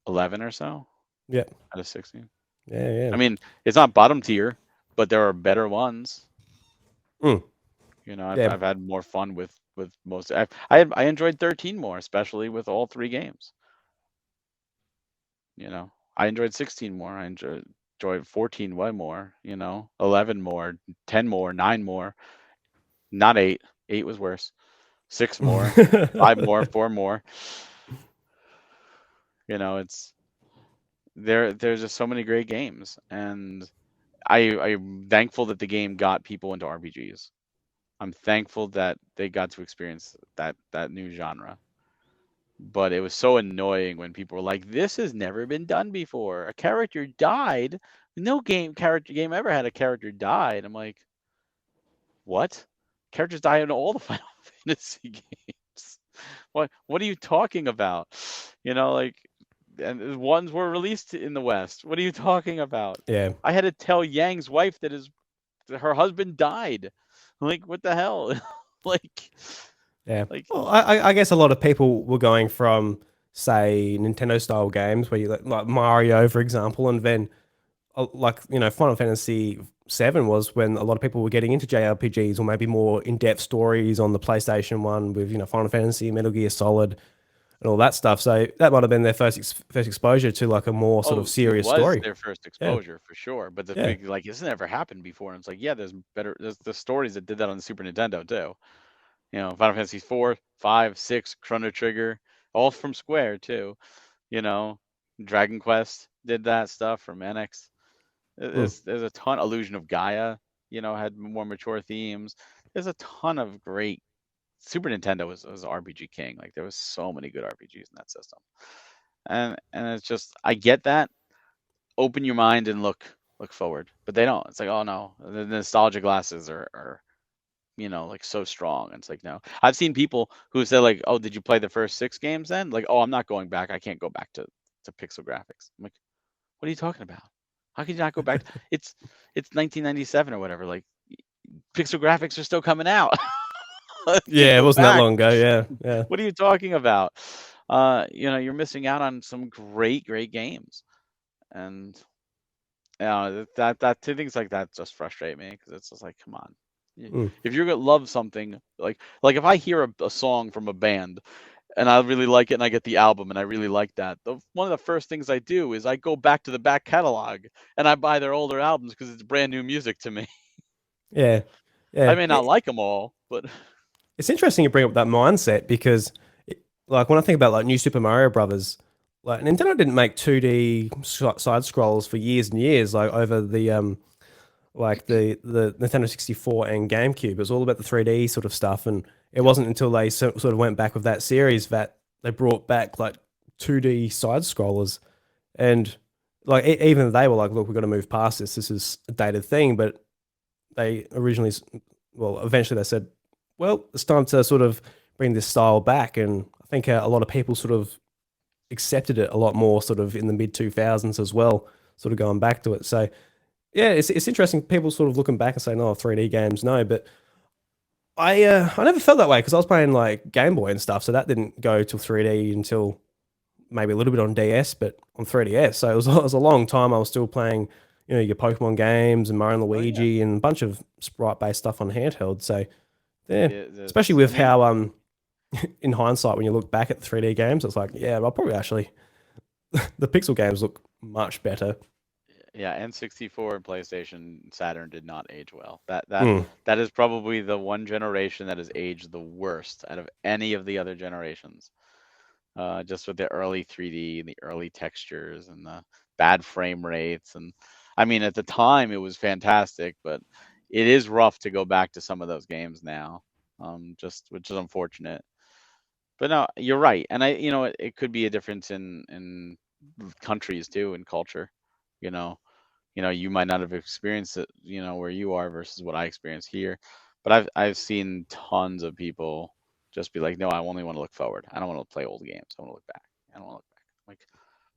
11 or so Yeah, out of 16. yeah, yeah. I mean, it's not bottom tier, but there are better ones. Mm. I've Yeah. I've had more fun with most. I enjoyed 13 more, especially with all 3 games. I enjoyed 16 more. I enjoyed 14 way more. 11 more, 10 more, 9 more. Not 8. 8 was worse. 6 more, 5 more, 4 more. It's there's just so many great games, and I'm thankful that the game got people into RPGs. I'm thankful that they got to experience that new genre. But it was so annoying when people were like, "This has never been done before. A character died. No character game ever had a character die." And I'm like, "What? Characters die in all the Final Fantasy games. What are you talking about? Like, and ones were released in the West. What are you talking about? Yeah. I had to tell Yang's wife that her husband died. Like, what the hell? like, Yeah. like Well, I guess a lot of people were going from, say, Nintendo style games where you like Mario, for example, and then like Final Fantasy 7 was when a lot of people were getting into JRPGs or maybe more in-depth stories on the PlayStation 1 with Final Fantasy, Metal Gear Solid, and all that stuff. So that might have been their first exposure to like a more sort of Oh, it serious was story. their first Yeah. exposure for sure. But the Yeah. thing, like, it's never happened before. And it's like, yeah, there's the stories that did that on the Super Nintendo too. Final Fantasy 4, 5, 6, Chrono Trigger, all from Square too. You know, Dragon Quest did that stuff from NX. Mm. There's a ton. Illusion of Gaia, had more mature themes. There's a ton of great. Super Nintendo was RPG king. Like, there was so many good RPGs in that system. And it's just, I get that. Open your mind and look forward, but they don't. It's like, oh no, the nostalgia glasses are like so strong. And it's like, no. I've seen people who say like, oh, did you play the first 6 games then? Like, oh, I'm not going back. I can't go back to pixel graphics. I'm like, what are you talking about? How can you not go back? It's 1997 or whatever. Like, pixel graphics are still coming out. You can Yeah, it go wasn't that back. long ago. Yeah. Yeah. What are you talking about? you're missing out on some great games. And that two things like that just frustrate me because it's just like, come on. Mm. If you're gonna love something, like if I hear a song from a band and I really like it and I get the album and I really like that, one of the first things I do is I go back to the back catalog and I buy their older albums because it's brand new music to me. Yeah, I yeah. may not like them all, but It's interesting you bring up that mindset because, like, when I think about like New Super Mario Brothers, like Nintendo didn't make 2D side scrolls for years and years, like over the Nintendo 64 and GameCube. It was all about the 3D sort of stuff, and it yep, wasn't until they sort of went back with that series that they brought back like 2D side scrollers, and like even they were like, look, we've got to move past this. This is a dated thing, but they originally, well, eventually they said, well, it's time to sort of bring this style back, and I think a lot of people sort of accepted it a lot more, sort of in the mid 2000s as well, sort of going back to it. So yeah, it's interesting. People sort of looking back and saying, "Oh, 3D games, no." But I never felt that way because I was playing like Game Boy and stuff, so that didn't go to 3D until maybe a little bit on DS, but on 3DS. So it was a long time. I was still playing, your Pokemon games and Mario and oh yeah, Luigi and a bunch of sprite based stuff on handheld. So yeah, especially I with mean, how in hindsight when you look back at 3D games, it's like yeah, I'll probably actually the pixel games look much better. yeah, N64 and PlayStation Saturn did not age well. That that Mm, that is probably the one generation that has aged the worst out of any of the other generations. Just with the early 3D and the early textures and the bad frame rates. And I mean, at the time it was fantastic, but it is rough to go back to some of those games now, just which is unfortunate. But no, you're right, and it could be a difference in countries too, and culture. You know, you might not have experienced it, where you are versus what I experience here. But I've seen tons of people just be like, no, I only want to look forward. I don't want to play old games. I want to look back. I don't want to look back. Like,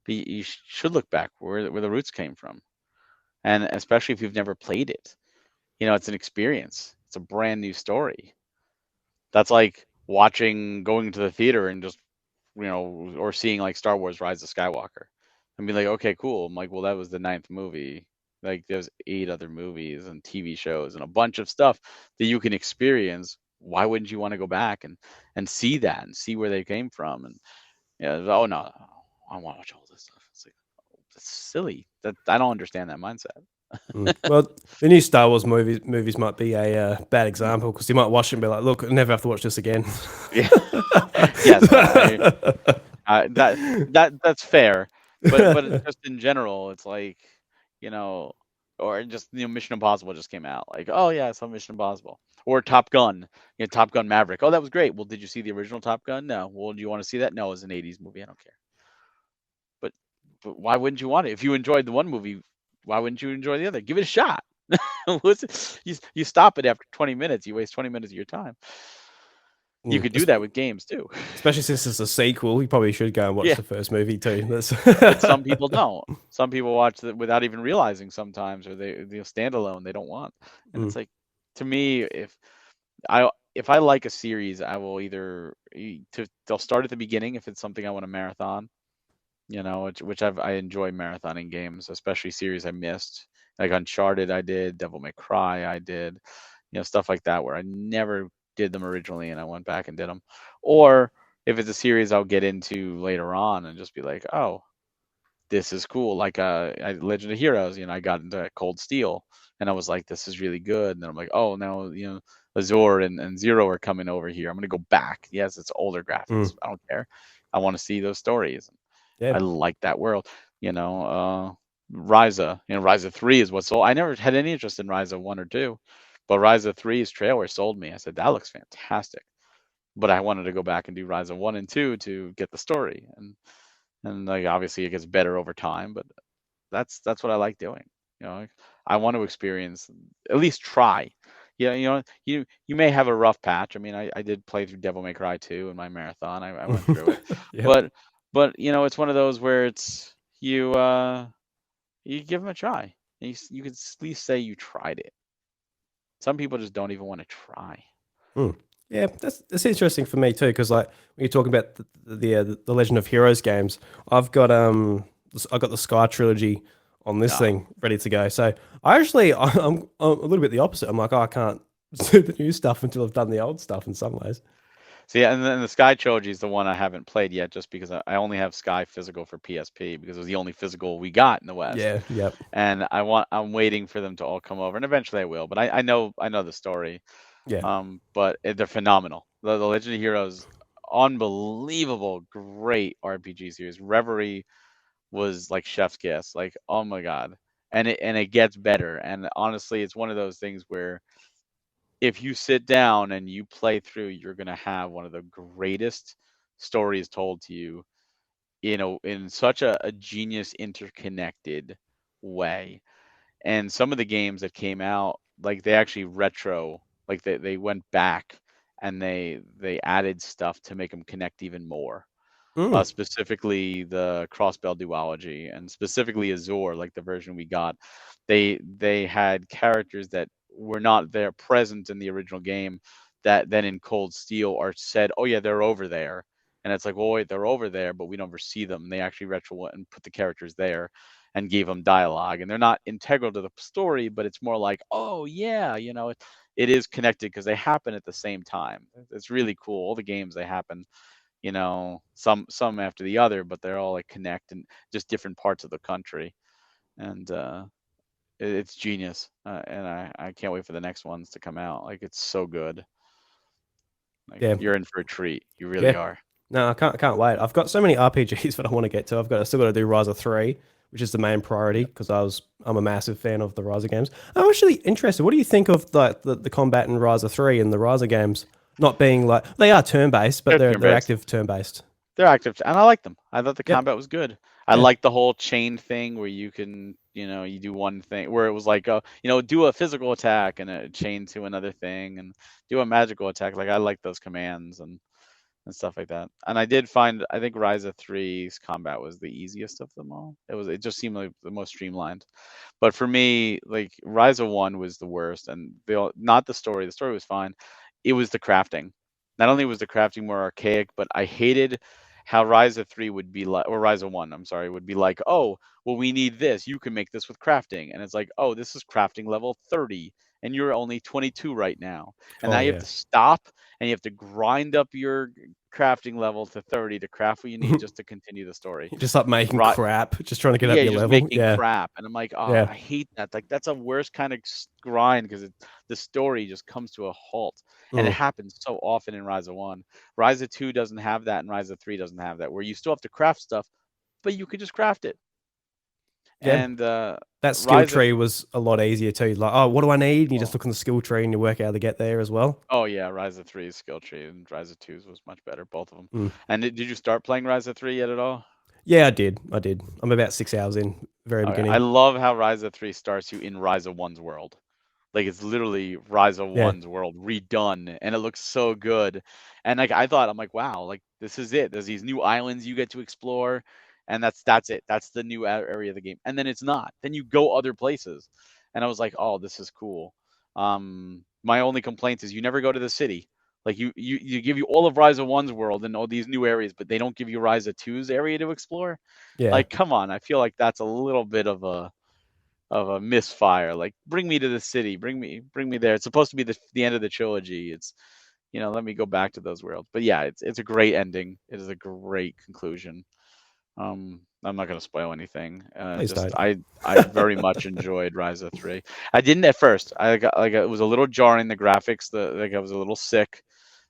but you should look back where the roots came from, and especially if you've never played it. It's an experience. It's a brand new story. That's like going to the theater and just or seeing like Star Wars Rise of Skywalker and be like, okay, cool. I'm like, well, that was the ninth movie. Like, there's 8 other movies and TV shows and a bunch of stuff that you can experience. Why wouldn't you want to go back and see that and see where they came from? And oh no, I want to watch all this stuff. It's like, oh, that's silly. That I don't understand that mindset. mm. Well, the new Star Wars movies might be a bad example because you might watch it and be like, "Look, I never have to watch this again." Yeah. Yes, that's fair, but just in general, it's like, you know, or just Mission Impossible just came out. Like, oh yeah, it's on Mission Impossible. Or Top Gun, Top Gun Maverick. Oh, that was great. Well, did you see the original Top Gun? No. Well, do you want to see that? No, it's an '80s movie. I don't care. But why wouldn't you want it? If you enjoyed the one movie, why wouldn't you enjoy the other? Give it a shot. You stop it after 20 minutes. You waste 20 minutes of your time. You Mm. could do that with games too. Especially since it's a sequel, you probably should go and watch Yeah. the first movie too. That's But some people don't. Some people watch it without even realizing sometimes, or they standalone they don't want. And Mm, it's like, to me, if I like a series, I will they'll start at the beginning if it's something I want to marathon. Which I enjoy marathoning games, especially series I missed. Like Uncharted, I did. Devil May Cry, I did. Stuff like that where I never did them originally and I went back and did them. Or if it's a series I'll get into later on and just be like, oh, this is cool. Like Legend of Heroes, I got into Cold Steel and I was like, this is really good. And then I'm like, oh, now Azure and Zero are coming over here. I'm gonna go back. Yes, it's older graphics. mm. I don't care. I want to see those stories. Yeah. I like that world. Ryza 3 is what sold. I never had any interest in Ryza 1 or 2, but Ryza 3's trailer sold me. I said, that looks fantastic. But I wanted to go back and do Ryza 1 and 2 to get the story. And like obviously it gets better over time, but that's what I like doing. Like, I want to experience, at least try. Yeah, you may have a rough patch. I mean, I did play through Devil May Cry 2 in my marathon. I went through it. Yep. But it's one of those where it's you give them a try. You could at least say you tried it. Some people just don't even want to try. Mm. Yeah, that's interesting for me too, because like when you're talking about the Legend of Heroes games, I've got I got the Sky trilogy on this Oh, thing ready to go. So I actually I'm a little bit the opposite. I'm like, oh, I can't do the new stuff until I've done the old stuff in some ways. so yeah, and then the Sky trilogy is the one I haven't played yet, just because I only have Sky physical for PSP because it was the only physical we got in the West. Yeah, yep, And I'm waiting for them to all come over, and eventually I will. But I know the story. yeah. But they're phenomenal. The Legend of Heroes, unbelievable, great RPG series. Reverie was like chef's kiss. Like, oh my god, and it gets better. And honestly, it's one of those things where if you sit down and you play through, you're gonna have one of the greatest stories told to you, in such a genius interconnected way. And some of the games that came out, like they actually like they went back and they added stuff to make them connect even more. Mm, Specifically the Crossbell duology and specifically Azor, like the version we got. They had characters that were not there present in the original game that then in Cold Steel are said, oh yeah, they're over there. And it's like, well, wait, they're over there, but we don't ever see them. They actually retro and put the characters there and gave them dialogue. And they're not integral to the story, but it's more like, oh yeah, it is connected because they happen at the same time. It's really cool. All the games they happen, some after the other, but they're all like connect in just different parts of the country. And it's genius. And I can't wait for the next ones to come out. Like it's so good. Like yeah, you're in for a treat. You really yeah. are. No, I can't wait. I've got so many RPGs that I want to get to. I still got to do Rise of 3, which is the main priority Yeah. because I'm a massive fan of the Rise games. I'm actually interested. What do you think of like the combat in Rise of 3 and the Rise games not being like they are turn based, but They're they're turn-based. active turn based. They're active, and I like them. I thought the Yep. combat was good. I Yeah. like the whole chain thing where you can, you do one thing where it was like, do a physical attack and a chain to another thing and do a magical attack. Like I like those commands and stuff like that. And I think Ryza 3's combat was the easiest of them all. It just seemed like the most streamlined. But for me, like Ryza 1 was the worst, and not the story. The story was fine. It was the crafting. Not only was the crafting more archaic, but I hated how Ryza 3 would be like, or Ryza 1, I'm sorry, would be like, oh, well, we need this. You can make this with crafting. And it's like, oh, this is crafting level 30, and you're only 22 right now. And now Oh you have yeah. to stop and you have to grind up your crafting level to 30 to craft what you need just to continue the story. Just like making Right. crap, just trying to get Yeah, up you're your just level. making Yeah. crap. And I'm like, oh, Yeah. I hate that. Like, that's a worst kind of grind because the story just comes to a halt. And it Mm. happens so often in Ryza 1. Ryza 2 doesn't have that, and Ryza 3 doesn't have that, where you still have to craft stuff, but you could just craft it. Yeah. And That skill Ryza, tree was a lot easier too. Like, oh, what do I need? And you just oh, look on the skill tree and you work out how to get there as well. oh yeah, Ryza 3's skill tree and Ryza 2's was much better, both of them. Mm. And did you start playing Ryza 3 yet at all? Yeah, I did. I did. I'm about 6 hours in, very Okay, I beginning. love how Ryza 3 starts you in Ryza 1's world. Like it's literally Ryza Yeah. 1's world redone, and it looks so good. And like I thought, I'm like, wow, like this is it. There's these new islands you get to explore, and that's it. That's the new area of the game. And then it's not. Then you go other places, and I was like, oh, this is cool. My only complaint is you never go to the city. Like you give you all of Ryza 1's world and all these new areas, but they don't give you Ryza 2's area to explore. Yeah. Like, come on, I feel like that's a little bit of a misfire. Like, bring me to the city, bring me there. It's supposed to be the end of the trilogy. It's let me go back to those worlds. But yeah, it's a great ending. It is a great conclusion. I'm not gonna spoil anything. Please Just don't. I very much enjoyed Rise of 3. I didn't at first. I got like it was a little jarring, the graphics. Like I was a little sick.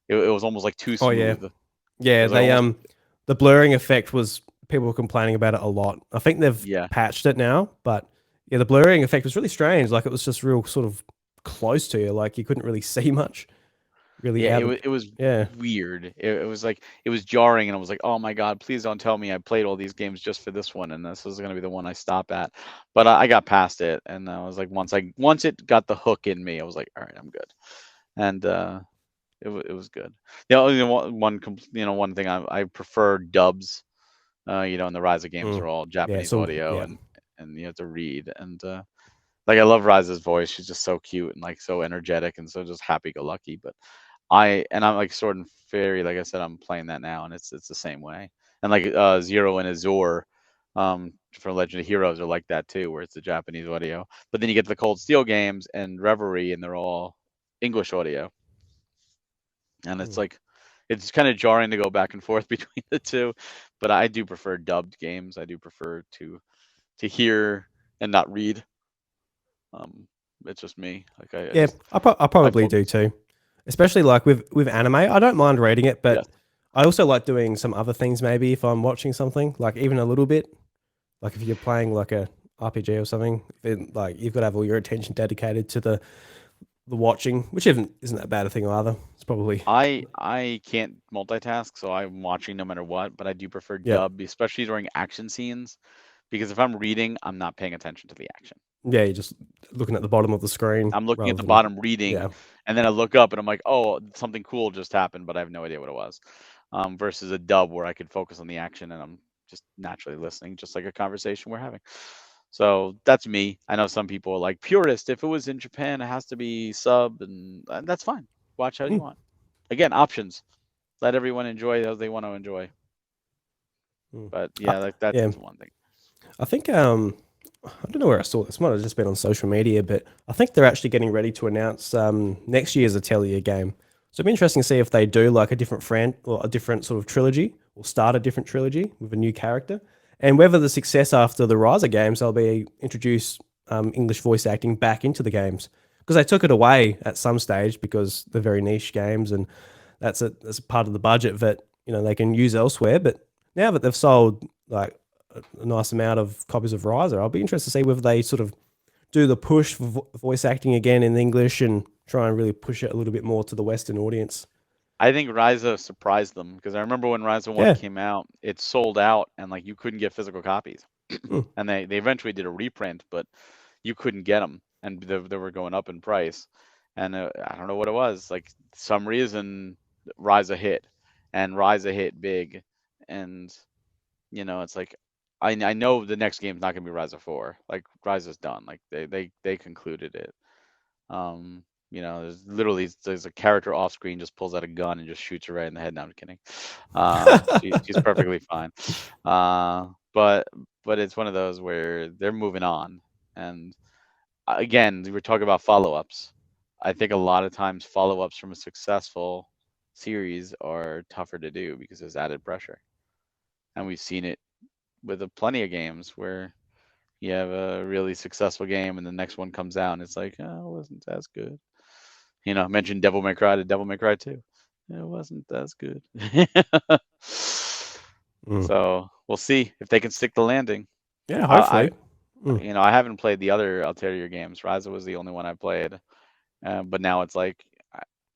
It was almost like too Oh yeah. smooth. It Yeah, was like almost the blurring effect was people were complaining about it a lot. I think they've yeah. patched it now, but yeah, the blurring effect was really strange. Like it was just real sort of close to you. Like you couldn't really see much. Really Yeah, out of it was yeah. weird. It was like it was jarring, and I was like, "Oh my God, please don't tell me I played all these games just for this one, and this is gonna be the one I stop at." But I got past it, and I was like, once it got the hook in me, I was like, "All right, I'm good." And it was good. One thing I prefer dubs. In the Rise of games Mm. are all Yeah, Japanese so audio, yeah. and you have to read. And like I love Rise's voice; she's just so cute and like so energetic and so just happy-go-lucky. But I'm like Sword and Fairy, like I said, I'm playing that now, and it's the same way. And like Zero and Azure, for Legend of Heroes are like that too, where it's the Japanese audio. But then you get the Cold Steel games and Reverie, and they're all English audio, and it's Mm. like it's kind of jarring to go back and forth between the two. But I do prefer dubbed games. I do prefer to hear and not read. Um, it's just me. Like I Yeah, just I I probably do focus. too. Especially like with anime, I don't mind reading it, Yes. but I also like doing some other things. Maybe if I'm watching something, like even a little bit, like if you're playing like a RPG or something, then like you've got to have all your attention dedicated to the watching, which isn't that bad a thing either. It's probably I can't multitask, so I'm watching no matter what, but I do prefer yeah, dub, especially during action scenes, because if I'm reading, I'm not paying attention to the action. yeah. You're just looking at the bottom of the screen I'm looking at rather the than bottom reading, yeah. and then I look up and I'm like, oh, something cool just happened, but I have no idea what it was. Versus a dub where I could focus on the action and I'm just naturally listening, just like a conversation we're having. So that's me. I know some people are like purist. If it was in Japan, it has to be sub, and that's fine. Watch how you Mm, want. Again, options. Let everyone enjoy as they want to enjoy. mm. But I, yeah, like that's yeah, one thing. I think I don't know where I saw this. Might have just been on social media, but I think they're actually getting ready to announce next year's Atelier game. So it'd be interesting to see if they do like a different or a different sort of trilogy, or start a different trilogy with a new character, and whether the success after the Riser games, they'll be introduce English voice acting back into the games because they took it away at some stage because they're very niche games and that's a part of the budget that they can use elsewhere. But now that they've sold like a nice amount of copies of Riser, I'll be interested to see whether they sort of do the push for voice acting again in English and try and really push it a little bit more to the Western audience. I think Ryza surprised them because I remember when Ryza 1 Yeah. came out, it sold out and like you couldn't get physical copies. Mm. And they eventually did a reprint, but you couldn't get them and they were going up in price. And I don't know what it was. Like some reason Ryza hit and Ryza hit big and it's like I know the next game's not gonna be Ryza 4. Like Ryza's done. Like they concluded it. Um, there's a character off screen just pulls out a gun and just shoots her right in the head. No, I'm kidding. She's perfectly fine. But it's one of those where they're moving on. And again, we were talking about follow-ups. I think a lot of times follow-ups from a successful series are tougher to do because there's added pressure. And we've seen it with plenty of games where you have a really successful game and the next one comes out and it's like, oh, it wasn't as good. I mentioned Devil May Cry to Devil May Cry 2. It wasn't as good. Mm. So we'll see if they can stick the landing. Yeah, I, hopefully. Mm. I haven't played the other Ulterior games. Ryza was the only one I played, but now it's like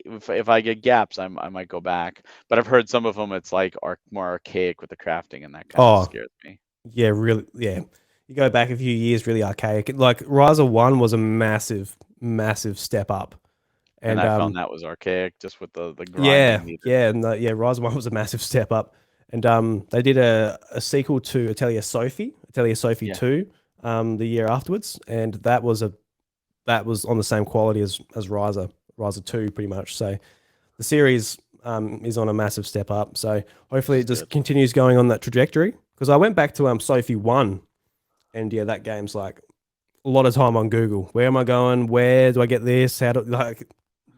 if I get gaps, I might go back. But I've heard some of them. It's like more archaic with the crafting, and that kind of Oh, scares me. yeah, really. Yeah. You go back a few years, really archaic. Like Riser 1 was a massive, massive step up. And And I found that was archaic, just with the yeah, grinding needed. yeah, and yeah, Rise One was a massive step up, and they did a sequel to Atelier Sophie Yeah, 2, the year afterwards, and that was on the same quality as Riser 2, pretty much. So the series is on a massive step up. So which hopefully is it just good. continues going on that trajectory. Because I went back to Sophie 1, and yeah, that game's like a lot of time on Google. Where am I going? Where do I get this? How do like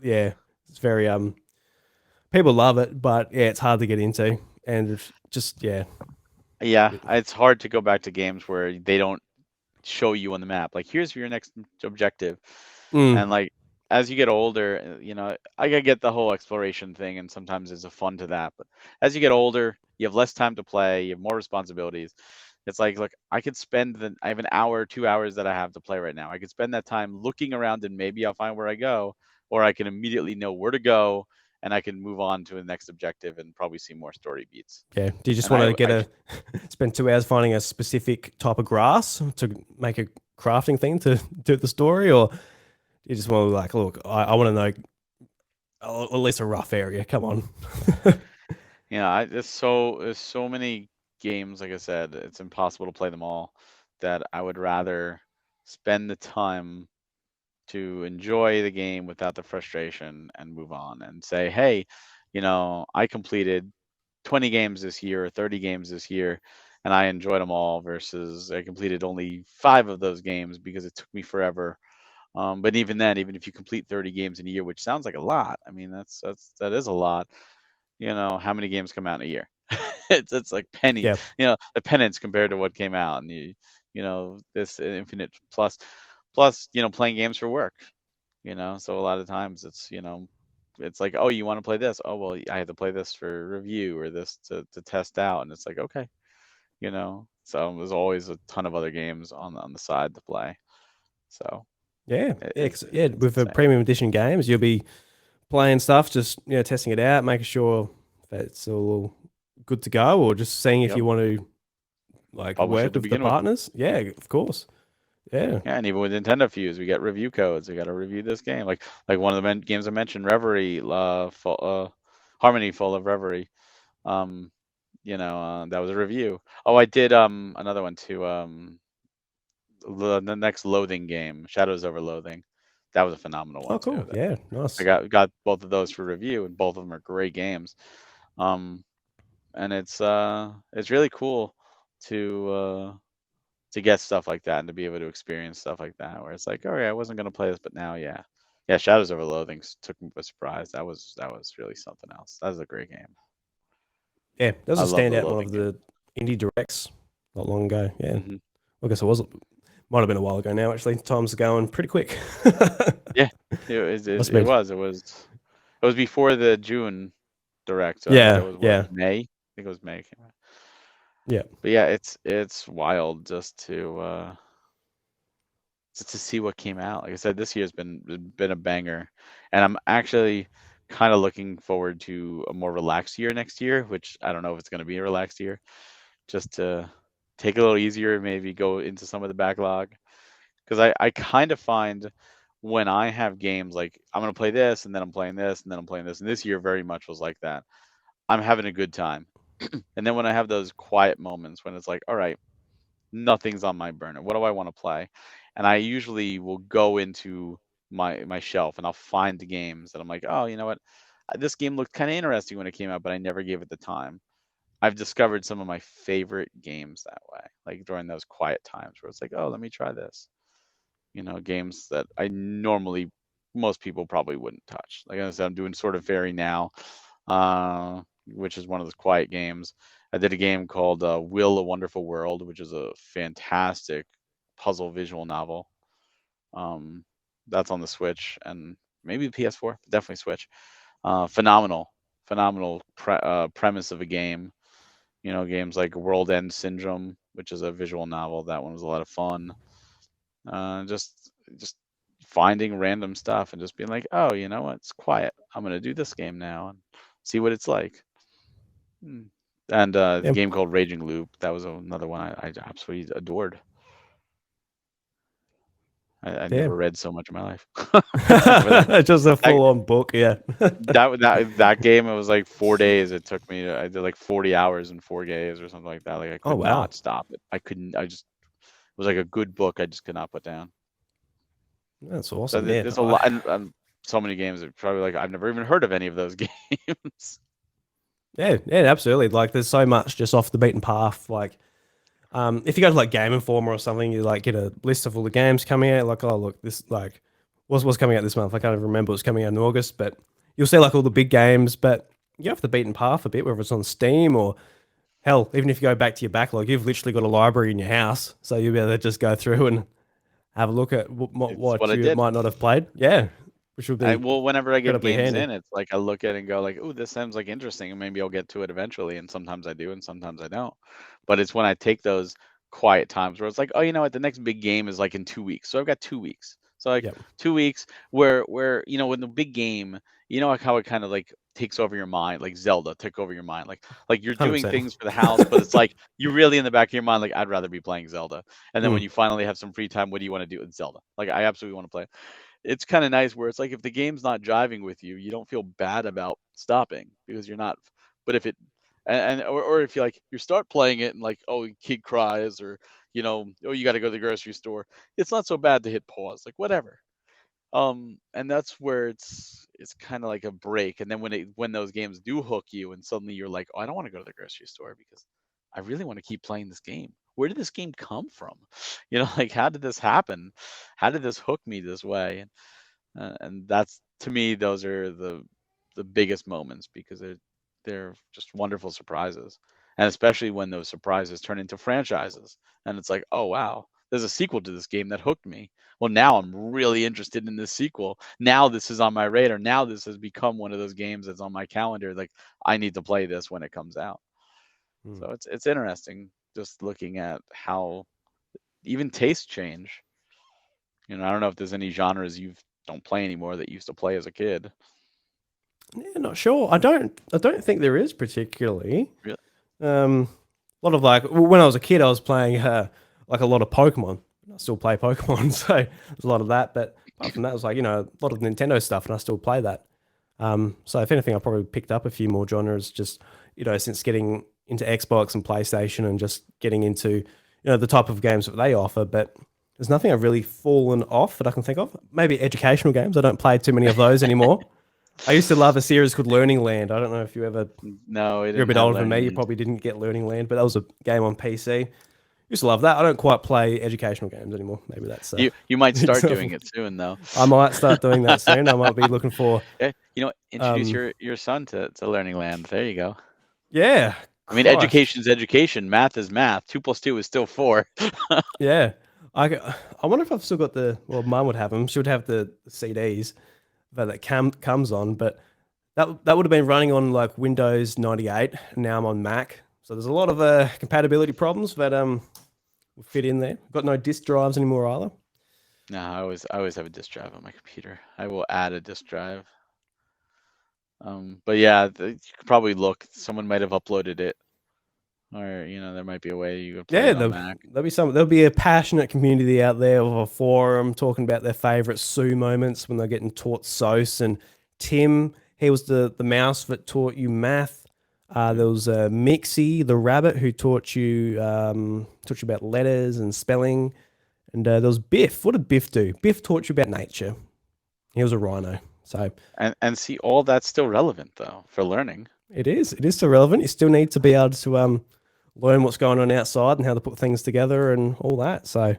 yeah, it's very people love it, but yeah, it's hard to get into, and it's just yeah, Yeah, it's hard to go back to games where they don't show you on the map. Like, here's your next objective. mm, And like as you get older, I get the whole exploration thing, and sometimes there's a fun to that. But as you get older, you have less time to play, you have more responsibilities. It's like, look, I have an hour, 2 hours that I have to play right now. I could spend that time looking around and maybe I'll find where I go, or I can immediately know where to go and I can move on to the next objective and probably see more story beats. yeah. Do you just And want to get I a spend 2 hours finding a specific type of grass to make a crafting thing to do the story, or you just want to like, look, I want to know at least a rough area. Come on. there's so many games, like I said, it's impossible to play them all, that I would rather spend the time to enjoy the game without the frustration and move on and say, hey, I completed 20 games this year or 30 games this year and I enjoyed them all versus I completed only 5 of those games because it took me forever. But even then, even if you complete 30 games in a year, which sounds like a lot, I mean that is a lot. How many games come out in a year? It's like penny, Yeah. the penance compared to what came out, and this infinite plus playing games for work. So a lot of times it's like, oh, you want to play this? Oh, well, I have to play this for review or this to test out, and it's like, okay. So there's always a ton of other games on the side to play. So Yeah. it, Yeah. it's 'Cause, yeah. it's With the insane. premium edition games, you'll be playing stuff, just testing it out, making sure that it's all good to go, or just seeing if Yep. you want to like Publish it work to with the begin with. partners. Yeah, of course. Yeah. Yeah, and even with Nintendo Fuse, we get review codes. We got to review this game. Like one of the games I mentioned, Reverie, Harmony Full of Reverie. Um, that was a review. Oh, I did another one too. The next Loathing game, Shadows Over Loathing. That was a phenomenal Oh, one too. cool. Yeah. I Nice. got both of those for review, and both of them are great games. Um, and it's really cool to get stuff like that and to be able to experience stuff like that where it's like, oh yeah, I wasn't gonna play this, but now yeah. Yeah, Shadows Over Loathing took me by surprise. That was really something else. That was a great game. Yeah. That was I a love the standout one Loathing of game. the indie directs not long ago. Yeah. Hmm. I guess it was. Might have been a while ago now. Actually, time's going pretty quick. Yeah, it Must have been. was. It was before the June direct, so I think that Yeah. was what, Yeah. May? I think it was May. Yeah. But yeah, it's wild just to see what came out. Like I said, this year's been a banger, and I'm actually kind of looking forward to a more relaxed year next year, which I don't know if it's going to be a relaxed year, just to take it a little easier, maybe go into some of the backlog. Because I kind of find when I have games like I'm going to play this, and then I'm playing this, and then I'm playing this, and this year very much was like that. I'm having a good time. And then when I have those quiet moments when it's like, all right, nothing's on my burner. What do I want to play? And I usually will go into my shelf and I'll find the games that I'm like, oh, you know what? This game looked kind of interesting when it came out, but I never gave it the time. I've discovered some of my favorite games that way, like during those quiet times where it's like, oh, let me try this. Games that I normally most people probably wouldn't touch. Like I said, I'm doing Sort of Fairy now, which is one of those quiet games. I did a game called Will a Wonderful World, which is a fantastic puzzle visual novel. Um, that's on the Switch and maybe the PS4, but definitely Switch. Phenomenal, phenomenal premise of a game. Games like World End Syndrome, which is a visual novel. That one was a lot of fun. Just finding random stuff and just being like, oh, you know what? It's quiet. I'm gonna do this game now and see what it's like. Hmm. And the Yeah. game called Raging Loop, that was another one I absolutely adored. I Yeah. never read so much in my life. Except for that. Just a That, full-on book. Yeah. that game, it was like 4 days. It took me. I did like 40 hours in 4 days or something like that. Like I Oh could wow. not stop it. I couldn't. It was like a good book. I just could not put down. That's So awesome. Yeah. there's a lot, and so many games that probably like I've never even heard of any of those games. Yeah. Yeah. Absolutely. Like, there's so much just off the beaten path. Like, if you go to like Game Informer or something, you like get a list of all the games coming out. Like, oh look, this like what's coming out this month. I can't even remember what's coming out in August, but you'll see like all the big games. But you have the beaten path a bit, whether it's on Steam or hell, even if you go back to your backlog, you've literally got a library in your house, so you'll be able to just go through and have a look at It's what what I you did. might not have played. Yeah, which would be Well, whenever I get incredibly games handy. in, it's like I look at it and go like, "Oh, this sounds like interesting," and maybe I'll get to it eventually. And sometimes I do, and sometimes I don't. But it's when I take those quiet times where it's like, "Oh, you know what? The next big game is like in 2 weeks, so I've got 2 weeks." So like Yep, 2 weeks where when the big game, like how it kind of like takes over your mind, like Zelda took over your mind, like you're hundred doing percent. things for the house, but it's like you're really in the back of your mind, like I'd rather be playing Zelda. And then when Mm, you finally have some free time, what do you want to do? It's Zelda. Like I absolutely want to play. It's kind of nice where it's like if the game's not driving with you, you don't feel bad about stopping because you're not. But if it or if you like you start playing it and like oh kid cries or oh you got to go to the grocery store, it's not so bad to hit pause like whatever. And that's where it's kind of like a break. And then when those games do hook you, and suddenly you're like, oh, I don't want to go to the grocery store because I really want to keep playing this game. Where did this game come from? Like, how did this happen? How did this hook me this way? And that's, to me, those are the biggest moments, because they're just wonderful surprises, and especially when those surprises turn into franchises, and it's like, oh wow, there's a sequel to this game that hooked me. Well, now I'm really interested in this sequel. Now this is on my radar. Now this has become one of those games that's on my calendar. Like, I need to play this when it comes out. Hmm. So it's interesting just looking at how even tastes change. I don't know if there's any genres you don't play anymore that you used to play as a kid. Yeah, not sure. I don't think there is particularly. Really? A lot of like when I was a kid, I was playing like a lot of Pokemon. I still play Pokemon, so there's a lot of that. But apart from that, it was like a lot of Nintendo stuff, and I still play that. So if anything, I probably picked up a few more genres just since getting into Xbox and PlayStation and just getting into the type of games that they offer. But there's nothing I've really fallen off that I can think of. Maybe educational games. I don't play too many of those anymore. I used to love a series called Learning Land. I don't know if you ever. No, it You're a didn't bit have older than me. Learning You Land. probably didn't get Learning Land, but that was a game on PC. Used to love that. I don't quite play educational games anymore. Maybe that's You might start example. doing it soon, though. I might start doing that soon. I might be looking for. Yeah, introduce Um, your son to Learning Land. There you go. yeah, I mean, Christ, education is education. Math is math. 2 + 2 is still 4. yeah. I wonder if I've still got the. Well, Mum would have them. She would have the CDs that comes on, but that would have been running on like Windows 98. And now I'm on Mac, so there's a lot of compatibility problems that will fit in there. Got no disk drives anymore either. No, I always have a disk drive on my computer. I will add a disk drive. But yeah, you could probably look. Someone might have uploaded it, or there might be a way you could play Yeah, it on Mac. there'll be a passionate community out there of a forum talking about their favorite Sue moments when they're getting taught sauce. And Tim, he was the mouse that taught you math. There was Mixie, the rabbit, who taught you about letters and spelling. And there was Biff. What did Biff do? Biff taught you about nature. He was a rhino. So And see, all that's still relevant though for learning. it is. It is still relevant. You still need to be able to learn what's going on outside and how to put things together and all that. So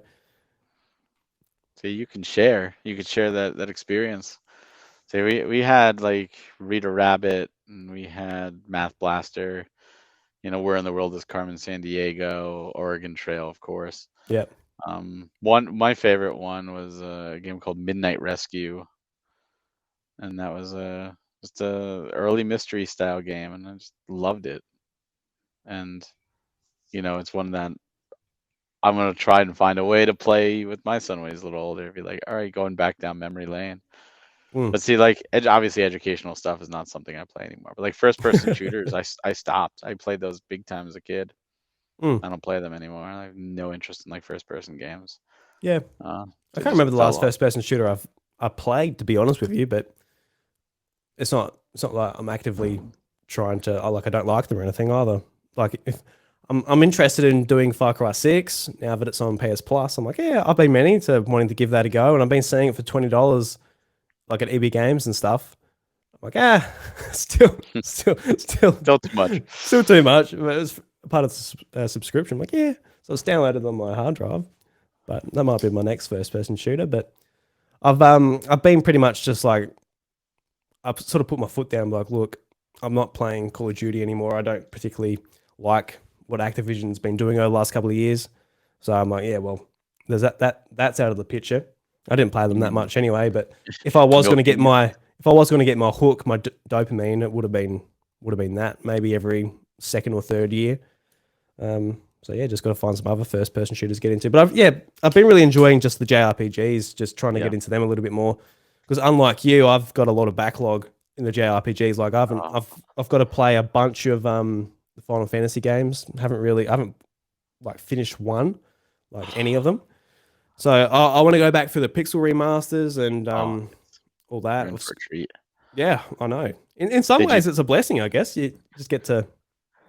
See, you can share. You could share that experience. See, we had like Reader Rabbit, and we had Math Blaster. Where in the world is Carmen San Diego, Oregon Trail, of course. yeah. My favorite one was a game called Midnight Rescue, and that was just a early mystery style game, and I just loved it. And it's one that I'm gonna try and find a way to play with my son when he's a little older. Be like, all right, going back down memory lane. Mm. But see, like, obviously, educational stuff is not something I play anymore. But like first-person shooters, I stopped. I played those big time as a kid. Mm. I don't play them anymore. I have no interest in like first-person games. Yeah. I They can't just remember the fell last off. first person shooter I played, to be honest with you, but it's not like I'm actively trying to I don't like them or anything either. Like if I'm interested in doing Far Cry 6 now that it's on PS Plus. I'm like, yeah, I've been meaning to wanting to give that a go, and I've been seeing it for $20 like at EB Games and stuff. I'm like, still Still too much. still too much. But it was part of the subscription. I'm like, yeah. So it's downloaded on my hard drive. But that might be my next first person shooter. But I've been pretty much just like I've sort of put my foot down, like, look, I'm not playing Call of Duty anymore. I don't particularly like what Activision's been doing over the last couple of years. So I'm like, yeah, well, there's that's out of the picture. I didn't play them that Mm. much anyway, but if I was going to get Milking it. my hook, my dopamine, it would have been that maybe every second or third year. So yeah, just got to find some other first person shooters to get into. But I've been really enjoying just the JRPGs, just trying to Yeah. get into them a little bit more. Because unlike you, I've got a lot of backlog in the JRPGs. Like Oh, I've got to play a bunch of the Final Fantasy games. I haven't like finished one, like any of them. So I want to go back through the pixel remasters and oh, all you're that. in for a treat. Yeah, I know. In some Did you ways, it's a blessing, I guess. You just get to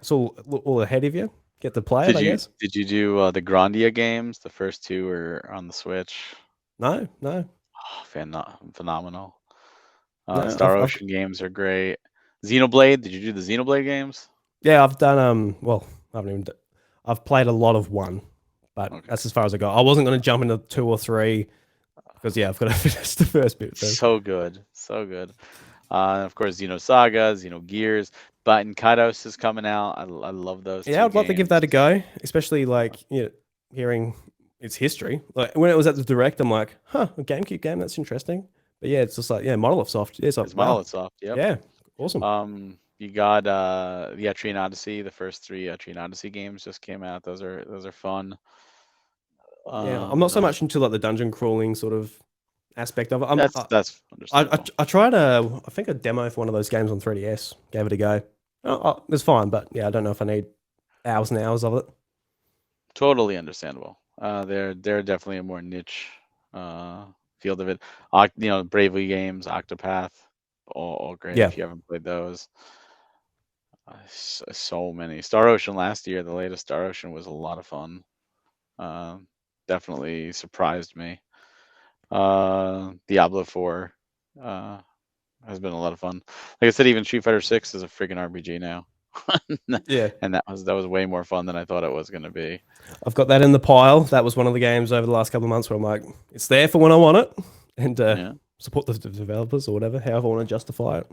it's all ahead of you. Get to play it, did I you guess. did you do the Grandia games? The first two are on the Switch. No, no. Phenomenal. No, Star Ocean games are great. Xenoblade, did you do the Xenoblade games? yeah, I've done well, I haven't even I've played a lot of one, but Okay. that's as far as I go. I wasn't going to jump into two or three because yeah, I've got to finish the first bit first. So good. So good. Of course, Xenosaga, Xenogears, but Kaidos is coming out. I love those Yeah, two I'd like to give that a games. go, especially like hearing its history. Like when it was at the direct, I'm like, huh, a GameCube game, that's interesting. But yeah, it's just like Monolith Soft. Yeah, it's like It's wow, Monolith Soft. Yep. yeah, awesome. You got the Etrian Odyssey. The first three Etrian Odyssey games just came out. Those are fun. Yeah, I'm not so much into like the dungeon crawling sort of aspect of it. That's understandable. I tried I think a demo for one of those games on 3DS. Gave it a go. It was fine, but yeah, I don't know if I need hours and hours of it. Totally understandable. They're definitely a more niche uh, field of it. Bravely Games, Octopath, all great Yeah, if you haven't played those. So many. Star Ocean last year, the latest Star Ocean was a lot of fun. Uh, Definitely surprised me. Diablo 4 uh, has been a lot of fun. Like I said, even Street Fighter 6 is a freaking RPG now. yeah. And that was way more fun than I thought it was going to be. I've got that in the pile. That was one of the games over the last couple of months where I'm like, it's there for when I want it, and Yeah. support the developers or whatever, however I want to justify it.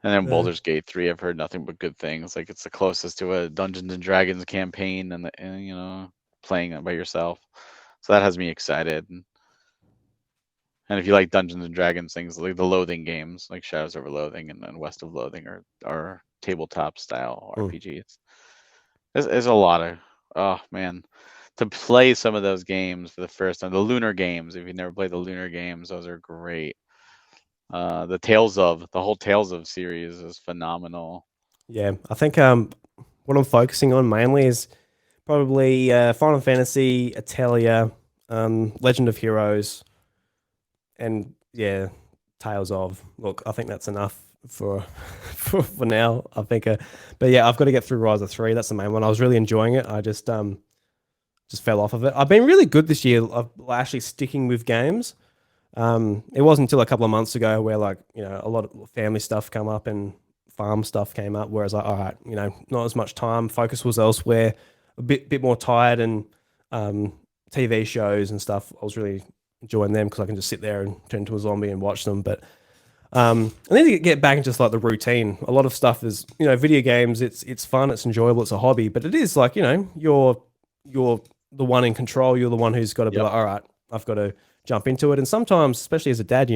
And then Uh, Baldur's Gate 3, I've heard nothing but good things. Like it's the closest to a Dungeons and Dragons campaign, and playing it by yourself. So that has me excited. And if you like Dungeons and Dragons things, like the Loathing games, like Shadows over Loathing and West of Loathing, are tabletop style mm. RPGs. There's a lot of, oh man, to play some of those games for the first time. The Lunar games, if you've never played the Lunar games, those are great. The whole Tales of series is phenomenal. Yeah, I think what I'm focusing on mainly is probably Final Fantasy, Atelier, Legend of Heroes, and yeah, Tales of. Look, I think that's enough for for now. I think, but yeah, I've got to get through Rise of 3. That's the main one. I was really enjoying it. I just fell off of it. I've been really good this year of actually sticking with games. It wasn't until a couple of months ago where like a lot of family stuff come up and farm stuff came up. Whereas like, all right, not as much time. Focus was elsewhere. A bit more tired and TV shows and stuff. I was really enjoying them because I can just sit there and turn into a zombie and watch them. But I need to get back into just like the routine. A lot of stuff is video games. It's fun. It's enjoyable. It's a hobby. But it is like you're the one in control. You're the one who's got to be Yep. like, all right, I've got to jump into it. And sometimes, especially as a dad,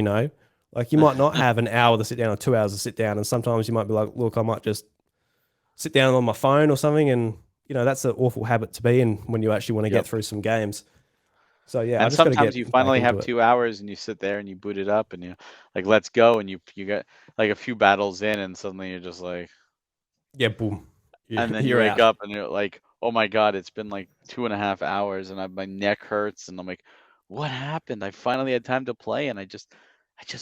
like you might not have an hour to sit down or 2 hours to sit down. And sometimes you might be like, look, I might just sit down on my phone or something. And, that's an awful habit to be in when you actually want to get Yep. through some games. So, yeah, I And just got to sometimes you get back finally into have it. 2 hours and you sit there and you boot it up and you like let's go and you get like a few battles in and suddenly you're just like, Yeah, boom. and then you You're wake out. up and you're like, oh my God, it's been like 2.5 hours and my neck hurts and I'm like, what happened? I finally had time to play and I just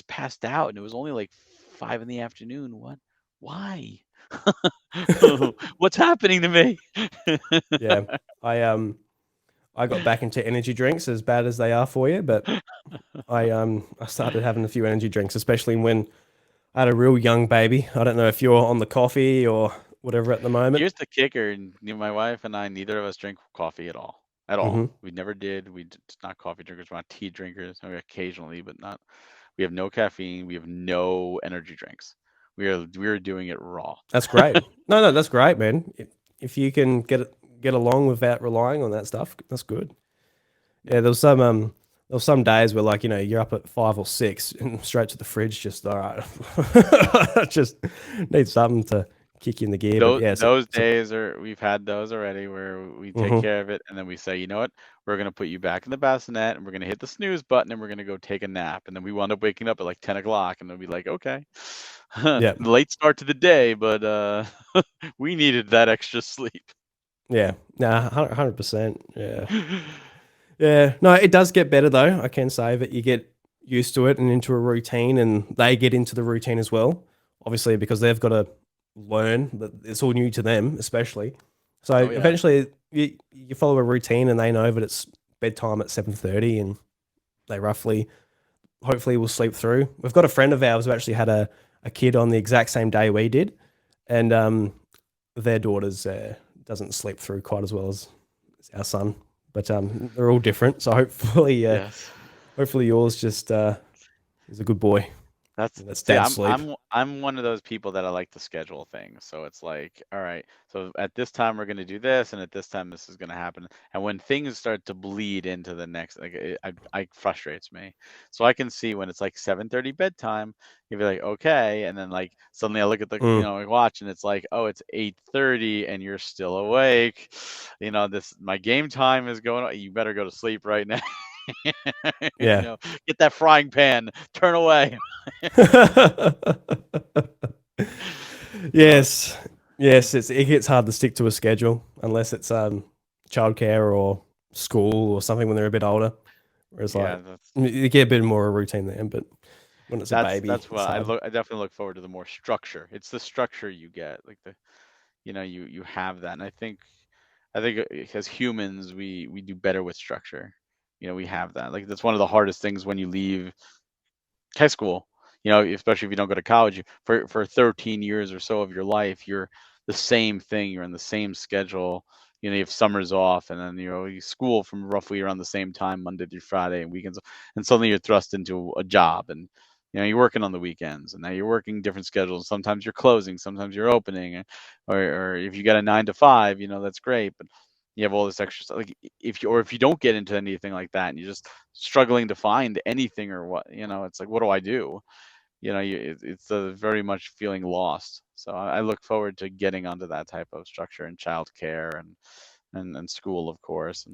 passed out and it was only like 5 in the afternoon. What? Why? What's happening to me? Yeah. I got back into energy drinks as bad as they are for you, but I started having a few energy drinks, especially when I had a real young baby. I don't know if you're on the coffee or whatever at the moment. Here's the kicker, and my wife and I, neither of us drink coffee at all. At Hmm. all. We never did. We just not coffee drinkers. We're not tea drinkers. I mean, occasionally, but not. We have no caffeine. We have no energy drinks. We are doing it raw. That's great. No, that's great, man. If you can get along without relying on that stuff, that's good. Yep. Yeah, there was some days where like you're up at 5 or 6 and straight to the fridge, just all right. Just need something to kick you in the gear. But Those yeah, those days we've had those already where we take mhm. care of it and then we say, you know what, we're gonna put you back in the bassinet and we're gonna hit the snooze button and we're gonna go take a nap and then we wound up waking up at like 10 o'clock and then be like, okay, Yeah, late start to the day, but we needed that extra sleep. yeah, nah, 100%. Yeah. Yeah, no, it does get better though. I can say that you get used to it and into a routine, and they get into the routine as well. Obviously, because they've got to learn that it's all new to them, especially. So Oh yeah. eventually, you follow a routine, and they know that it's bedtime at 7:30, and they roughly hopefully will sleep through. We've got a friend of ours who actually had a kid on the exact same day we did, and their daughters doesn't sleep through quite as well as our son. But they're all different. So Yes. hopefully yours just is a good boy. That's That's see, dad sleep. I'm one of those people that I like to schedule things. So it's like, all right, so at this time we're gonna do this, and at this time this is gonna happen. And when things start to bleed into the next, like I frustrates me. So I can see when it's like 7:30 bedtime, you'd be like, okay, and then like suddenly I look at the Mm, watch, and it's like, oh, it's 8:30, and you're still awake. This my game time is going on. You better go to sleep right now. yeah. Get that frying pan, turn away. So Yes, yes. It gets hard to stick to a schedule unless it's childcare or school or something when they're a bit older. Whereas yeah, like you get a bit more of a routine there, but when it's a baby, that's what it's hard. I definitely look forward to the more structure. It's the structure you get, like you have that, and I think as humans we do better with structure. We have that. Like that's one of the hardest things when you leave high school, especially if you don't go to college, for 13 years or so of your life, you're the same thing. You're in the same schedule. You have summers off, and then you school from roughly around the same time, Monday through Friday, and weekends, and suddenly you're thrust into a job, and you're working on the weekends, and now you're working different schedules. Sometimes you're closing, sometimes you're opening, or if you got a 9 to 5, that's great, but you have all this extra stuff. Like if you don't get into anything like that, and you're just struggling to find anything or what, it's like, what do I do? It's very much feeling lost. So I look forward to getting onto that type of structure in childcare and school, of course,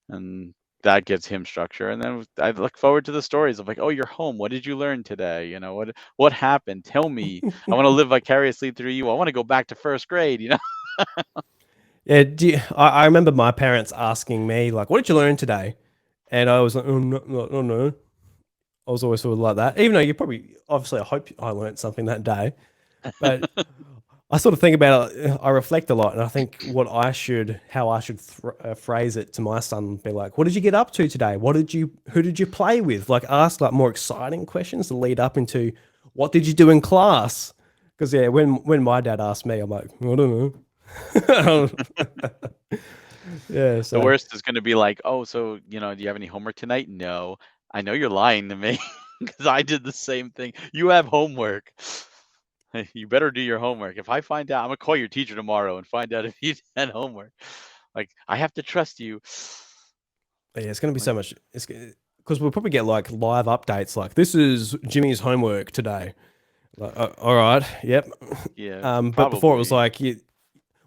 and that gives him structure. And then I look forward to the stories of like, oh, you're home. What did you learn today? What happened? Tell me. I want to live vicariously through you. I want to go back to first grade. Yeah, I remember my parents asking me like, "What did you learn today?" And I was like, "Oh no, no, no, no." I was always sort of like that, even though you probably obviously I hope I learned something that day. But I sort of think about it. I reflect a lot, and I think how I should phrase it to my son, be like, "What did you get up to today? Who did you play with?" Like, ask like more exciting questions to lead up into what did you do in class? Because yeah, when my dad asked me, I'm like, I don't know. Yeah, The so worst is going to be like, oh, so, do you have any homework tonight? No. I know you're lying to me because I did the same thing. You have homework. You better do your homework. If I find out, I'm gonna call your teacher tomorrow and find out if you had homework. Like, I have to trust you. yeah, it's gonna be Like, so much. It's because we'll probably get like live updates, like this is Jimmy's homework today. Like, all right, yep. yeah, But before it was probably. like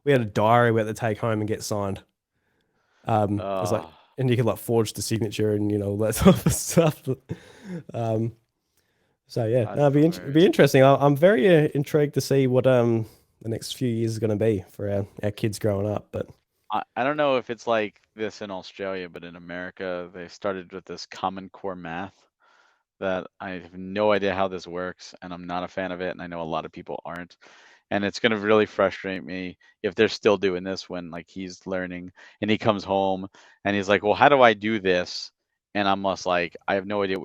we had a diary we had to take home and get signed. It was like, Uh, and you could like forge the signature and all that sort of stuff. Um, so yeah, no, that's it'd be hilarious. interesting. I'm very intrigued to see what the next few years is going to be for our kids growing up. But I don't know if it's like this in Australia, but in America, they started with this Common Core math that I have no idea how this works, and I'm not a fan of it, and I know a lot of people aren't. And it's gonna really frustrate me if they're still doing this when like he's learning and he comes home and he's like, "Well, how do I do this?" And I'm just like, "I have no idea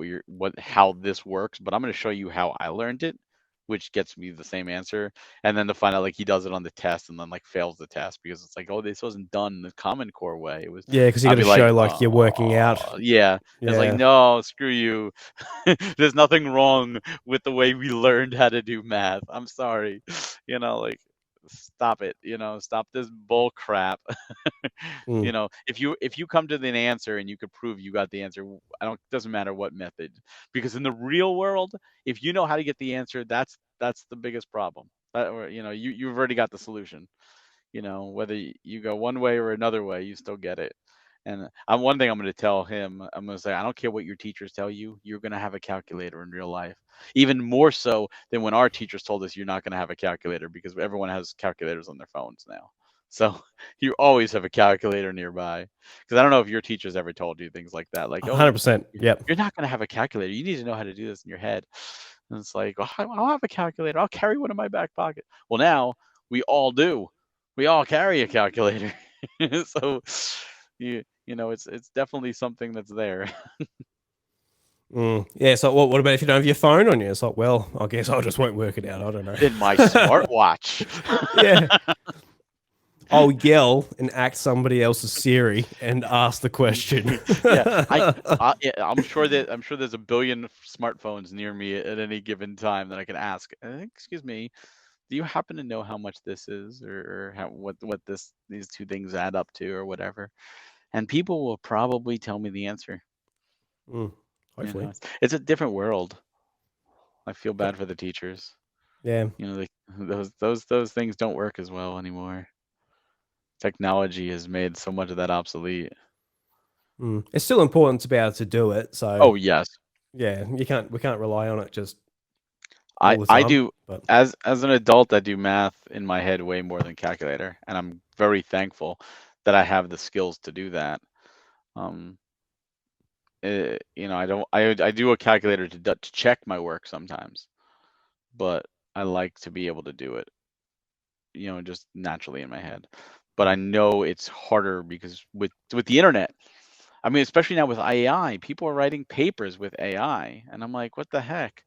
how this works, but I'm gonna show you how I learned it," which gets me the same answer. And then to find out like he does it on the test and then like fails the test because it's like, "Oh, this wasn't done the Common Core way." It was, yeah, because you got I'll to be like, show like you're working out. "Oh, yeah." It's like, Yeah. no, screw you. There's nothing wrong with the way we learned how to do math. I'm sorry. Like, stop it. Stop this bull crap. Mm. If you come to an answer and you could prove you got the answer, I don't doesn't matter what method. Because in the real world, if you know how to get the answer, that's the biggest problem. Or, you've already got the solution. Whether you go one way or another way, you still get it. And one thing I'm going to tell him, I'm going to say, I don't care what your teachers tell you, you're going to have a calculator in real life. Even more so than when our teachers told us you're not going to have a calculator because everyone has calculators on their phones now. So you always have a calculator nearby. Because I don't know if your teachers ever told you things like that, like, oh, 100%. Yep. you're not going to have a calculator. You need to know how to do this in your head. And it's like, oh, I'll have a calculator. I'll carry one in my back pocket. Well, now we all do. We all carry a calculator. So it's definitely something that's there. Yeah. So what about if you don't have your phone on you? It's like, well, I guess I just won't work it out. I don't know. In my smartwatch. Yeah. I'll yell and act somebody else's Siri and ask the question. Yeah, yeah, I'm sure there's a billion smartphones near me at any given time that I can ask. Excuse me, do you happen to know how much this is, or what these two things add up to, or whatever? And people will probably tell me the answer. Hopefully. It's a different world. I feel bad for the teachers. Yeah. Those things don't work as well anymore. Technology has made so much of that obsolete. It's still important to be able to do it. So Oh yes, yeah, we can't rely on it just I all the I time. do But as an adult. I do math in my head way more than calculator, and I'm very thankful that I have the skills to do that. Um, I do a calculator to check my work sometimes, but I like to be able to do it, just naturally in my head. But I know it's harder because with the internet, I mean, especially now with AI, people are writing papers with AI, and I'm like, what the heck?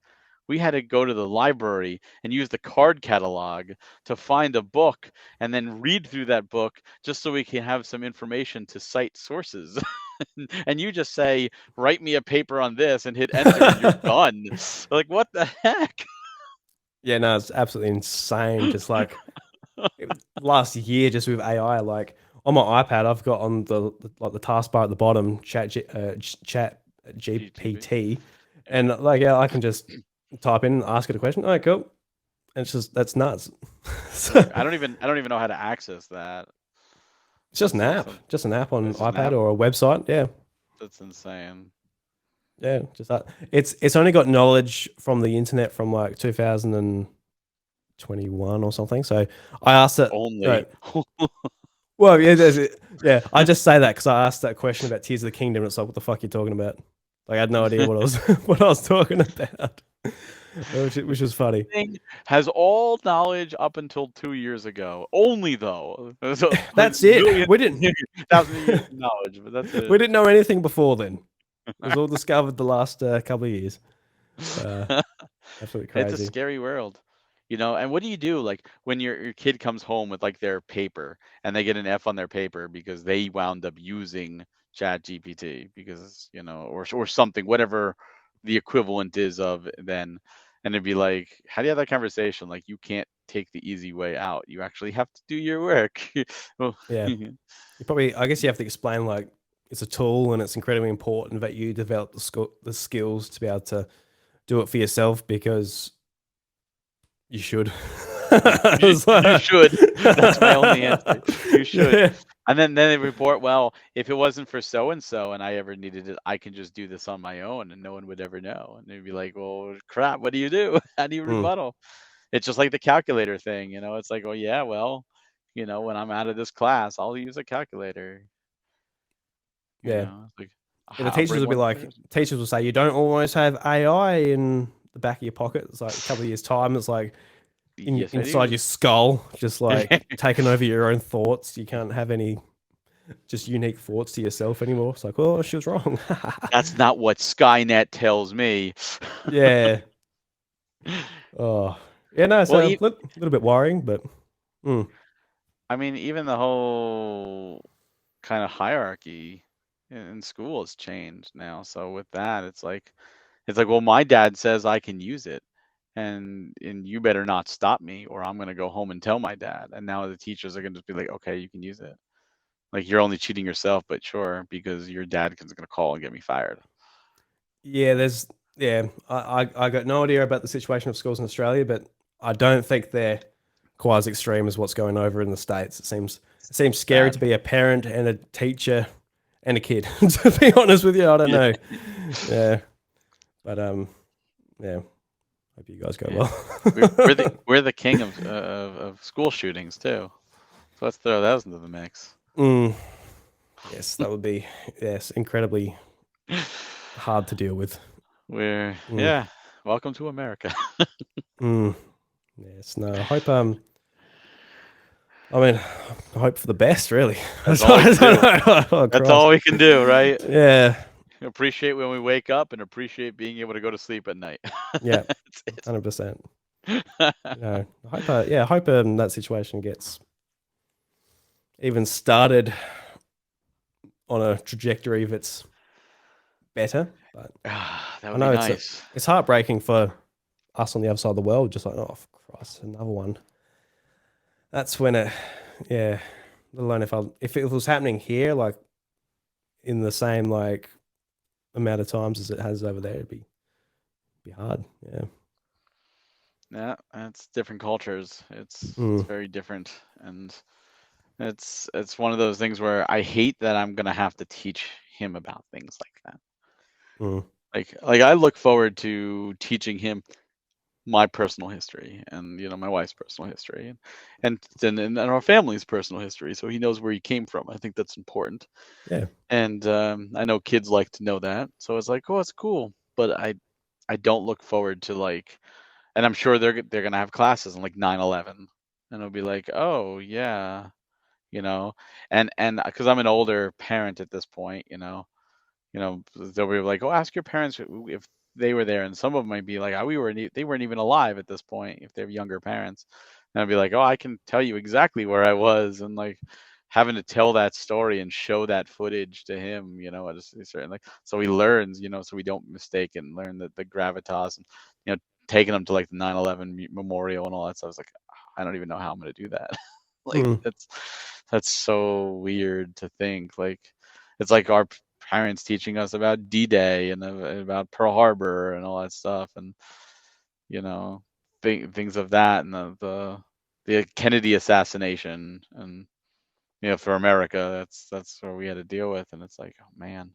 We had to go to the library and use the card catalog to find a book and then read through that book just so we can have some information to cite sources. And you just say, write me a paper on this and hit enter and you're done. Like, what the heck? yeah, no, it's absolutely insane. Just like last year, just with AI, like on my iPad, I've got on the taskbar at the bottom, Chat GTP. GPT, and like yeah, I can just type in and ask it a question. All right, cool. And it's just that's nuts. I don't even know how to access that. It's just an That's app, just an app on it's just an iPad app. or a website. Yeah, That's insane. yeah, just that. It's only got knowledge from the internet from like 2021 or something. So I asked it. Only. Right. Well, yeah, yeah. I just say that because I asked that question about Tears of the Kingdom. And it's like, what the fuck are you talking about? Like, I had no idea what I was what I was talking about, which was funny. Thing has all knowledge up until 2 years ago. Only though. So, That's it. million, We didn't thousand years of knowledge, but that's it. we didn't know anything before then. It was all discovered the last couple of years. Absolutely It's a crazy. scary world. And what do you do like when your kid comes home with like their paper and they get an F on their paper because they wound up using Chat GPT because, or something, whatever the equivalent is of then. And it'd be like, how do you have that conversation? Like, you can't take the easy way out. You actually have to do your work. Well, Yeah. I guess you have to explain like it's a tool and it's incredibly important that you develop the skills to be able to do it for yourself because you should. you should. That's my only answer. You should. Yeah. And then they report, well, if it wasn't for so and so and I ever needed it, I can just do this on my own and no one would ever know. And they'd be like, well, crap, what do you do? How do you Mm, rebuttal? It's just like the calculator thing, it's like, oh yeah, well, when I'm out of this class, I'll use a calculator. yeah. It's like, Yeah, the I'll teachers bring will be one to like, this. teachers will say, you don't always have AI in the back of your pocket. It's like a couple of years' time. It's like Yes, I inside do. your skull, just like taking over your own thoughts. You can't have any just unique thoughts to yourself anymore. It's like, oh, she was wrong. That's not what Skynet tells me. Yeah. Oh, yeah. No, it's Well, a little bit worrying, but mm, I mean, even the whole kind of hierarchy in school has changed now. So with that, it's like, well, my dad says I can use it, and you better not stop me, or I'm gonna go home and tell my dad. And now the teachers are gonna just be like, okay, you can use it. Like, you're only cheating yourself, but sure, because your dad is gonna call and get me fired. yeah, I got no idea about the situation of schools in Australia, but I don't think they're quite as extreme as what's going over in the States. It seems scary to Bad. be a parent and a teacher and a kid. To be honest with you, I don't Yeah, know. Yeah, but yeah. Hope you guys go yeah. We're the well. we're the king of school shootings too. So let's throw those into the mix. Mm, yes, that would be incredibly hard to deal with. Mm, Yeah, welcome to America. mm, yes, no. I hope I mean, I hope for the best, really. That's all we can do. That's Christ. all we can do, right? Yeah. Appreciate when we wake up and appreciate being able to go to sleep at night. Yeah, That's 100%. it. I hope, I hope that situation gets even started on a trajectory if it's better. But That I would be know nice. it's heartbreaking for us on the other side of the world. Just like, oh, for Christ, another one. That's when it, yeah. Let alone if it was happening here, like in the same like amount of times as it has over there, it'd be hard. Yeah. Yeah, it's different cultures. It's Mm, very different, and it's one of those things where I hate that I'm gonna have to teach him about things like that. mm. Like I look forward to teaching him my personal history and my wife's personal history and our family's personal history, so he knows where he came from. I think that's important, Yeah. and I know kids like to know that, so it's like, oh, it's cool, but I don't look forward to like, and I'm sure they're gonna have classes on like 9/11, and it'll be like, oh yeah, you know, and because I'm an older parent at this point, they'll be like, "Oh, ask your parents if they were there," and some of them might be like, "Oh, they weren't even alive at this point if they're younger parents," and I'd be like, "Oh, I can tell you exactly where I was," and like having to tell that story and show that footage to him, at a certain like, so he learns, so we don't mistake and learn the gravitas, and taking him to like the 9/11 memorial and all that stuff. I was like, I don't even know how I'm gonna do that. Like Mm. that's so weird to think. Like it's like our parents teaching us about D-Day and about Pearl Harbor and all that stuff, and you know, things of that, and the Kennedy assassination, and for America, that's what we had to deal with, and it's like, oh man,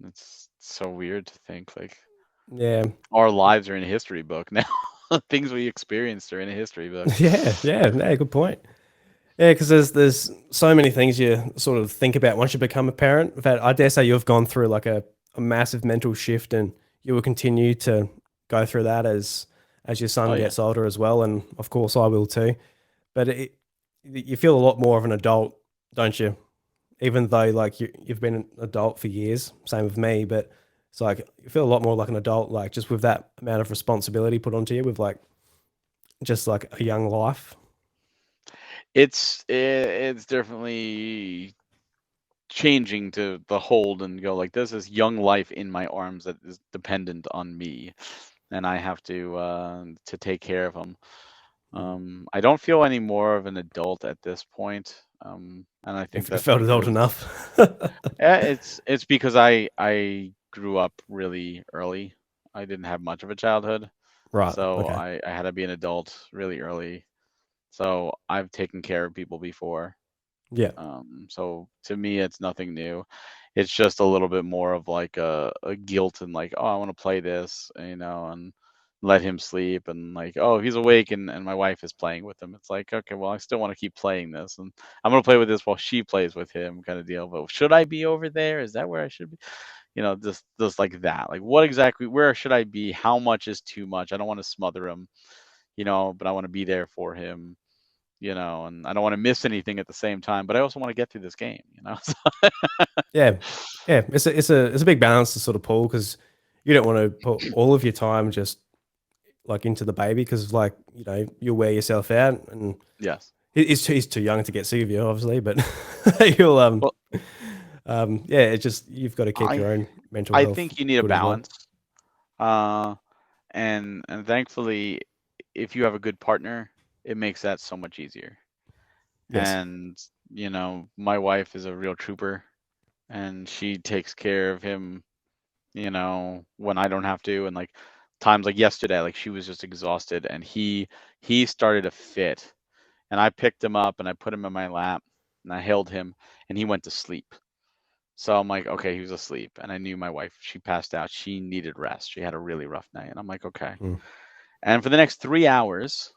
it's so weird to think like Yeah. our lives are in a history book now. Things we experienced are in a history book. Yeah. Yeah. Yeah. Good point. Yeah, because there's so many things you sort of think about once you become a parent. That I dare say you've gone through like a massive mental shift, and you will continue to go through that as your Oh son yeah. gets older as well. And of course, I will too. But you feel a lot more of an adult, don't you? Even though like you've been an adult for years, same with me. But it's like you feel a lot more like an adult, like just with that amount of responsibility put onto you, with like just like a young life. It's definitely changing to the hold and go like, this is young life in my arms that is dependent on me, and I have to take care of them. Mm. I don't feel any more of an adult at this point, and I think If that's felt adult because enough. it's because I grew up really early. I didn't have much of a childhood, Right. so Okay. I had to be an adult really early. So I've taken care of people before. Yeah. So to me, it's nothing new. It's just a little bit more of like a guilt and like, oh, I want to play this, and let him sleep, and like, oh, he's awake, and my wife is playing with him. It's like, okay, well, I still want to keep playing this, and I'm gonna play with this while she plays with him, kind of deal. But should I be over there? Is that where I should be? Just like that. Like, what exactly? Where should I be? How much is too much? I don't want to smother him, but I want to be there for him, and I don't want to miss anything at the same time, but I also want to get through this game. Yeah. Yeah. It's a big balance to sort of pull because you don't want to put all of your time just like into the baby because like you'll wear yourself out and Yes. he's too young to get sick of you obviously, but you'll Well, yeah, it's just you've got to keep I your own mental I health think you need a good as well. balance. Uh, and thankfully, if you have a good partner, it makes that so much easier. Yes. And my wife is a real trooper, and she takes care of him, when I don't have to, and like times like yesterday, like she was just exhausted, and he started a fit, and I picked him up and I put him in my lap and I held him, and he went to sleep. So I'm like, okay, he was asleep. And I knew my wife, she passed out. She needed rest. She had a really rough night. And I'm like, okay. Mm. And for the next 3 hours,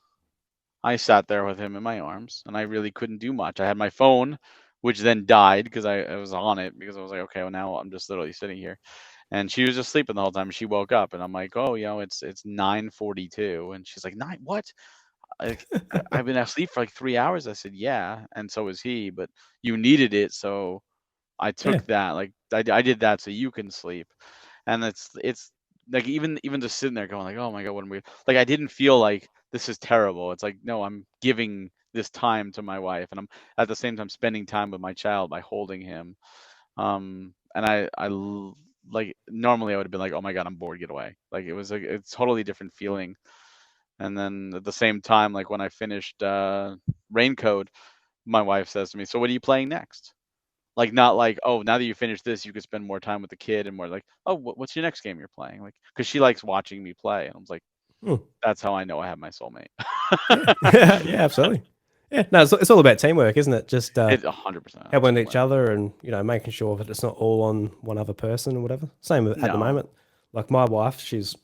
I sat there with him in my arms, and I really couldn't do much. I had my phone, which then died because I was on it, because I was like, okay, well, now I'm just literally sitting here. And she was just sleeping the whole time. She woke up, and I'm like, oh, it's 9:42. And she's like, nine, what? Like, I've been asleep for like 3 hours. I said, yeah. And so was he, but you needed it. So I Yeah. took that, like I did that so you can sleep, and it's like even just sitting there going like, oh my god, what am we like? I didn't feel like this is terrible. It's like no, I'm giving this time to my wife, and I'm at the same time spending time with my child by holding him. And like normally I would have been like, oh my god, I'm bored, get away. Like it was like it's totally different feeling. And then at the same time, like when I finished Raincoat, my wife says to me, so what are you playing next? Like not like, oh, now that you finished this, you could spend more time with the kid, and more like, oh, what's your next game you're playing? Like, because she likes watching me play, and I was like, Hmm. that's how I know I have my soulmate. Yeah. Yeah, absolutely. Yeah, no, it's all about teamwork, isn't it? Just It's 100% helping each teamwork. other and, making sure that it's not all on one other person or whatever. Same at the No, moment. Like my wife, she's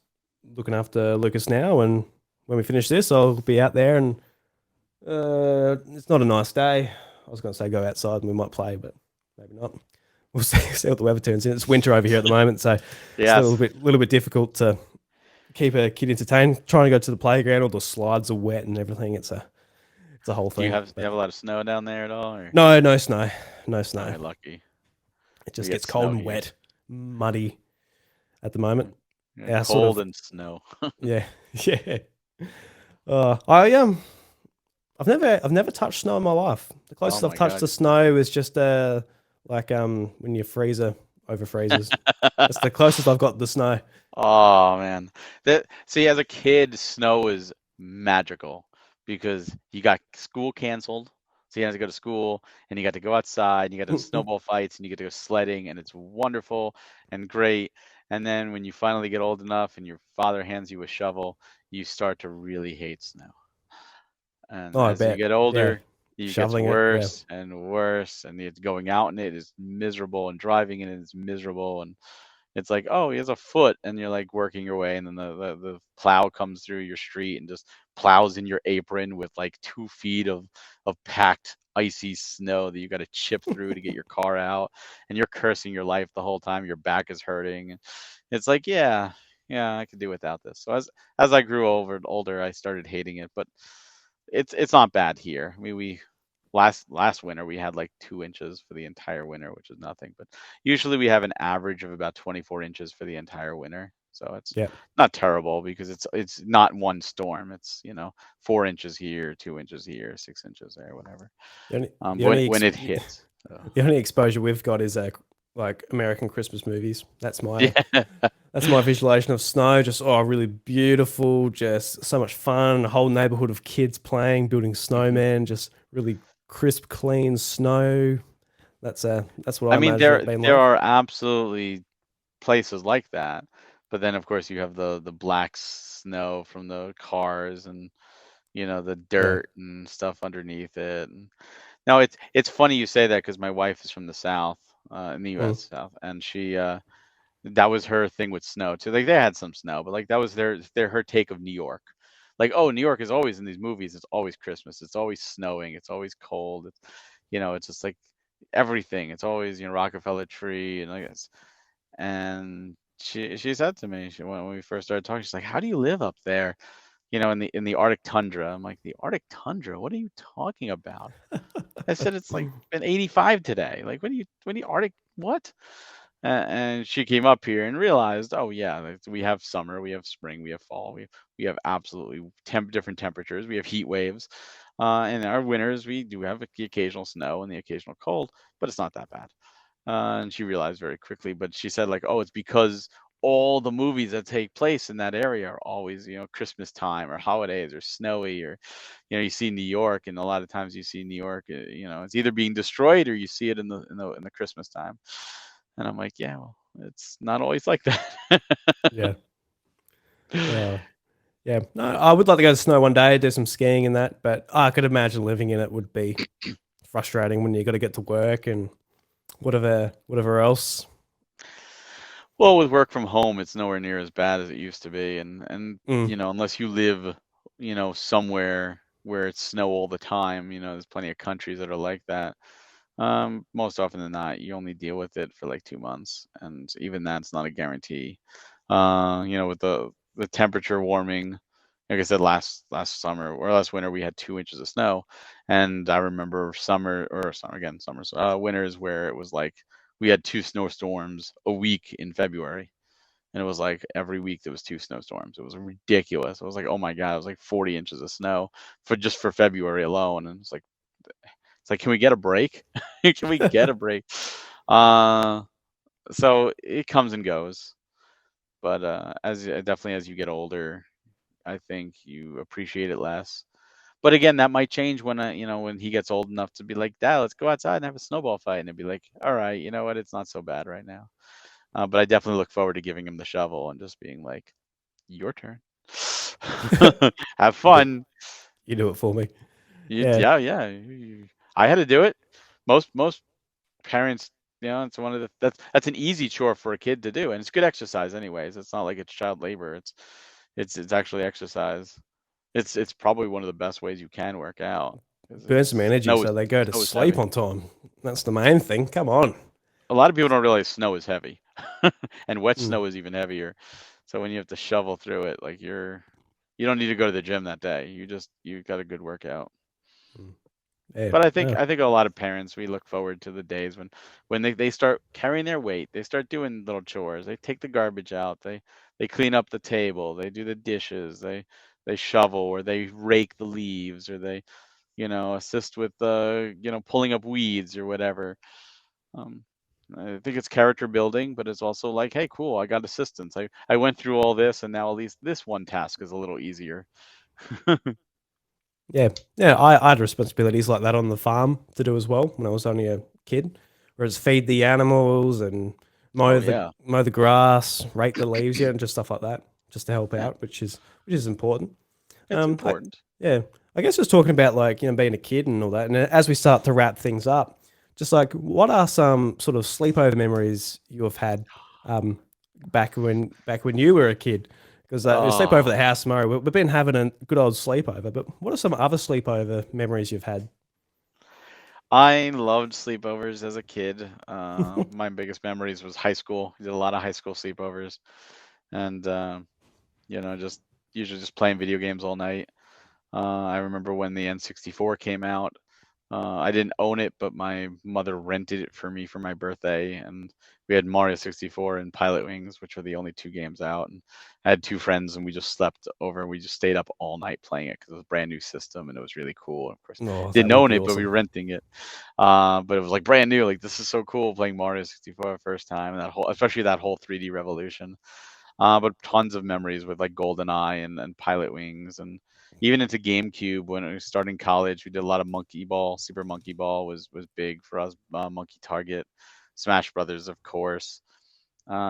looking after Lucas now, and when we finish this, I'll be out there, and it's not a nice day. I was going to say go outside and we might play, but maybe not. We'll see what the weather turns in. It's winter over here at the moment, so it's a yes. little bit difficult to keep a kid entertained. Trying to go to the playground, all the slides are wet and everything. It's a whole Do you thing. have But a lot of snow down there at all, or? no, no snow, no Oh, snow. you're lucky. It We just get gets cold snow and here. wet, muddy at the moment. Yeah, Yeah, sort cold of. and snow. Yeah, yeah. I've never touched snow in my life. The Oh closest I've my touched God. to snow is just like when your freezer over freezes. That's the closest I've got to snow. Oh man. That see, as a kid, snow is magical because you got school canceled. So you had to go to school and you got to go outside and you got to have snowball fights and you get to go sledding and it's wonderful and great. And then when you finally get old enough and your father hands you a shovel, you start to really hate snow. And Oh, I as you bet. get Yeah, older, it gets shoveling it. Yeah. worse and worse, and it's going out in it is miserable, and driving in it is miserable, and it's like, oh, he has a foot, and you're like working your way, and then the plow comes through your street and just plows in your apron with like 2 feet of packed icy snow that you got to chip through to get your car out, and you're cursing your life the whole time. Your back is hurting. It's like, yeah, yeah, I could do without this. So as I grew older, I started hating it, but it's not bad here. I mean, we last winter we had like 2 inches for the entire winter, which is nothing. But usually we have an average of about 24 inches for the entire winter. So it's Yeah. not terrible because it's not one storm. It's 4 inches here, 2 inches here, 6 inches there, whatever. The only the When only when it hits. So. the only exposure we've got is like American Christmas movies. Yeah. That's my visualization of snow. Just really beautiful, just so much fun. A whole neighborhood of kids playing, building Mhm. snowmen, just really crisp, clean snow. That's what I I mean, imagine it there being there like. are absolutely places like that, but then of course you have the black snow from the cars and the Yeah. dirt and stuff underneath it. And now it's funny you say that because my wife is from the South, in the Mm. U.S. South, and she that was her thing with snow too. Like they had some snow, but like that was their her take of New York. Like, oh, New York is always in these movies. It's always Christmas. It's always snowing. It's always cold. It's just like everything. It's always Rockefeller tree and like this. And she said to me when we first started talking, she's like, "How do you live up there? In the Arctic tundra?" I'm like, "The Arctic tundra? What are you talking about?" I said, "It's like been 85 today. Like, what do you Arctic? What?" And she came up here and realized, oh yeah, like, we have summer, we have spring, we have fall, we have absolutely different temperatures. We have heat waves, and our winters we do have the occasional snow and the occasional cold, but it's not that bad. And she realized very quickly. But she said like, oh, it's because all the movies that take place in that area are always Christmas time or holidays or snowy or you see New York, and a lot of times you see New York, it's either being destroyed or you see it in the Christmas time. And I'm like, yeah, well, it's not always like that. Yeah. Uh, yeah. No, I would like to go to snow one day, do some skiing and that, but I could imagine living in it would be frustrating when you got to get to work and whatever else. Well, with work from home, it's nowhere near as bad as it used to be, and Mm. unless you live, somewhere where it's snow all the time, there's plenty of countries that are like that. Most often than not, you only deal with it for like 2 months, and even that's not a guarantee. With the temperature warming, like I said, last summer or last winter, we had 2 inches of snow, and I remember summers, winters where it was like we had 2 snowstorms a week in February, and it was like every week there was 2 snowstorms. It was ridiculous. It was like, oh my god, it was like 40 inches of snow for just for February alone, and it's like, can we get a break? Can we get a break? Uh, so it comes and goes, but as definitely as you get older, I think you appreciate it less. But again, that might change when when he gets old enough to be like, Dad, let's go outside and have a snowball fight, and it'd be like, all right, you know what, it's not so bad right now. But I definitely look forward to giving him the shovel and just being like, your turn. Have You do, fun. you do it for me. Yeah. Yeah, yeah. I had to do it. Most parents, it's one of that's an easy chore for a kid to do, and it's good exercise anyways. It's not like it's child labor. It's actually exercise. It's probably one of the best ways you can work out because Burn some energy so they go to snow is sleep heavy. on time. That's the main thing. Come on. A lot of people don't realize snow is heavy, and wet Mm, snow is even heavier. So when you have to shovel through it, like you don't need to go to the gym that day. You got a good workout. mm. Yeah. But Yeah. I think a lot of parents, we look forward to the days when they start carrying their weight, they start doing little chores, they take the garbage out, they clean up the table, they do the dishes, they shovel or they rake the leaves or they assist with pulling up weeds or whatever. Um, I think it's character building, but it's also like, hey, cool, I got assistance. I went through all this, and now at least this one task is a little easier. Yeah. Yeah. I had responsibilities like that on the farm to do as well when I was only a kid, whereas feed the animals and Oh yeah, mow the grass, rake the leaves, yeah, and just stuff like that, just to help yeah, out, which is important. it's I important. yeah, I guess just talking about like being a kid and all that, and as we start to wrap things up, just like what are some sort of sleepover memories you have had um, back when you were a kid? Because we sleep over the Oh, house tomorrow. We've been having a good old sleepover, but what are some other sleepover memories you've had? I loved sleepovers as a kid. My biggest memories was high school. We did a lot of high school sleepovers, and just usually just playing video games all night. I remember when the N64 came out. I didn't own it, but my mother rented it for me for my birthday, and we had Mario 64 and Pilot Wings, which were the only 2 games out. And I had 2 friends, and we just slept over, and we just stayed up all night playing it because it was a brand new system, and it was really cool. And of course, Oh, that didn't would own be it, but we awesome. were renting it. But it was like brand new. Like this is so cool playing Mario 64 the first time, and especially that whole 3D revolution. But tons of memories with like GoldenEye and Pilot Wings, and even into GameCube when I was starting college. We did a lot of Monkey Ball. Super Monkey Ball was big for us. Monkey Target, Smash Brothers, of course.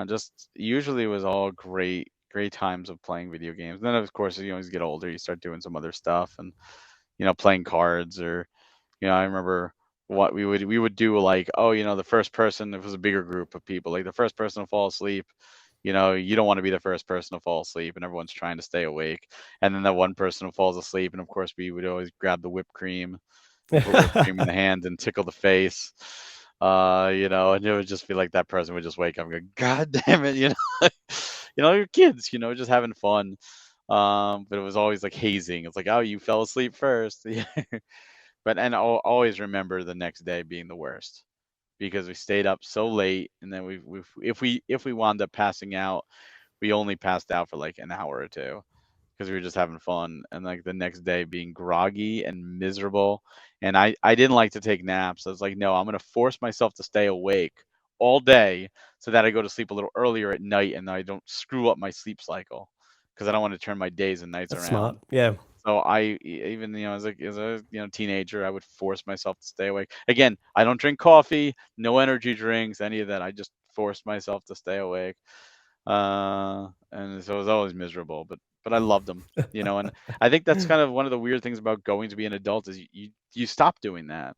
Just usually was all great times of playing video games. And then of course, as you get older, you start doing some other stuff and playing cards or I remember what we would do, like, oh, the first person, if it was a bigger group of people, like the first person to fall asleep, you don't want to be the first person to fall asleep and everyone's trying to stay awake. And then that one person who falls asleep, and of course we would always grab the whipped cream and put whipped cream in the hand and tickle the face. And it would just feel like that person would just wake up and go, God damn it, you're kids, just having fun. But it was always like hazing. It's like, oh, you fell asleep first. But and I'll always remember the next day being the worst because we stayed up so late, and then if we wound up passing out, we only passed out for like an hour or two because we were just having fun, and like the next day being groggy and miserable. And I didn't like to take naps. I was like, no, I'm gonna force myself to stay awake all day so that I go to sleep a little earlier at night and I don't screw up my sleep cycle because I don't want to turn my days and nights That's smart. around. Yeah. So even as a teenager, I would force myself to stay awake. Again, I don't drink coffee, no energy drinks, any of that. I just forced myself to stay awake, and so it was always miserable. But I loved them, And I think that's kind of one of the weird things about going to be an adult is you stop doing that.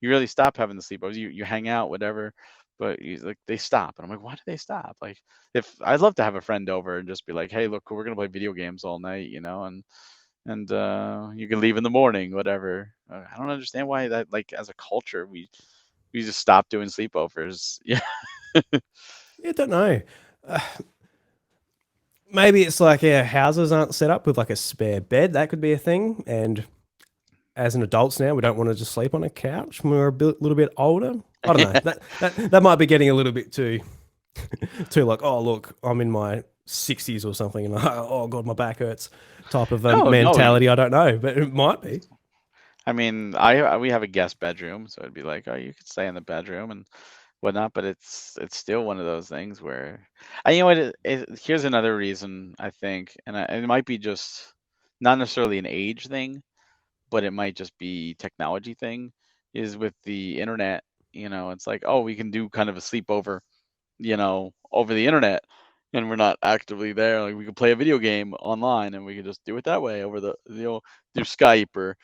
You really stop having the sleepovers. You hang out, whatever. But like they stop, and I'm like, why do they stop? Like, if I'd love to have a friend over and just be like, hey, look, we're gonna play video games all night, and you can leave in the morning, whatever. I don't understand why that, like, as a culture, we just stopped doing sleepovers. Yeah. Yeah, don't know. Uh, Maybe it's like our houses aren't set up with like a spare bed. That could be a thing. And as an adults now, we don't want to just sleep on a couch when we're little bit older. I don't know. That might be getting a little bit too like, oh look, I'm in my 60s or something, and oh god, my back hurts type of No, no. mentality. I don't know, but it might be. I mean, I we have a guest bedroom, so it'd be like, oh, you could stay in the bedroom and whatnot. But it's still one of those things where, you know what? Here's another reason I think, and it might be just not necessarily an age thing, but it might just be technology thing. Is with the internet, it's like, oh, we can do kind of a sleepover, over the internet, and we're not actively there. Like we could play a video game online, and we could just do it that way over through Skype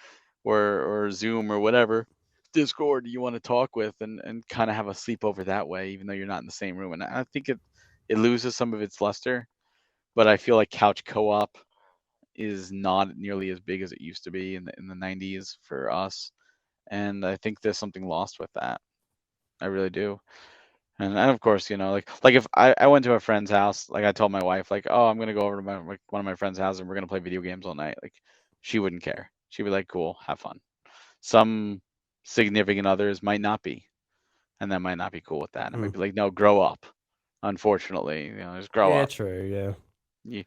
or Zoom or whatever Discord you want to talk with, and kind of have a sleepover that way, even though you're not in the same room. And I think it loses some of its luster, but I feel like couch co-op is not nearly as big as it used to be in the 90s for us, and I think there's something lost with that. I really do. And of course, like if I went to a friend's house, like I told my wife, like, oh, I'm gonna go over to one of my friend's house and we're gonna play video games all night. Like, she wouldn't care. She'd be like, cool, have fun. Some significant others might not be, and that might not be cool with that. And it might Mm. be like, no, grow up. Unfortunately, just grow Yeah, up. true. Yeah. You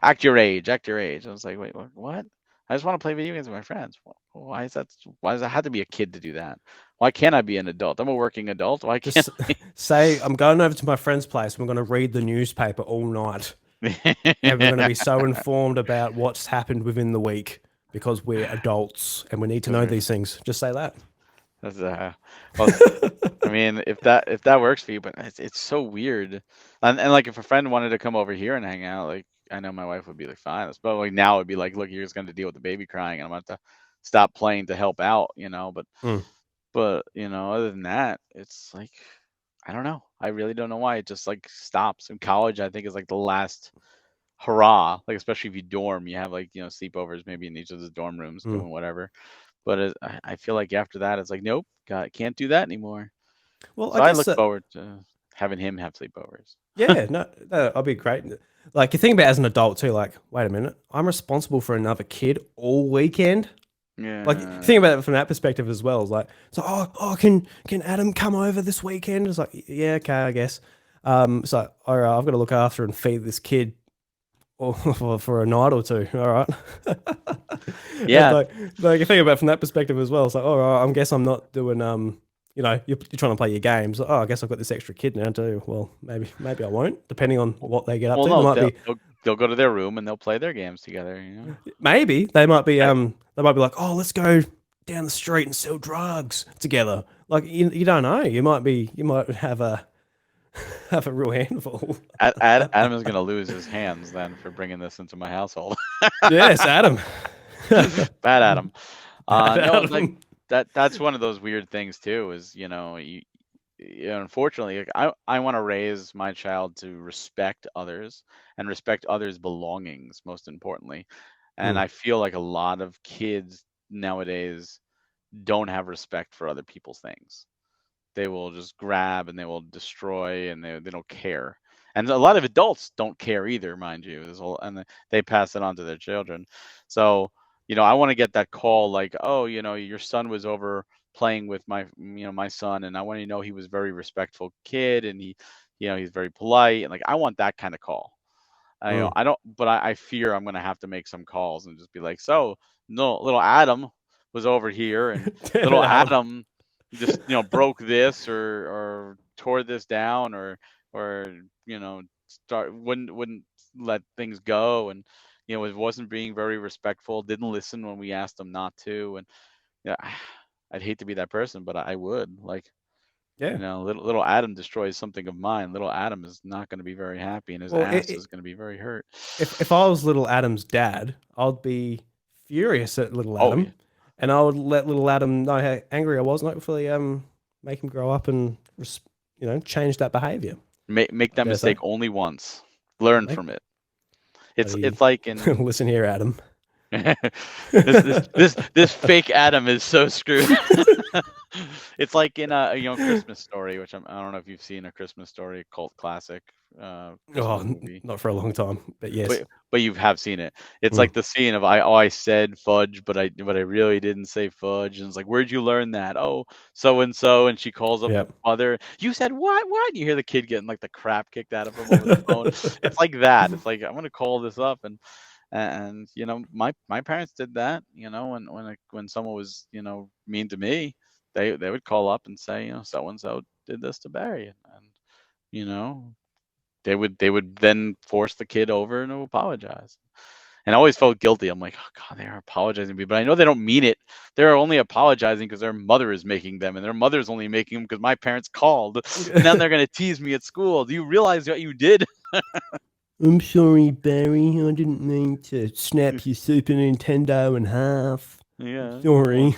act your age, act your age. I was like, wait, what? I just want to play video games with my friends. Why is that? Why does I have to be a kid to do that? Why can't I be an adult? I'm a working adult. Why can't Just say I'm going over to my friend's place. And we're going to read the newspaper all night, and we're going to be so informed about what's happened within the week because we're adults and we need to know these things. Just say that. That's, well, I mean, if that works for you, but it's so weird. And like if a friend wanted to come over here and hang out, like I know my wife would be like, fine. But like now it'd be like, look, you're just going to deal with the baby crying, and I'm going to have to stop playing to help out, Mm. But other than that, it's like I don't know. I really don't know why it just like stops. In college, I think is like the last hurrah. Like especially if you dorm, you have like sleepovers maybe in each of the dorm rooms Mm. doing whatever. But I feel like after that, it's like nope, God, can't do that anymore. Well, I So I guess look that. forward to having him have sleepovers. Yeah, no, that'll be great. Like you think about it as an adult too. Like, wait a minute, I'm responsible for another kid all weekend. Like Yeah, think about it from that perspective as well. It's like, so can Adam come over this weekend? It's like, yeah, okay, I guess. So all right, I've got to look after and feed this kid for a night or two. All right. It's yeah. like you think about it from that perspective as well. It's like, all right, I guess I'm not doing you're trying to play your games. Oh, I guess I've got this extra kid now too. Well, maybe I won't, depending on what they get up Well, to. There no, might be they'll go to their room and they'll play their games together. maybe I- they might be like, oh, let's go down the street and sell drugs together. Like you don't know. You might have a have a real handful. Adam is gonna lose his hands then for bringing this into my household. Yes, Adam. Bad Adam. Bad No, like Adam. that's one of those weird things too. Is unfortunately, like, I want to raise my child to respect others and respect others' belongings, most importantly. And Mm, I feel like a lot of kids nowadays don't have respect for other people's things. They will just grab and they will destroy, and they don't care. And a lot of adults don't care either, mind you. And they pass it on to their children. So, I want to get that call like, oh, your son was over playing with my son, and I want to know he was a very respectful kid, and he's very polite, and like I want that kind of call. mm. I don't, but I fear I'm gonna have to make some calls and just be like, so no, little Adam was over here, and Damn it, little Adam. Adam just broke this or tore this down or wouldn't let things go, and it wasn't being very respectful, didn't listen when we asked him not to, and yeah, I'd hate to be that person, but I would like. Yeah. Little Adam destroys something of mine. Little Adam is not going to be very happy, and his Well, ass is going to be very hurt. if I was little Adam's dad, I'd be furious at little Oh yeah, Adam, and I would let little Adam know how angry I was, and hopefully make him grow up and change that behavior. make I that dare say. mistake only once. Learn Make, from it. It's bloody, like in listen here, Adam. This fake Adam is so screwed. It's like in a Christmas Story, which I don't know if you've seen A Christmas Story, cult classic, Oh, Christmas movie. not for a long time, but yes. But you have seen it. It's Mm, like the scene of I said fudge, but I really didn't say fudge, and it's like, where'd you learn that? Oh, so and so, and she calls up the yep. mother. You said what? What? And you hear the kid getting like the crap kicked out of him over the phone. It's like that. It's like I'm gonna call this up, and my parents did that. When someone was mean to me, they would call up and say, so and so did this to Barry, and you know they would then force the kid over and to apologize. And I always felt guilty. I'm like, oh God, they are apologizing to me, but I know they don't mean it. They're only apologizing because their mother is making them, and their mother's only making them because my parents called, and then they're gonna tease me at school. Do you realize what you did? I'm sorry, Barry. I didn't mean to snap your Super Nintendo in half. Yeah. Sorry.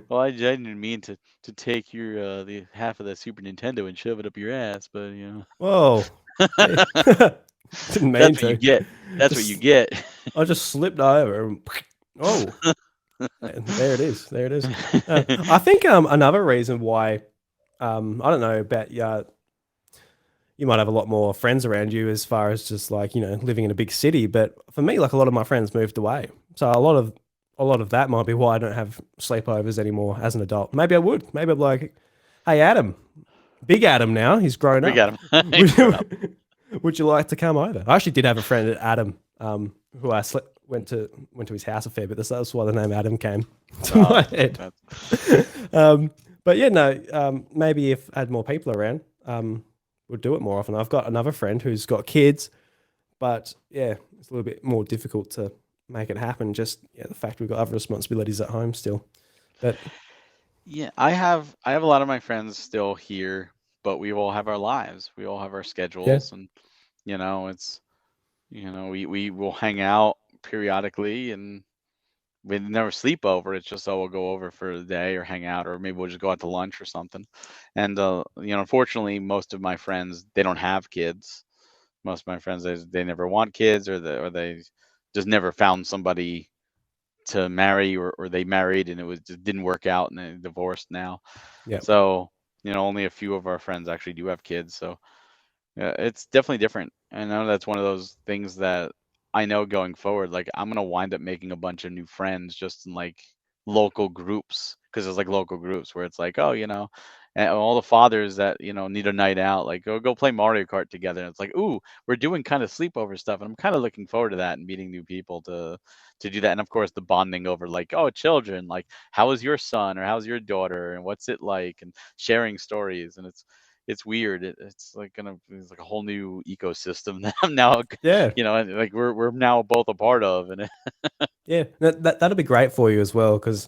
Well, I didn't mean to take your the half of the Super Nintendo and shove it up your ass, but Whoa. Hey. Didn't mean that's what you to. get. That's what you Just get. I just slipped over. Oh, and there it is. There it is. I think another reason why I don't know about you might have a lot more friends around you as far as just like living in a big city, but for me, like a lot of my friends moved away, so a lot of that might be why I don't have sleepovers anymore as an adult. Maybe I would. Maybe I'm like, hey Adam, big Adam now. He's grown We up. got him. He's grown up. Would you like to come over? I actually did have a friend, Adam, who I went to his house a fair bit. That's why the name Adam came to my head. That's But yeah, no, maybe if I had more people around, we'd do it more often. I've got another friend who's got kids, but yeah, it's a little bit more difficult to make it happen. Just the fact we've got other responsibilities at home still. But Yeah, I have a lot of my friends still here, but we all have our lives. We all have our yeah, schedules, and it's we will hang out periodically, and we never sleep over. It's just, oh, we'll go over for the day or hang out, or maybe we'll just go out to lunch or something. And unfortunately, most of my friends, they don't have kids. Most of my friends, they never want kids, or they just never found somebody to marry, or they married and it was just didn't work out and they divorced now. yeah, So only a few of our friends actually do have kids. So yeah, it's definitely different. I know that's one of those things that I know going forward, like I'm gonna wind up making a bunch of new friends just in like local groups, because there's like local groups where it's like, oh, and all the fathers that need a night out, like go play Mario Kart together. And it's like, ooh, we're doing kind of sleepover stuff, and I'm kind of looking forward to that and meeting new people to do that. And of course, the bonding over like, oh, children, like how is your son or how's your daughter and what's it like, and sharing stories. And it's weird. It's like a whole new ecosystem that I'm now, yeah, and like we're now both a part of, and yeah. That'd be great for you as well because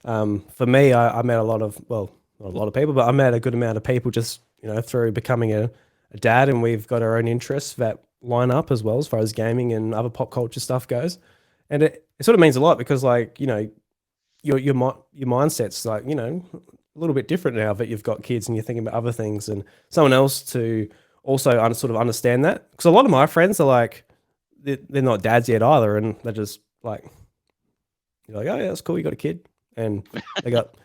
for me, I met a lot of not a lot of people, but I met a good amount of people just through becoming a dad, and we've got our own interests that line up as well as far as gaming and other pop culture stuff goes, and it sort of means a lot because like your mindset's like a little bit different now that you've got kids and you're thinking about other things and someone else to also sort of understand that because a lot of my friends are like they're not dads yet either, and they're just like you're like, oh yeah, that's cool, you got a kid, and they got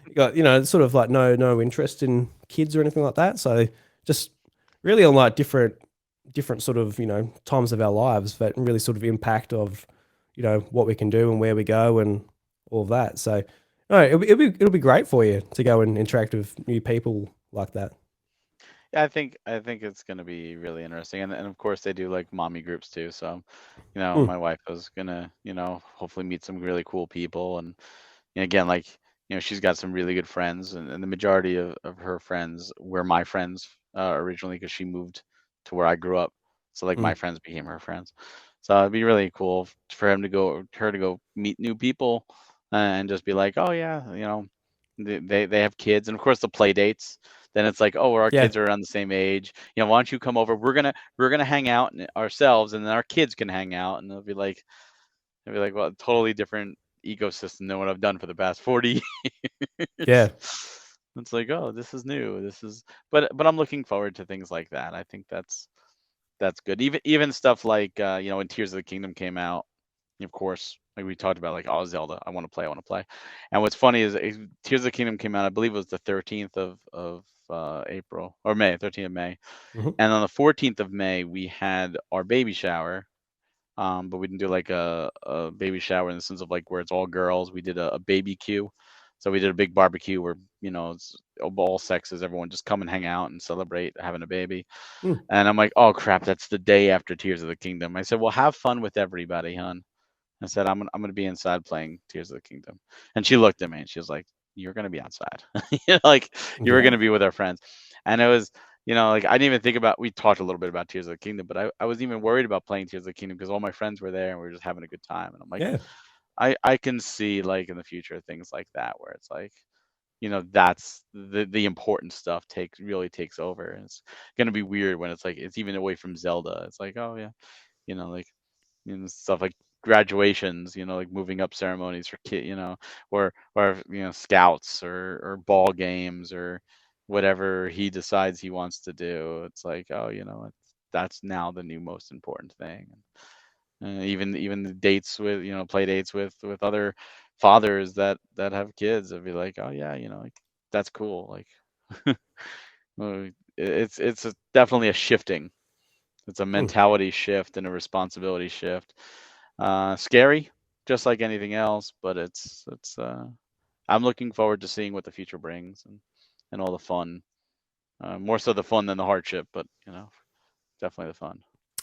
sort of like no interest in kids or anything like that. So just really on like different sort of times of our lives that really sort of impact of what we can do and where we go and all of that. So no, it'll be great for you to go and interact with new people like that. yeah, I think it's gonna be really interesting. And of course they do like mommy groups too. So Mm, my wife is gonna hopefully meet some really cool people. And again, like she's got some really good friends, and the majority of her friends were my friends originally, because she moved to where I grew up. So like mm. my friends became her friends. So it'd be really cool for her to go meet new people, and just be like, oh yeah, they have kids, and of course the play dates. Then it's like, oh, well, our Yeah, kids are around the same age. Why don't you come over? We're gonna hang out ourselves, and then our kids can hang out, and it'll be like, well, totally different ecosystem than what I've done for the past 40 years. yeah, It's like, oh, this is new. But I'm looking forward to things like that. I think that's good. Even stuff like when Tears of the Kingdom came out. of course, like we talked about, like, oh, Zelda, I want to play. And what's funny is Tears of the Kingdom came out, I believe it was the 13th of April or May, 13th of May, Hmm. and on the 14th of May we had our baby shower. But we didn't do like a baby shower in the sense of like where it's all girls. We did a baby queue. So we did a big barbecue where, it's of all sexes, everyone just come and hang out and celebrate having a baby. Mm. And I'm like, oh crap, that's the day after Tears of the Kingdom. I said, well, have fun with everybody, hon. I said, I'm gonna be inside playing Tears of the Kingdom. And she looked at me and she was like, you're gonna be outside. Like you were Yeah. gonna be with our friends. And it was, like I didn't even think about. We talked a little bit about Tears of the Kingdom, but I wasn't even worried about playing Tears of the Kingdom because all my friends were there and we were just having a good time. And I'm like, Yeah. I can see like in the future things like that where it's like, that's the important stuff really takes over. And it's gonna be weird when it's like it's even away from Zelda. It's like, oh yeah, like stuff like graduations, like moving up ceremonies for kid, or scouts or ball games or whatever he decides he wants to do. It's like, oh, that's now the new most important thing. Even the dates with play dates with other fathers that have kids, I'd be like, oh yeah, like that's cool. Like definitely a shifting. It's a Mm. mentality shift and a responsibility shift. Scary, just like anything else, but it's. I'm looking forward to seeing what the future brings and all the fun. More so the fun than the hardship, but definitely the fun.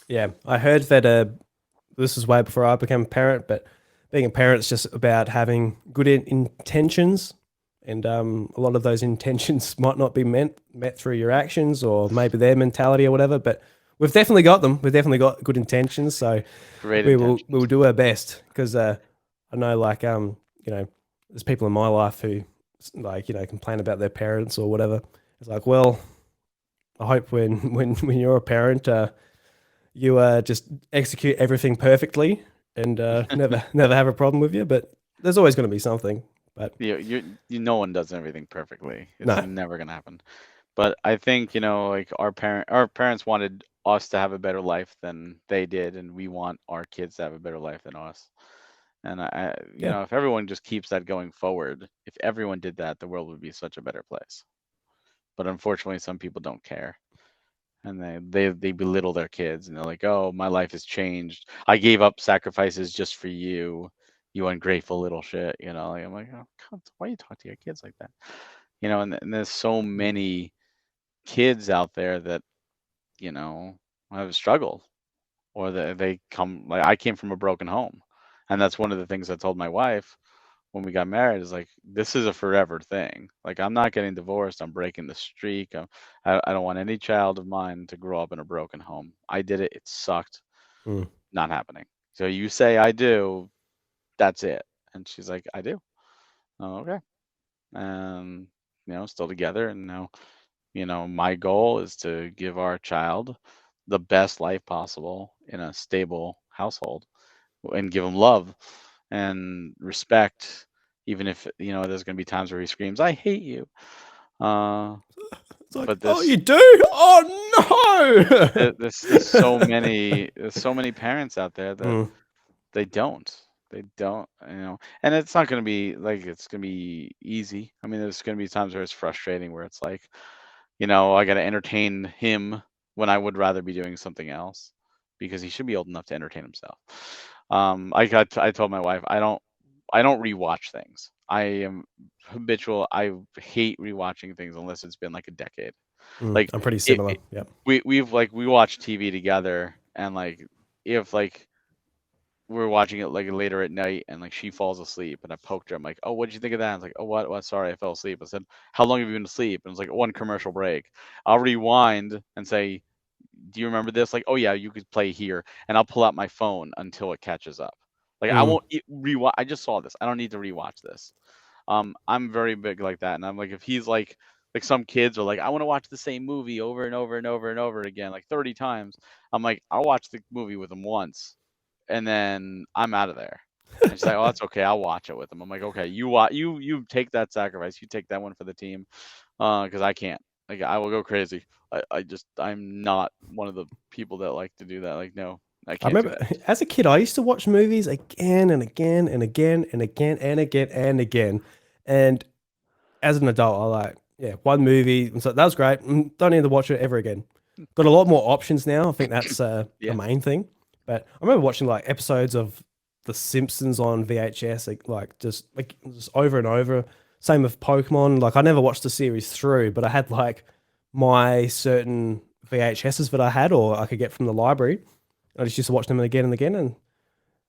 Yeah. I heard that this is way before I became a parent, but being a parent is just about having good intentions, and a lot of those intentions might not be met through your actions or maybe their mentality or whatever. But we've definitely got them. We've definitely got good intentions, so Great we will intentions. do our best because I know like there's people in my life who like complain about their parents or whatever. It's like, well, I hope when when you're a parent, you just execute everything perfectly and never have a problem with you. But there's always going to be something. But No one does everything perfectly. It's no, never gonna happen. But I think, like our parents wanted us to have a better life than they did, and we want our kids to have a better life than us. And yeah, if everyone just keeps that going forward, if everyone did that, the world would be such a better place. But unfortunately, some people don't care, and they belittle their kids, and they're like, "Oh, my life has changed. I gave up sacrifices just for you, you ungrateful little shit." Like, I'm like, "Oh, God, why you talk to your kids like that?" And there's so mm, many kids out there that you know have struggled, or they come like I came from a broken home, and that's one of the things I told my wife when we got married is like, this is a forever thing. Like, I'm not getting divorced. I'm breaking the streak. I don't want any child of mine to grow up in a broken home. I did it. It sucked. mm. Not happening. So you say I do, that's it. And she's like, I do. Oh, okay. And, still together. And now, my goal is to give our child the best life possible in a stable household and give him love and respect, even if there's going to be times where he screams, "I hate you." Uh, It's like, but oh, this, you do? Oh no! there's so many parents out there that Mm, they don't. They don't, and it's not going to be like it's going to be easy. I mean, there's going to be times where it's frustrating, where it's like, I got to entertain him when I would rather be doing something else because he should be old enough to entertain himself. I told my wife I don't rewatch things. I am habitual. I hate rewatching things unless it's been like a decade. Like I'm pretty it similar. Yep. we watch TV together, and like if like we're watching it like later at night and like she falls asleep and I poked her. I'm like, oh, what did you think of that? I was like, oh, what? Sorry, I fell asleep. I said, how long have you been asleep? And it's like one commercial break. I'll rewind and say, do you remember this? Like, oh yeah, you could play here, and I'll pull out my phone until it catches up. Like I Mm, won't rewatch. I just saw this. I don't need to rewatch this. I'm very big like that, and I'm like, if he's like some kids are like, I want to watch the same movie over and over and over and over again, like 30 times. I'm like, I'll watch the movie with him once, and then I'm out of there. And she's like, "Oh, that's okay. I'll watch it with him." I'm like, "Okay, you take that sacrifice. You take that one for the team, because I can't. Like, I will go crazy. I'm not one of the people that like to do that. Like, no, I I can't do remember that. as a kid, I used to watch movies again and again and again and again and again and again. And as an adult, I like, yeah, one movie. And so that was great. Don't need to watch it ever again. Got a lot more options now. I think that's the Yeah. main thing. But I remember watching like episodes of The Simpsons on VHS, like just over and over. Same with Pokemon. Like I never watched the series through, but I had like my certain VHSs that I had or I could get from the library. I just used to watch them again and again, and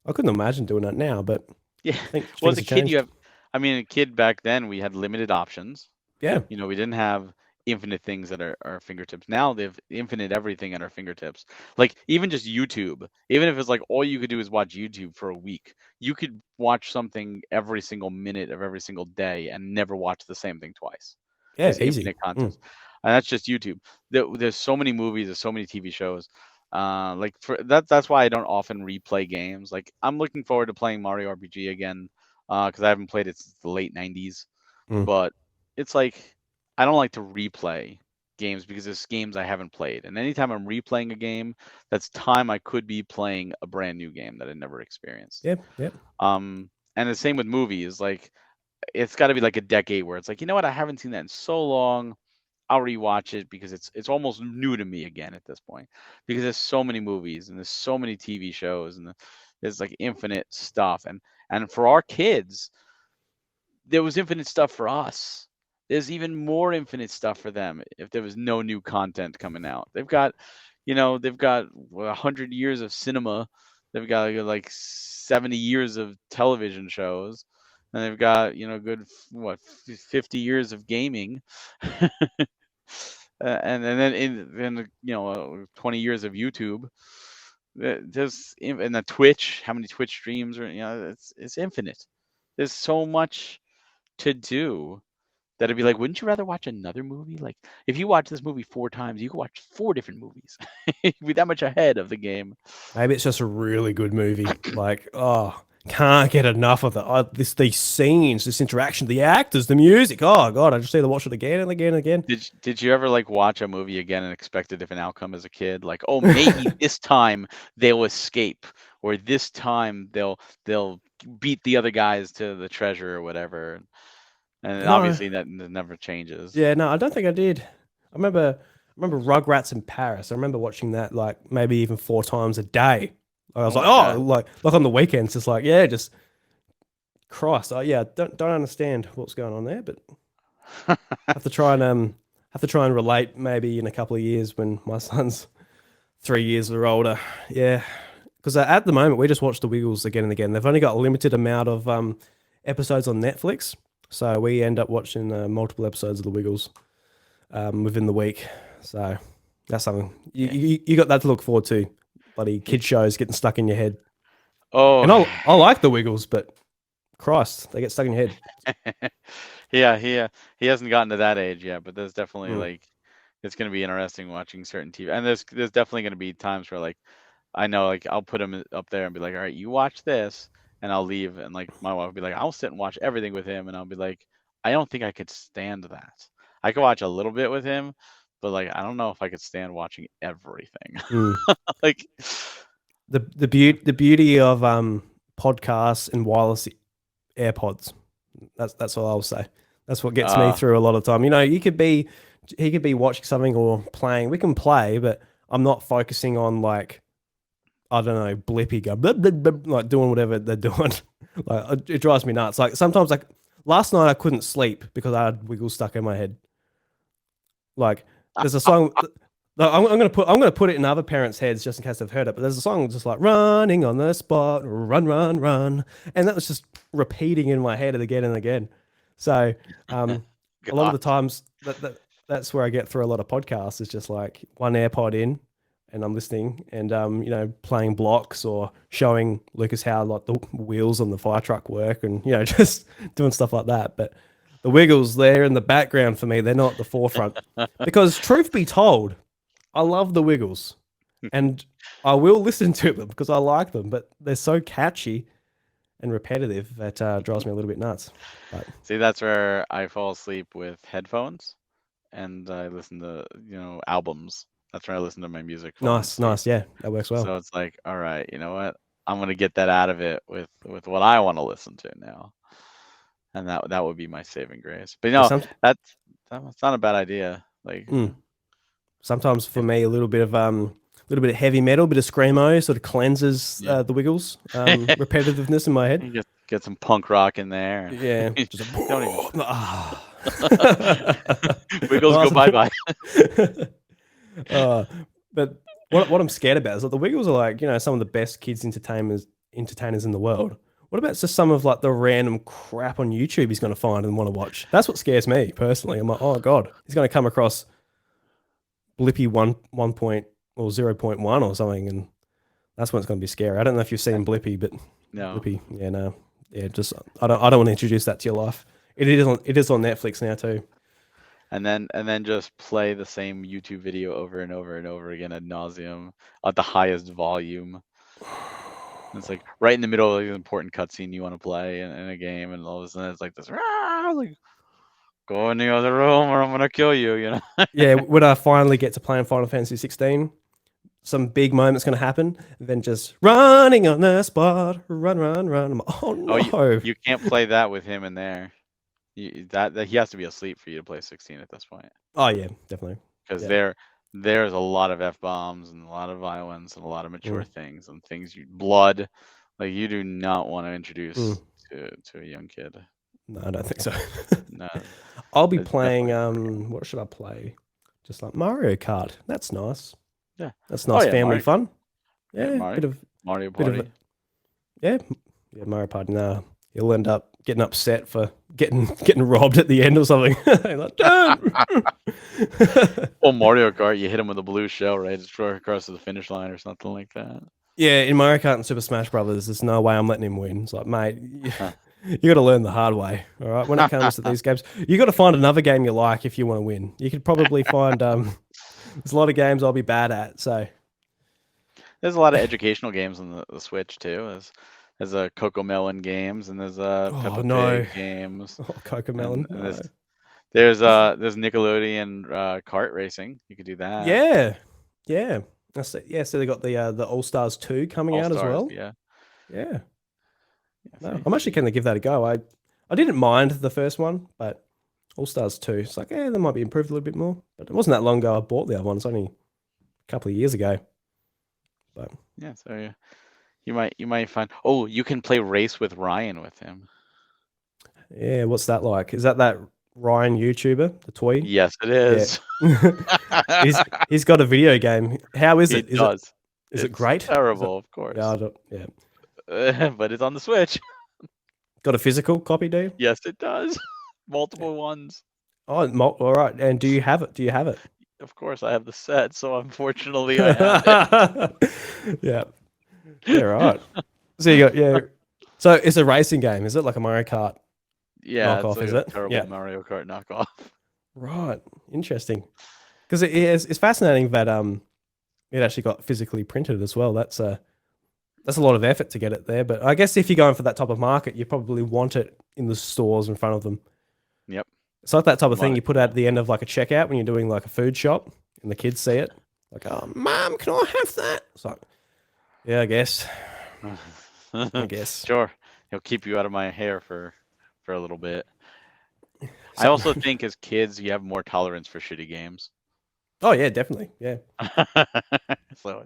I couldn't imagine doing that now. But Yeah. I think Well, as things a have kid, you changed. have, I mean, a kid back then, we had limited options. Yeah, We didn't have infinite things at our fingertips. Now they've infinite everything at our fingertips. Like even just YouTube, even if it's like all you could do is watch YouTube for a week, you could watch something every single minute of every single day and never watch the same thing twice. yeah, There's easy. infinite content, and that's just YouTube. There's so many movies, there's so many TV shows. Like for that's why I don't often replay games. Like I'm looking forward to playing Mario RPG again, because I haven't played it since the late '90s. Mm. But it's like I don't like to replay games because it's games I haven't played. And anytime I'm replaying a game, that's time I could be playing a brand new game that I never experienced. Yep, yep. And the same with movies. Like it's got to be like a decade where it's like, you know what, I haven't seen that in so long. I'll rewatch it because it's almost new to me again at this point because there's so many movies and there's so many TV shows and there's like infinite stuff and for our kids there was infinite stuff for us. There's even more infinite stuff for them if there was no new content coming out. They've got 100 years of cinema. They've got like 70 years of television shows, and they've got good 50 years of gaming, and then in 20 years of YouTube. And the Twitch, how many Twitch streams are it's infinite. There's so much to do that'd be like, wouldn't you rather watch another movie? Like, if you watch this movie 4 times, you could watch 4 different movies. You'd be that much ahead of the game. Maybe it's just a really good movie. Like, oh, can't get enough of it. These scenes, this interaction, the actors, the music. Oh God, I just need to watch it again and again and again. Did you ever like watch a movie again and expect a different outcome as a kid? Like, oh, maybe this time they'll escape, or this time they'll beat the other guys to the treasure or whatever. And No, obviously that never changes. yeah, no, I don't think I did. I remember Rugrats in Paris. I remember watching that like maybe even 4 times a day. I was Oh like, my oh, God. like on the weekends, just like, yeah, just Christ. Oh yeah, don't understand what's going on there, but have to try and relate maybe in a couple of years when my son's 3 years or older. Yeah, because at the moment we just watch the Wiggles again and again. They've only got a limited amount of episodes on Netflix, so we end up watching multiple episodes of the Wiggles within the week. So that's something you, Yeah. you got that to look forward to. Bloody kid shows getting stuck in your head, Oh, and I like the Wiggles, but Christ, they get stuck in your head. yeah, he hasn't gotten to that age yet, but there's definitely Mm. like it's gonna be interesting watching certain TV, and there's definitely gonna be times where like I know like I'll put him up there and be like, all right, you watch this, and I'll leave, and like my wife will be like, I'll sit and watch everything with him, and I'll be like, I don't think I could stand that. I could watch a little bit with him, but like I don't know if I could stand watching everything. Mm. Like, The beauty of podcasts and wireless AirPods. That's all I'll say. That's what gets me uh, through a lot of time. He could be watching something or playing. We can play, but I'm not focusing on like I don't know, Blippy go blip, blip, blip, like doing whatever they're doing. Like it drives me nuts. Like sometimes like last night I couldn't sleep because I had Wiggle stuck in my head. Like there's a song. No, I'm gonna put it in other parents' heads just in case they've heard it. But there's a song just like running on the spot, run, run, run, and that was just repeating in my head again and again. So a lot of God. the times that's where I get through a lot of podcasts. Is just like one AirPod in, and I'm listening and playing blocks or showing Lucas how like the wheels on the fire truck work, and just doing stuff like that. But the Wiggles, they're in the background for me. They're not the forefront because truth be told. I love the Wiggles, and I will listen to them because I like them, but they're so catchy and repetitive that drives me a little bit nuts. But See, that's where I fall asleep with headphones and I listen to, albums. That's where I listen to my music falling Nice, asleep. nice. Yeah, that works well. So it's like, all right, you know what? I'm gonna get that out of it with what I want to listen to now, and that would be my saving grace. But Yeah, that's not a bad idea. Like, sometimes for me, a little bit of heavy metal, a bit of screamo, sort of cleanses yeah, the Wiggles repetitiveness in my head. you get some punk rock in there. Yeah, just Don't even Wiggles go nice bye bye. but what I'm scared about is that the Wiggles are like, some of the best kids entertainers in the world. What about just some of like the random crap on YouTube he's going to find and want to watch? That's what scares me personally. I'm like, oh god, he's going to come across Blippy one point or 0.1 or something, and that's when it's going to be scary. I don't know if you've seen Blippy, but No. Blippy, yeah, no, yeah, just I don't want to introduce that to your life. It is on Netflix now too. And then just play the same YouTube video over and over and over again ad nauseum at the highest volume. It's like right in the middle of an important cutscene you want to play in a game, and all of a sudden it's like this, like, go in the other room or I'm gonna kill you, you know? Yeah, when I finally get to playing Final Fantasy 16, some big moment's going to happen, and then just running on the spot, run. I'm like, oh no. Oh, you can't play that with him in there. That he has to be asleep for you to play 16 at this point. Oh yeah, definitely. Because Yeah. there's a lot of F-bombs and a lot of violence and a lot of mature things and blood. Like, you do not want to introduce to a young kid. No, I don't think so. No. I'll be It's playing definitely what should I play? Just like Mario Kart. That's nice. Yeah. That's nice yeah, family Mario. fun. Yeah, Yeah, Mario bit of Party. yeah, Mario Party. No, he'll end up getting upset for getting robbed at the end or something. Like, don't. Well, Mario Kart, you hit him with a blue shell, right? It's across to the finish line or something like that. Yeah, in Mario Kart and Super Smash Brothers, there's no way I'm letting him win. It's like, mate, you got to learn the hard way. All right, when it comes to these games, you got to find another game you like if you want to win. You could probably find there's a lot of games I'll be bad at. So there's a lot of educational games on the Switch too. There's a Coco Melon games, and there's Peppa Pig games. Oh, Coco Melon. And there's Nickelodeon kart racing. You could do that. Yeah. Yeah, so they got the All Stars 2 coming out as well. Yeah. No, I'm actually going to give that a go. I didn't mind the first one, but All Stars 2, it's like, they might be improved a little bit more. But it wasn't that long ago I bought the other one. It's only a couple of years ago. But yeah, so you might find. Oh, you can play Race with Ryan with him. Yeah, what's that like? Is that Ryan YouTuber, the toy? Yes, it is. Yeah. he's got a video game. How is it? Is it great? Terrible, of course. Yeah. But it's on the Switch. Got a physical copy, do you? Yes, it does. Multiple ones. Oh, all right. And do you have it? Of course, I have the set, so unfortunately, I have it. Yeah. Yeah, right. So you got So it's a racing game, is it? Like a Mario Kart knockoff, it's like is a it? terrible Mario Kart knockoff. Right. Interesting. Because it's fascinating that it actually got physically printed as well. That's a lot of effort to get it there. But I guess if you're going for that type of market, you probably want it in the stores in front of them. Yep. It's like that type of thing you put at the end of like a checkout when you're doing like a food shop and the kids see it. Like, oh, Mom, can I have that? It's like, yeah, I guess. I guess. Sure. He'll keep you out of my hair for a little bit. I also think as kids, you have more tolerance for shitty games. Oh, yeah, definitely. Yeah. So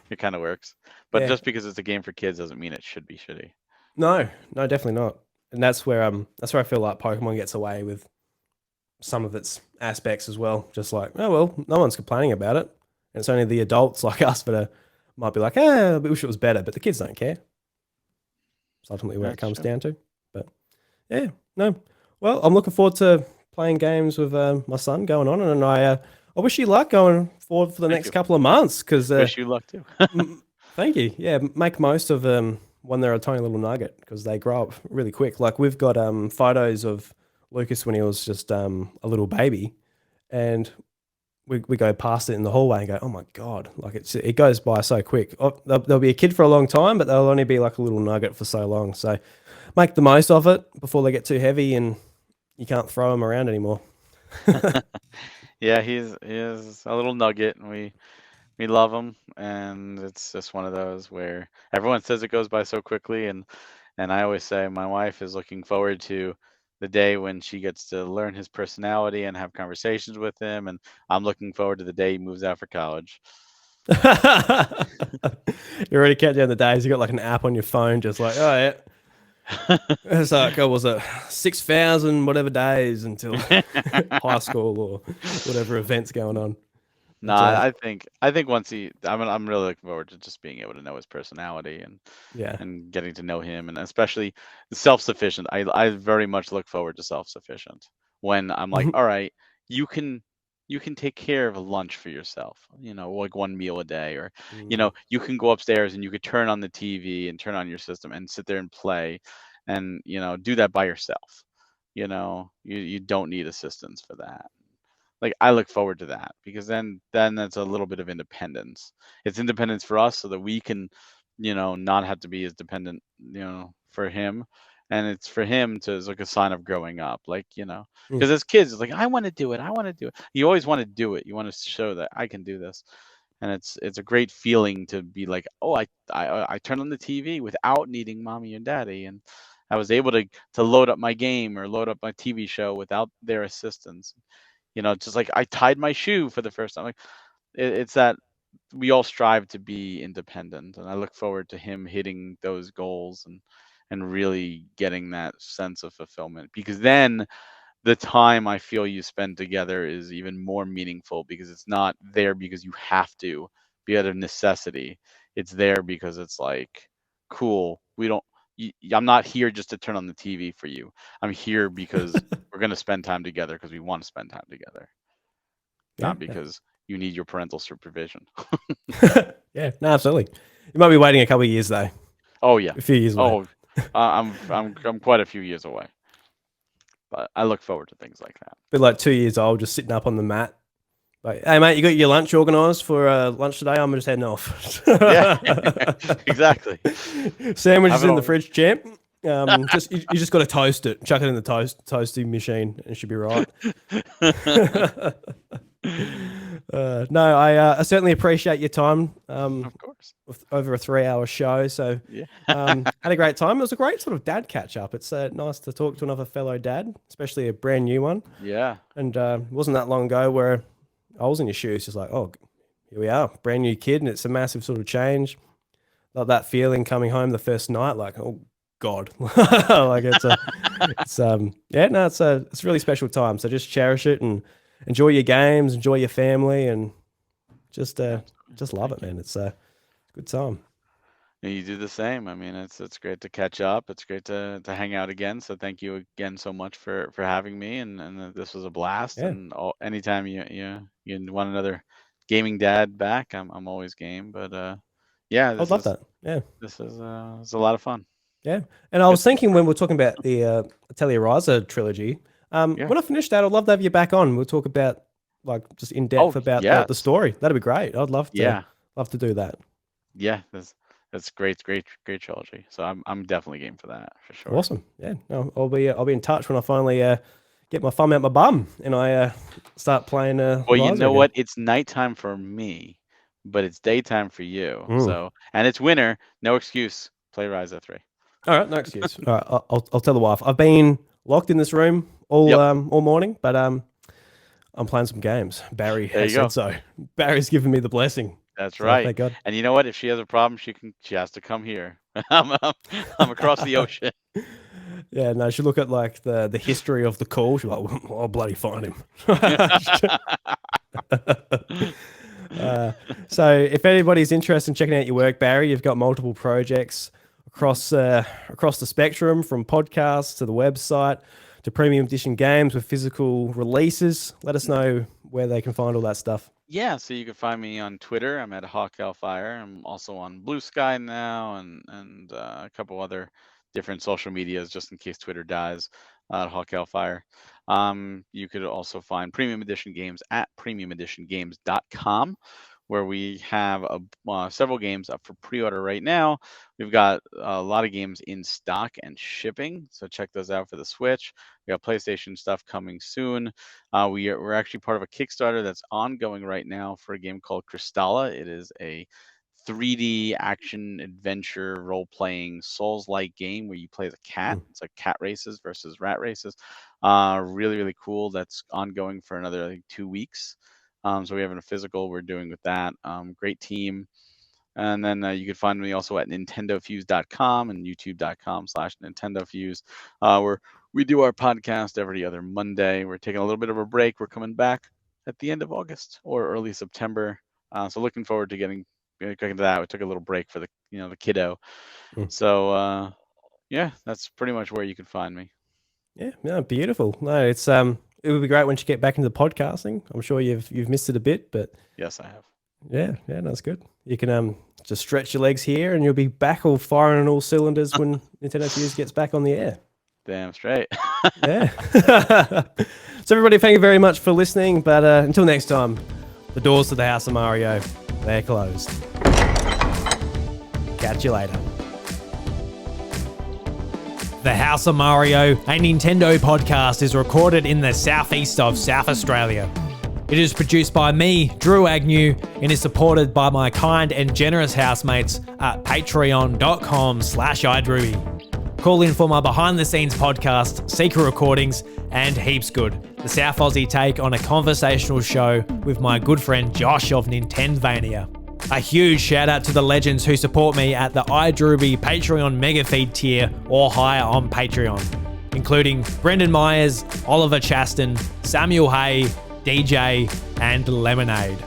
it kind of works. But just because it's a game for kids doesn't mean it should be shitty. No, definitely not. And that's where I feel like Pokemon gets away with some of its aspects as well. Just like, oh well, no one's complaining about it. And it's only the adults like us that might be like, I wish it was better, but the kids don't care. It's ultimately where it comes down to. But yeah, no. Well, I'm looking forward to playing games with my son going on, and I wish you luck going forward for the next couple of months. Because wish you luck too. Thank you. Yeah, make most of when they're a tiny little nugget because they grow up really quick. Like we've got photos of Lucas when he was just a little baby, and we go past it in the hallway and go, oh my god, like it goes by so quick. Oh, they'll be a kid for a long time, but they'll only be like a little nugget for so long. So make the most of it before they get too heavy and you can't throw them around anymore. Yeah, he is a little nugget, and we love him, and it's just one of those where everyone says it goes by so quickly, and I always say my wife is looking forward to the day when she gets to learn his personality and have conversations with him, and I'm looking forward to the day he moves out for college. You already count down the days. You got like an app on your phone, just like, oh yeah, it's like, oh, was it 6,000 whatever days until high school or whatever events going on. No, But I think once I'm really looking forward to just being able to know his personality yeah, and getting to know him, and especially self-sufficient. I very much look forward to self-sufficient when I'm like, all right, you can you can take care of a lunch for yourself, like one meal a day, or Mm. you can go upstairs and you could turn on the TV and turn on your system and sit there and play, and do that by yourself. You don't need assistance for that. Like, I look forward to that because then that's a little bit of independence. It's independence for us so that we can, not have to be as dependent, for him. And it's for him to it's like a sign of growing up. Like, Mm. because as kids, it's like, I want to do it. I want to do it. You always want to do it. You want to show that I can do this. And it's a great feeling to be like, oh, I turned on the TV without needing mommy and daddy, and I was able to load up my game or load up my TV show without their assistance. Just like I tied my shoe for the first time. Like, it's that we all strive to be independent, and I look forward to him hitting those goals and really getting that sense of fulfillment, because then the time I feel you spend together is even more meaningful, because it's not there because you have to be out of necessity. It's there because it's like, cool. We don't. I'm not here just to turn on the TV for you. I'm here because we're gonna spend time together because we want to spend time together, Yeah, not because you need your parental supervision. yeah, no, absolutely. You might be waiting a couple of years though, Oh yeah. a few years away. Oh, I'm quite a few years away, but I look forward to things like that. Be like 2 years old, just sitting up on the mat. Like, hey mate, you got your lunch organised for lunch today? I'm just heading off. Yeah, exactly. Sandwiches Have it in the all. fridge, champ. Just you just got to toast it, chuck it in the toasting machine, and it should be right. No, I certainly appreciate your time. Of course. With over a 3 hour show, so Yeah. had a great time. It was a great sort of dad catch up. It's nice to talk to another fellow dad, especially a brand new one. Yeah. And it wasn't that long ago where I was in your shoes, just like, oh, here we are, brand new kid, and it's a massive sort of change. Like that feeling coming home the first night, like, oh God, like yeah, no, it's a really special time. So just cherish it and enjoy your games, enjoy your family, and just just love Thank it, you. man. It's a good time. And you do the same. I mean, it's great to catch up. It's great to hang out again. So thank you again so much for having me, and this was a blast. Yeah, And anytime you want another gaming dad back, I'm always game. But yeah, I'd love that. Yeah, this is it's a lot of fun. yeah. And I Good was things thinking for when we're talking about the Atelier Riser trilogy, yeah. when I finish that, I'd love to have you back on. We'll talk about like just in Oh depth about the yes, story. That'd be great. I'd yeah, love to do that. yeah. That's great, great trilogy. So I'm definitely game for that for sure. Awesome. Yeah. No, I'll be in touch when I finally get my thumb out my bum and I start playing Well, you Riser know again. what? It's nighttime for me, but it's daytime for you. Mm. So, and it's winter. No excuse. Play Rise of 3. All right, no excuse. All right, I'll tell the wife. I've been locked in this room Yep. all morning, but I'm playing some games. Barry There has you go. said so. Barry's given me the blessing. That's So right. thank God. And you know what? If she has a problem, she has to come here. I'm across the ocean. Yeah, no, she look at like the history of the call. She's like, well, I'll bloody find him. Uh, so if anybody's interested in checking out your work, Barry, you've got multiple projects across the spectrum, from podcasts to the website to premium edition games with physical releases. Let us know where they can find all that stuff. Yeah, so you can find me on Twitter. I'm at Hawk Hellfire. I'm also on Blue Sky now, and a couple other different social medias, just in case Twitter dies. At Hawk Hellfire. You could also find premium edition games at premiumeditiongames.com, where we have several games up for pre-order right now. We've got a lot of games in stock and shipping, so check those out for the Switch. We got PlayStation stuff coming soon. We're actually part of a Kickstarter that's ongoing right now for a game called Crystalla. It is a 3D action adventure role-playing Souls-like game where you play the cat. It's like cat races versus rat races. Really, really cool. That's ongoing for another 2 weeks. So we have a physical we're doing with that. Great team. And then you can find me also at nintendofuse.com and youtube.com/nintendofuse, where we do our podcast every other Monday. We're taking a little bit of a break. We're coming back at the end of August or early September. So looking forward to getting into that. We took a little break for the kiddo. So yeah, that's pretty much where you can find me. Yeah, no, beautiful. No, it's it would be great once you get back into podcasting. I'm sure you've missed it a bit, but yes, I have. Yeah, that's good. You can just stretch your legs here, and you'll be back all firing on all cylinders when Nintendo Fuse gets back on the air. Damn straight. Yeah. So everybody, thank you very much for listening. But until next time, the doors to the House of Mario, they're closed. Catch you later. The House of Mario, a Nintendo podcast, is recorded in the southeast of South Australia. It is produced by me, Drew Agnew, and is supported by my kind and generous housemates at patreon.com/idrewy. Call in for my behind-the-scenes podcast, Secret Recordings, and Heaps Good, the South Aussie take on a conversational show with my good friend Josh of Nintendvania. A huge shout out to the legends who support me at the iDruby Patreon Mega Feed tier or higher on Patreon, including Brendan Myers, Oliver Chaston, Samuel Hay, DJ, and Lemonade.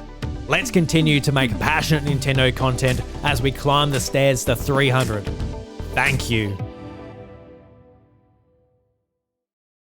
Let's continue to make passionate Nintendo content as we climb the stairs to 300. Thank you.